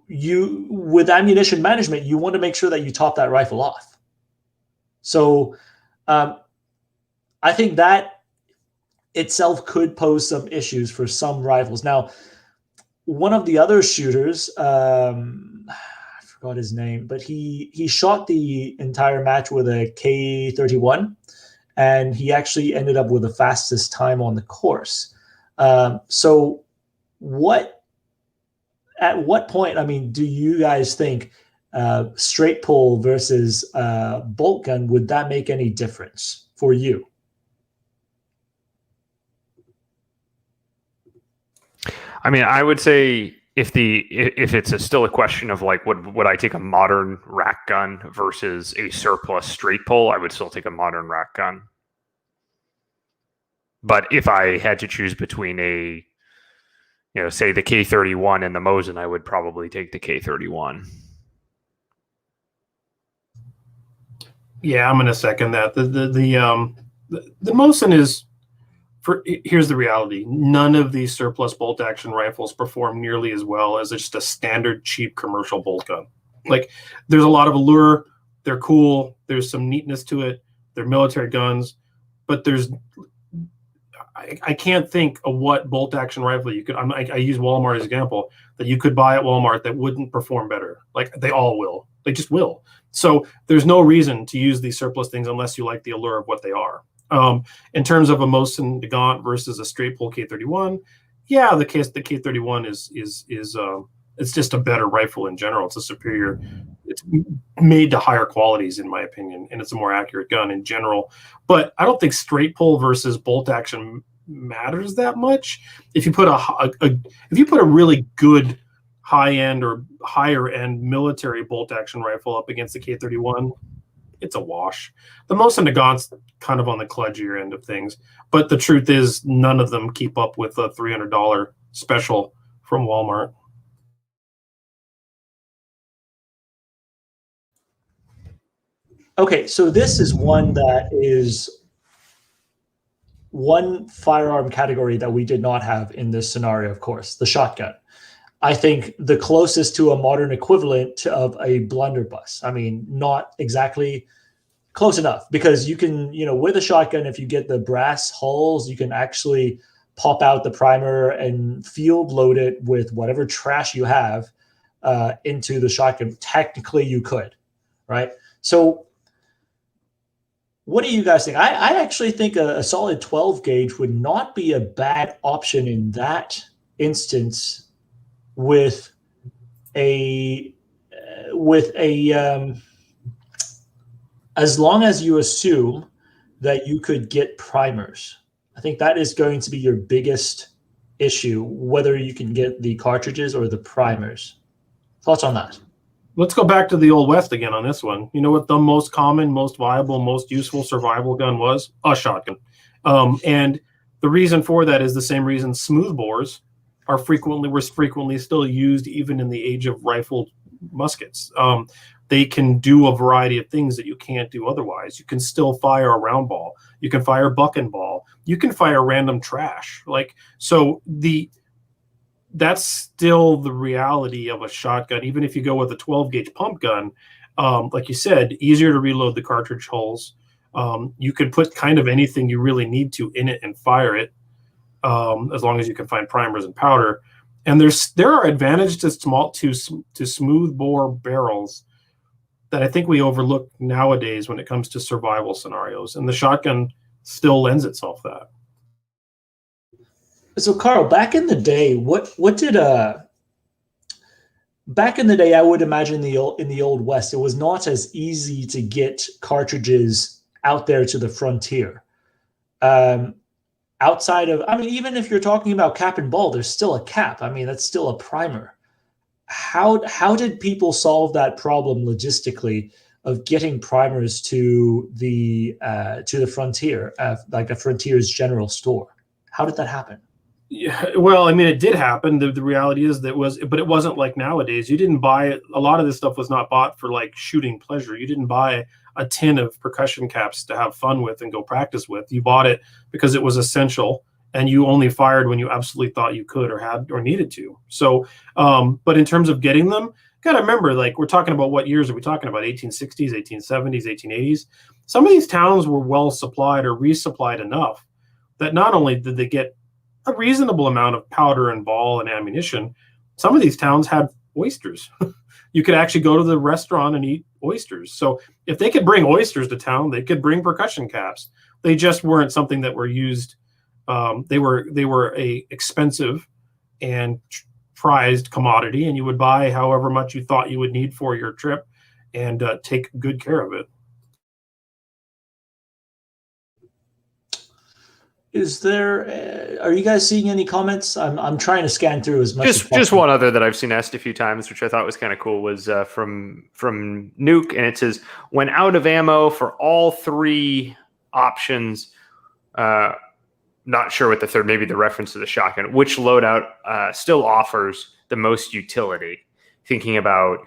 with ammunition management, you want to make sure that you top that rifle off. So I think that itself could pose some issues for some rifles. Now, one of the other shooters, I forgot his name, but he shot the entire match with a K31, and he actually ended up with the fastest time on the course. So at what point, I mean, do you guys think straight pull versus bolt gun, would that make any difference for you? I mean, I would say if it's still a question of like would I take a modern rack gun versus a surplus straight pull, I would still take a modern rack gun. But if I had to choose between say the K31 and the Mosin, I would probably take the K31. Yeah, I'm going to second that. The Mosin is, here's the reality. None of these surplus bolt action rifles perform nearly as well as just a standard cheap commercial bolt gun. Like, there's a lot of allure. They're cool. There's some neatness to it. They're military guns, but I can't think of what bolt action rifle you could. I use Walmart as an example, that you could buy at Walmart that wouldn't perform better. Like, they all will. They just will. So there's no reason to use these surplus things unless you like the allure of what they are. In terms of a Mosin Nagant versus a straight pull K31, yeah, the K31 is it's just a better rifle in general. It's a superior. It's made to higher qualities, in my opinion, and it's a more accurate gun in general. But I don't think straight pull versus bolt action matters that much. If you put a really good high end or higher end military bolt action rifle up against the K31, it's a wash. The Mosin Nagant's kind of on the kludgier end of things, but the truth is none of them keep up with a $300 special from Walmart. Okay, so this is one that is one firearm category that we did not have in this scenario, of course, the shotgun. I think the closest to a modern equivalent of a blunderbuss. I mean, not exactly close enough, because you can, with a shotgun, if you get the brass hulls, you can actually pop out the primer and field load it with whatever trash you have into the shotgun. Technically, you could, right? So what do you guys think? I actually think a solid 12 gauge would not be a bad option in that instance with as long as you assume that you could get primers. I think that is going to be your biggest issue, whether you can get the cartridges or the primers. Thoughts on that? Let's go back to the Old West again on this one. You know what the most common, most viable, most useful survival gun was? A shotgun. And the reason for that is the same reason smoothbores were frequently still used even in the age of rifled muskets. They can do a variety of things that you can't do otherwise. You can still fire a round ball. You can fire buck and ball. You can fire random trash. That's still the reality of a shotgun. Even if you go with a 12 gauge pump gun, like you said, easier to reload the cartridge holes. You could put kind of anything you really need to in it and fire it, as long as you can find primers and powder. And there are advantages to smooth bore barrels that I think we overlook nowadays when it comes to survival scenarios, and the shotgun still lends itself that. So, Karl, back in the day, back in the day, I would imagine in the Old West, it was not as easy to get cartridges out there to the frontier. Outside of, even if you're talking about cap and ball, there's still a cap. That's still a primer. How did people solve that problem logistically of getting primers to the frontier, like a Frontier's general store? How did that happen? Yeah, well, it did happen. The reality is but it wasn't like nowadays. You didn't buy it. A lot of this stuff was not bought for like shooting pleasure. You didn't buy a tin of percussion caps to have fun with and go practice with. You bought it because it was essential, and you only fired when you absolutely thought you could or had or needed to. So, but in terms of getting them, gotta remember, like, we're talking about, what years are we talking about? 1860s, 1870s, 1880s. Some of these towns were well supplied or resupplied enough that not only did they get a reasonable amount of powder and ball and ammunition, some of these towns had oysters. You could actually go to the restaurant and eat oysters. So if they could bring oysters to town, they could bring percussion caps. They just weren't something that were used. They were a expensive and prized commodity, and you would buy however much you thought you would need for your trip, and take good care of it. Is there? Are you guys seeing any comments? I'm trying to scan through as much as Just possible. one other that I've seen asked a few times, which I thought was kind of cool, was from Nuke, and it says, when out of ammo for all three options, not sure what the third, maybe the reference to the shotgun, which loadout still offers the most utility? Thinking about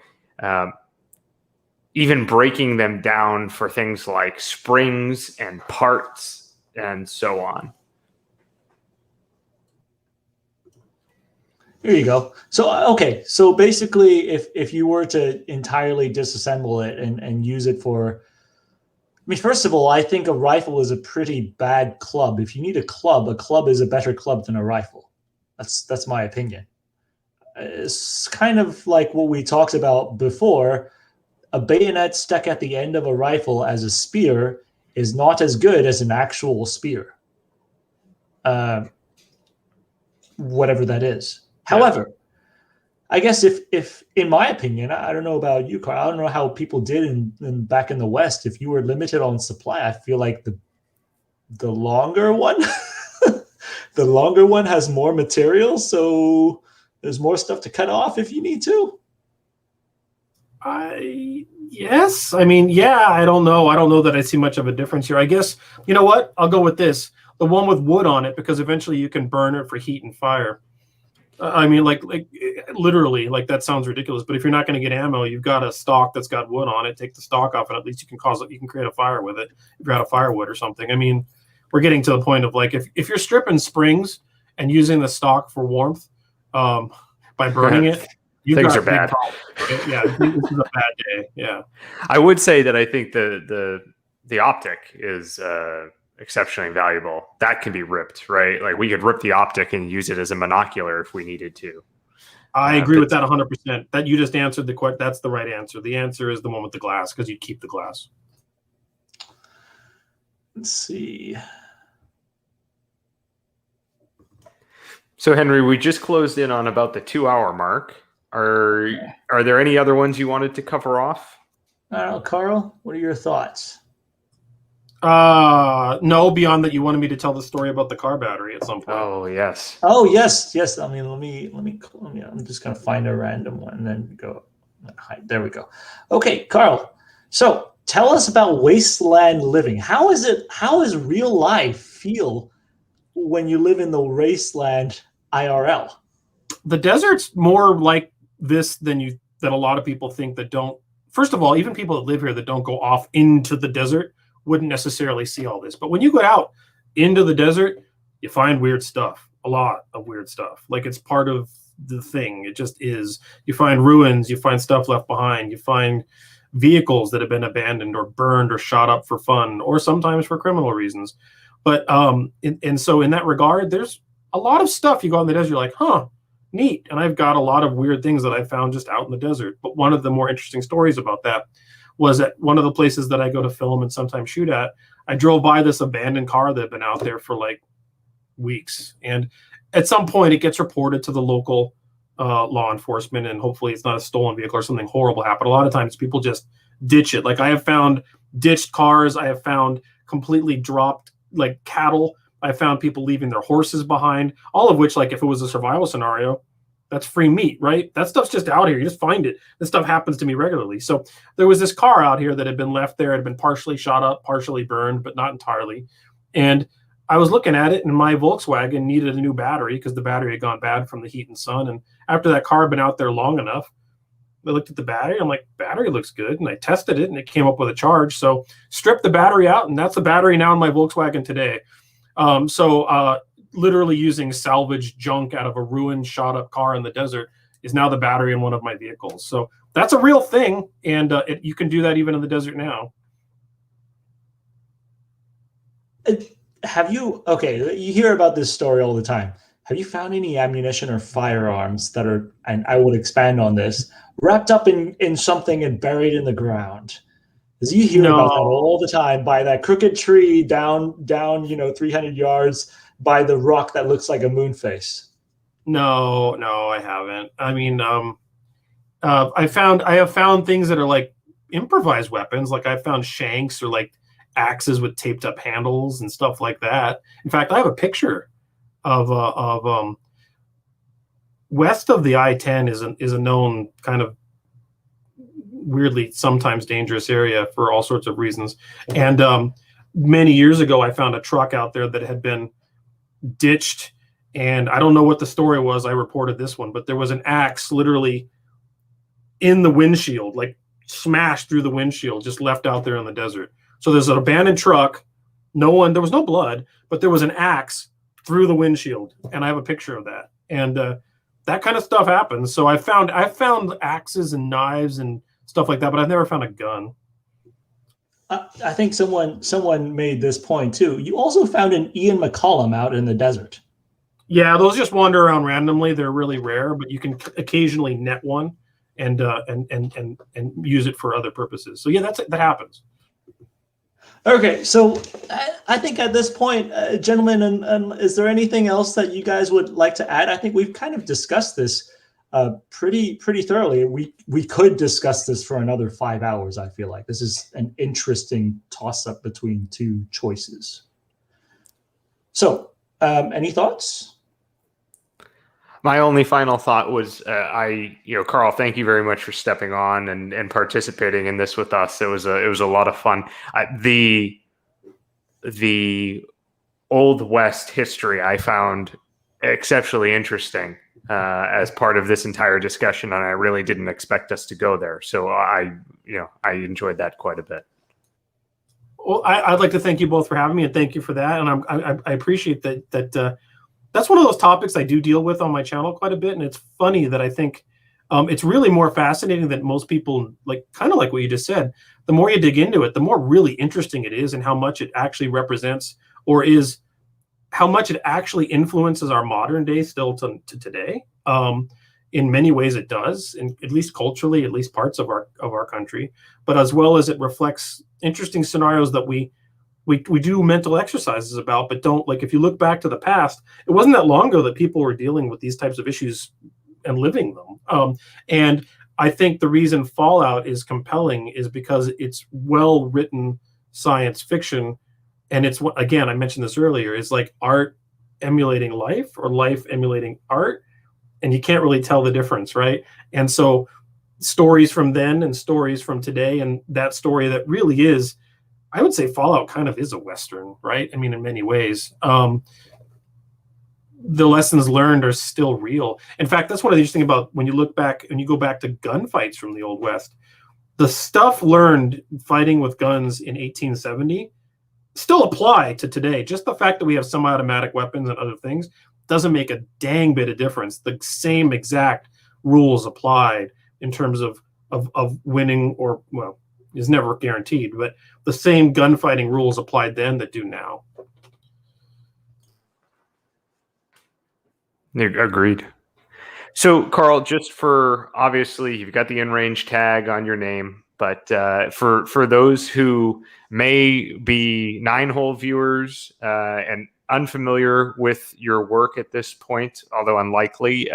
even breaking them down for things like springs and parts and so on. Here you go. So okay, so basically, if you were to entirely disassemble it and use it for, I mean, first of all, I think a rifle is a pretty bad club. If you need a club is a better club than a rifle. That's my opinion. It's kind of like what we talked about before. A bayonet stuck at the end of a rifle as a spear is not as good as an actual spear. Whatever that is. However, I guess if in my opinion, I don't know about you, Karl, I don't know how people did in back in the West. If you were limited on supply, I feel like the longer one, the longer one has more material, so there's more stuff to cut off if you need to. Yes. I mean, yeah, I don't know. I don't know that I see much of a difference here. I guess, you know what? I'll go with this. The one with wood on it, because eventually you can burn it for heat and fire. I mean, like literally, like that sounds ridiculous, but if you're not going to get ammo, you've got a stock that's got wood on it. Take the stock off, and at least you can create a fire with it if you're out of firewood or something. I mean, we're getting to the point of like if you're stripping springs and using the stock for warmth by burning it, things are bad. Yeah, this is a bad day. Yeah, I would say that I think the optic is exceptionally valuable. That can be ripped, right? Like we could rip the optic and use it as a monocular if we needed to. I agree with that 100%. That you just answered the question. That's the right answer. The answer is the one with the glass, because you keep the glass. Let's see. So Henry, we just closed in on about the 2-hour mark. Are there any other ones you wanted to cover off? I don't know, Karl, what are your thoughts? No, beyond that, you wanted me to tell the story about the car battery at some point. Oh, yes. Oh, yes. I mean, let me. I'm just gonna find a random one and then go. There we go. Okay, Karl. So tell us about wasteland living. How is real life feel when you live in the wasteland IRL? The desert's more like this than a lot of people think that don't. First of all, even people that live here that don't go off into the desert wouldn't necessarily see all this. But when you go out into the desert, you find weird stuff, a lot of weird stuff. Like it's part of the thing. It just is. You find ruins, you find stuff left behind, you find vehicles that have been abandoned or burned or shot up for fun, or sometimes for criminal reasons. But and so in that regard, there's a lot of stuff you go out in the desert, you're like, huh, neat. And I've got a lot of weird things that I found just out in the desert. But one of the more interesting stories about that was at one of the places that I go to film and sometimes shoot at. I drove by this abandoned car that had been out there for like weeks. And at some point it gets reported to the local law enforcement, and hopefully it's not a stolen vehicle or something horrible happened. A lot of times people just ditch it. Like I have found ditched cars. I have found completely dropped like cattle. I found people leaving their horses behind, all of which, like if it was a survival scenario, that's free meat, right? That stuff's just out here. You just find it. This stuff happens to me regularly. So there was this car out here that had been left there. It had been partially shot up, partially burned, but not entirely. And I was looking at it, and my Volkswagen needed a new battery because the battery had gone bad from the heat and sun. And after that car had been out there long enough, I looked at the battery. I'm like, battery looks good. And I tested it, and it came up with a charge. So stripped the battery out, and that's the battery now in my Volkswagen today. Literally using salvaged junk out of a ruined, shot up car in the desert is now the battery in one of my vehicles. So that's a real thing. And you can do that even in the desert now. You hear about this story all the time. Have you found any ammunition or firearms that are, and I would expand on this, wrapped up in something and buried in the ground? Because you hear about that all the time, by that crooked tree down 300 yards by the rock that looks like a moon face. No, I haven't. I mean, I have found things that are like improvised weapons. Like I found shanks or like axes with taped up handles and stuff like that. In fact, I have a picture of west of the I-10 is a known kind of weirdly sometimes dangerous area for all sorts of reasons. And many years ago, I found a truck out there that had been ditched, and I don't know what the story was. I reported this one, but there was an axe literally in the windshield, like smashed through the windshield, just left out there in the desert. So there's an abandoned truck. There was no blood, but there was an axe through the windshield, and I have a picture of that. And that kind of stuff happens. So I found axes and knives and stuff like that, but I've never found a gun. I think someone made this point too. You also found an Ian McCollum out in the desert. Yeah, those just wander around randomly. They're really rare, but you can occasionally net one and use it for other purposes. So yeah, that happens. Okay, so I think at this point, gentlemen, is there anything else that you guys would like to add? I think we've kind of discussed this pretty thoroughly. We could discuss this for another 5 hours. I feel like this is an interesting toss-up between two choices. So, any thoughts? My only final thought was, Karl, thank you very much for stepping on and participating in this with us. It was a lot of fun. The Old West history I found exceptionally interesting as part of this entire discussion, and I really didn't expect us to go there. So I enjoyed that quite a bit. Well, I'd like to thank you both for having me, and thank you for that. And I appreciate that. That's one of those topics I do deal with on my channel quite a bit, and it's funny that I think it's really more fascinating than most people like. Kind of like what you just said. The more you dig into it, the more really interesting it is, and how much it actually represents, or is how much it actually influences our modern day still to today. In many ways, it does, and at least culturally, at least parts of our country, but as well as it reflects interesting scenarios that we do mental exercises about, but don't, like, if you look back to the past, it wasn't that long ago that people were dealing with these types of issues and living them. And I think the reason Fallout is compelling is because it's well-written science fiction. And it's, again, I mentioned this earlier, is like art emulating life or life emulating art. And you can't really tell the difference, right? And so stories from then and stories from today, and that story that really is, I would say Fallout kind of is a Western, right? I mean, in many ways. The lessons learned are still real. In fact, that's one of the interesting about when you look back and you go back to gunfights from the Old West, the stuff learned fighting with guns in 1870 still apply to today. Just the fact that we have semi-automatic weapons and other things doesn't make a dang bit of difference. The same exact rules applied in terms of winning, or, well, is never guaranteed, but the same gunfighting rules applied then that do now. Agreed. So, Karl, just for, obviously, you've got the InRange tag on your name, but for those who may be nine-hole viewers and unfamiliar with your work at this point, although unlikely,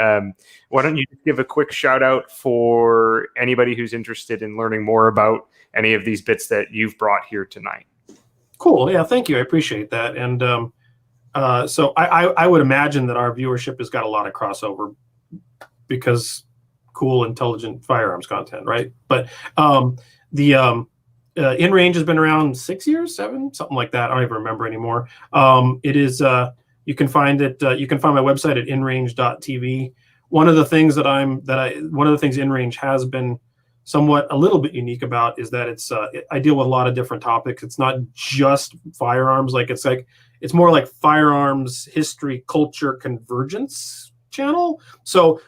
why don't you give a quick shout out for anybody who's interested in learning more about any of these bits that you've brought here tonight? Cool. Yeah, thank you. I appreciate that. And so I would imagine that our viewership has got a lot of crossover because cool, intelligent firearms content, right? But the InRange has been around 6 years, 7, something like that. I don't even remember anymore. It is, you can find it, you can find my website at inrange.tv. One of the things one of the things InRange has been somewhat a little bit unique about is that it's, I deal with a lot of different topics. It's not just firearms. It's more like firearms history, culture, convergence channel. So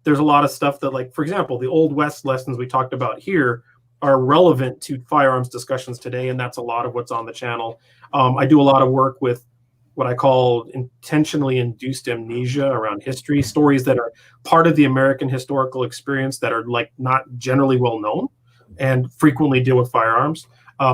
there's a lot of stuff that, like, for example, the Old West lessons we talked about here are relevant to firearms discussions today, and that's a lot of what's on the channel. I do a lot of work with what I call intentionally induced amnesia around history, stories that are part of the American historical experience that are, like, not generally well known and frequently deal with firearms.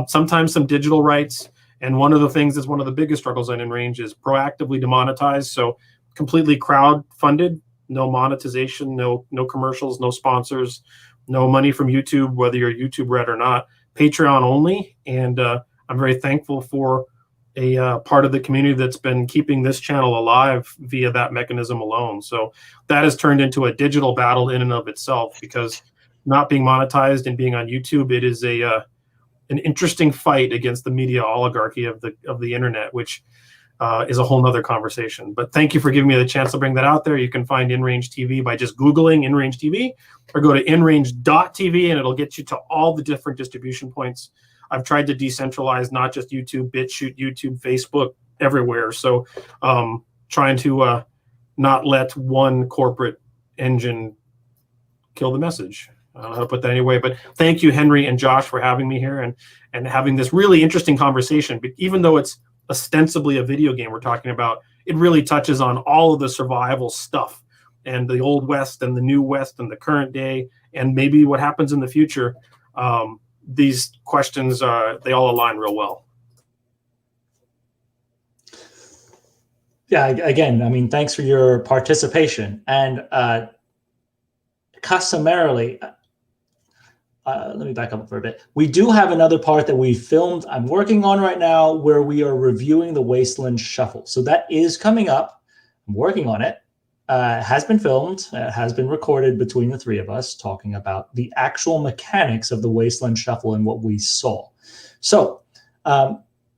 Sometimes some digital rights, and one of the things that's one of the biggest struggles on InRange is proactively demonetized, so completely crowd-funded, no monetization, no commercials, no sponsors, no money from YouTube, whether you're YouTube Red or not, Patreon only. And I'm very thankful for a part of the community that's been keeping this channel alive via that mechanism alone. So that has turned into a digital battle in and of itself, because not being monetized and being on YouTube, it is an interesting fight against the media oligarchy of the internet, which is a whole nother conversation. But thank you for giving me the chance to bring that out there. You can find InRange TV by just Googling InRange TV, or go to inrange.tv, and it'll get you to all the different distribution points. I've tried to decentralize not just YouTube, BitChute, YouTube, Facebook, everywhere. So trying to not let one corporate engine kill the message. I don't know how to put that anyway, but thank you, Henry and Josh, for having me here and having this really interesting conversation. But even though it's ostensibly a video game we're talking about, it really touches on all of the survival stuff, and the old West and the new West and the current day, and maybe what happens in the future. These questions, they all align real well. Yeah, again, I mean, thanks for your participation. And customarily, let me back up for a bit. We do have another part that we filmed, I'm working on right now, where we are reviewing the Wasteland Shuffle. So that is coming up. I'm working on it. Has been filmed, has been recorded between the three of us, talking about the actual mechanics of the Wasteland Shuffle and what we saw. So,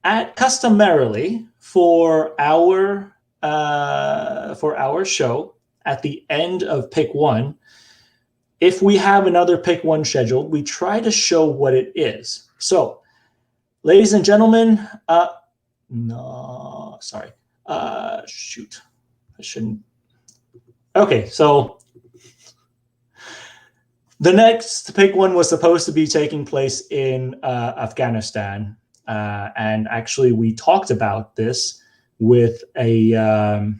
customarily for our show, at the end of pick one, if we have another pick one scheduled, we try to show what it is. So, ladies and gentlemen, shoot, I shouldn't. Okay, so the next pick one was supposed to be taking place in Afghanistan. And actually, we talked about this with I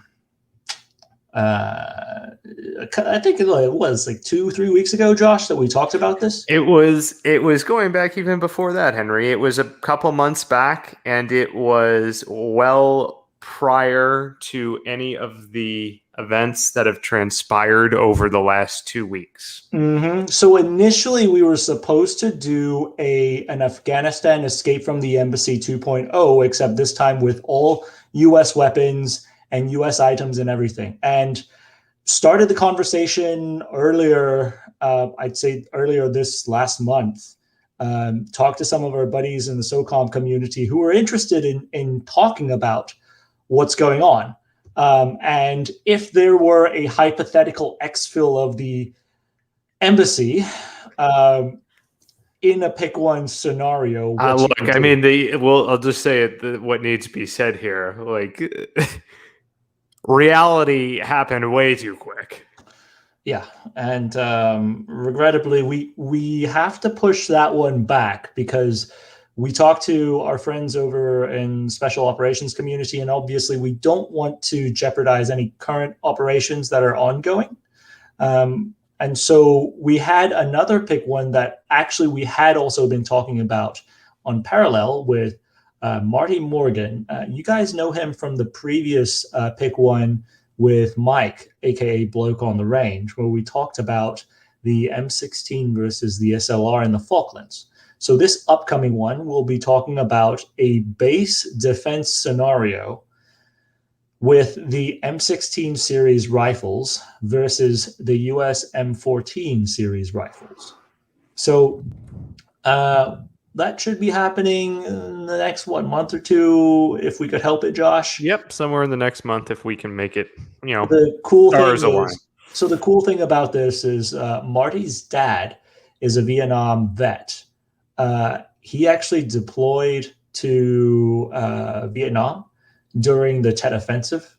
think it was like 2-3 weeks ago, Josh, that we talked about this. It was going back even before that, Henry. It was a couple months back, and it was well prior to any of the events that have transpired over the last 2 weeks. Mm-hmm. So initially we were supposed to do an Afghanistan Escape from the Embassy 2.0, except this time with all U.S. weapons and U.S. items and everything. And started the conversation earlier, I'd say earlier this last month. Talked to some of our buddies in the SOCOM community who were interested in talking about what's going on. And if there were a hypothetical exfil of the embassy in a pick one scenario. Look, I mean, I'll just say it, what needs to be said here. Like, reality happened way too quick. Yeah, and regrettably, we have to push that one back because we talked to our friends over in special operations community, and obviously we don't want to jeopardize any current operations that are ongoing. And so we had another pick one that actually we had also been talking about on parallel with Marty Morgan. You guys know him from the previous pick one with Mike, aka Bloke on the Range, where we talked about the M16 versus the SLR in the Falklands. So this upcoming one, we'll be talking about a base defense scenario with the M16 series rifles versus the US M14 series rifles. So that should be happening in the next, month or two, if we could help it, Josh? Yep, somewhere in the next month if we can make it, The cool stars thing align. So the cool thing about this is Marty's dad is a Vietnam vet. He actually deployed to Vietnam during the Tet Offensive,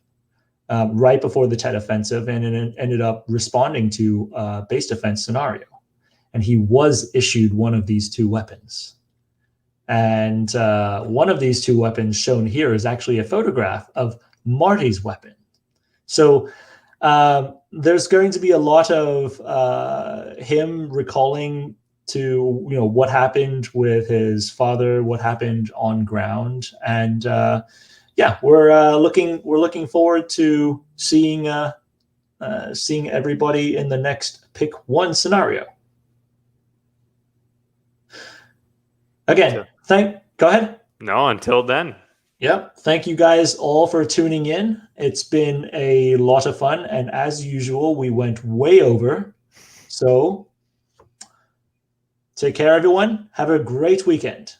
right before the Tet Offensive, and it ended up responding to a base defense scenario. And he was issued one of these two weapons. And one of these two weapons shown here is actually a photograph of Marty's weapon. So there's going to be a lot of him recalling to what happened with his father, what happened on ground, and we're looking forward to seeing everybody in the next pick one scenario. Again, Sure. Go ahead. No, until then. Yep. Thank you guys all for tuning in. It's been a lot of fun. And as usual, we went way over. So take care, everyone. Have a great weekend.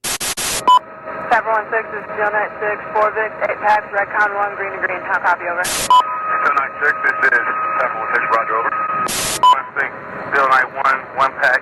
716 is Steel 96, 4 Vic, 8 packs, Redcon 1, green to green. How copy, over? Steel 96, this is 716, roger, over. 1 6, Steel 91, 1 pack,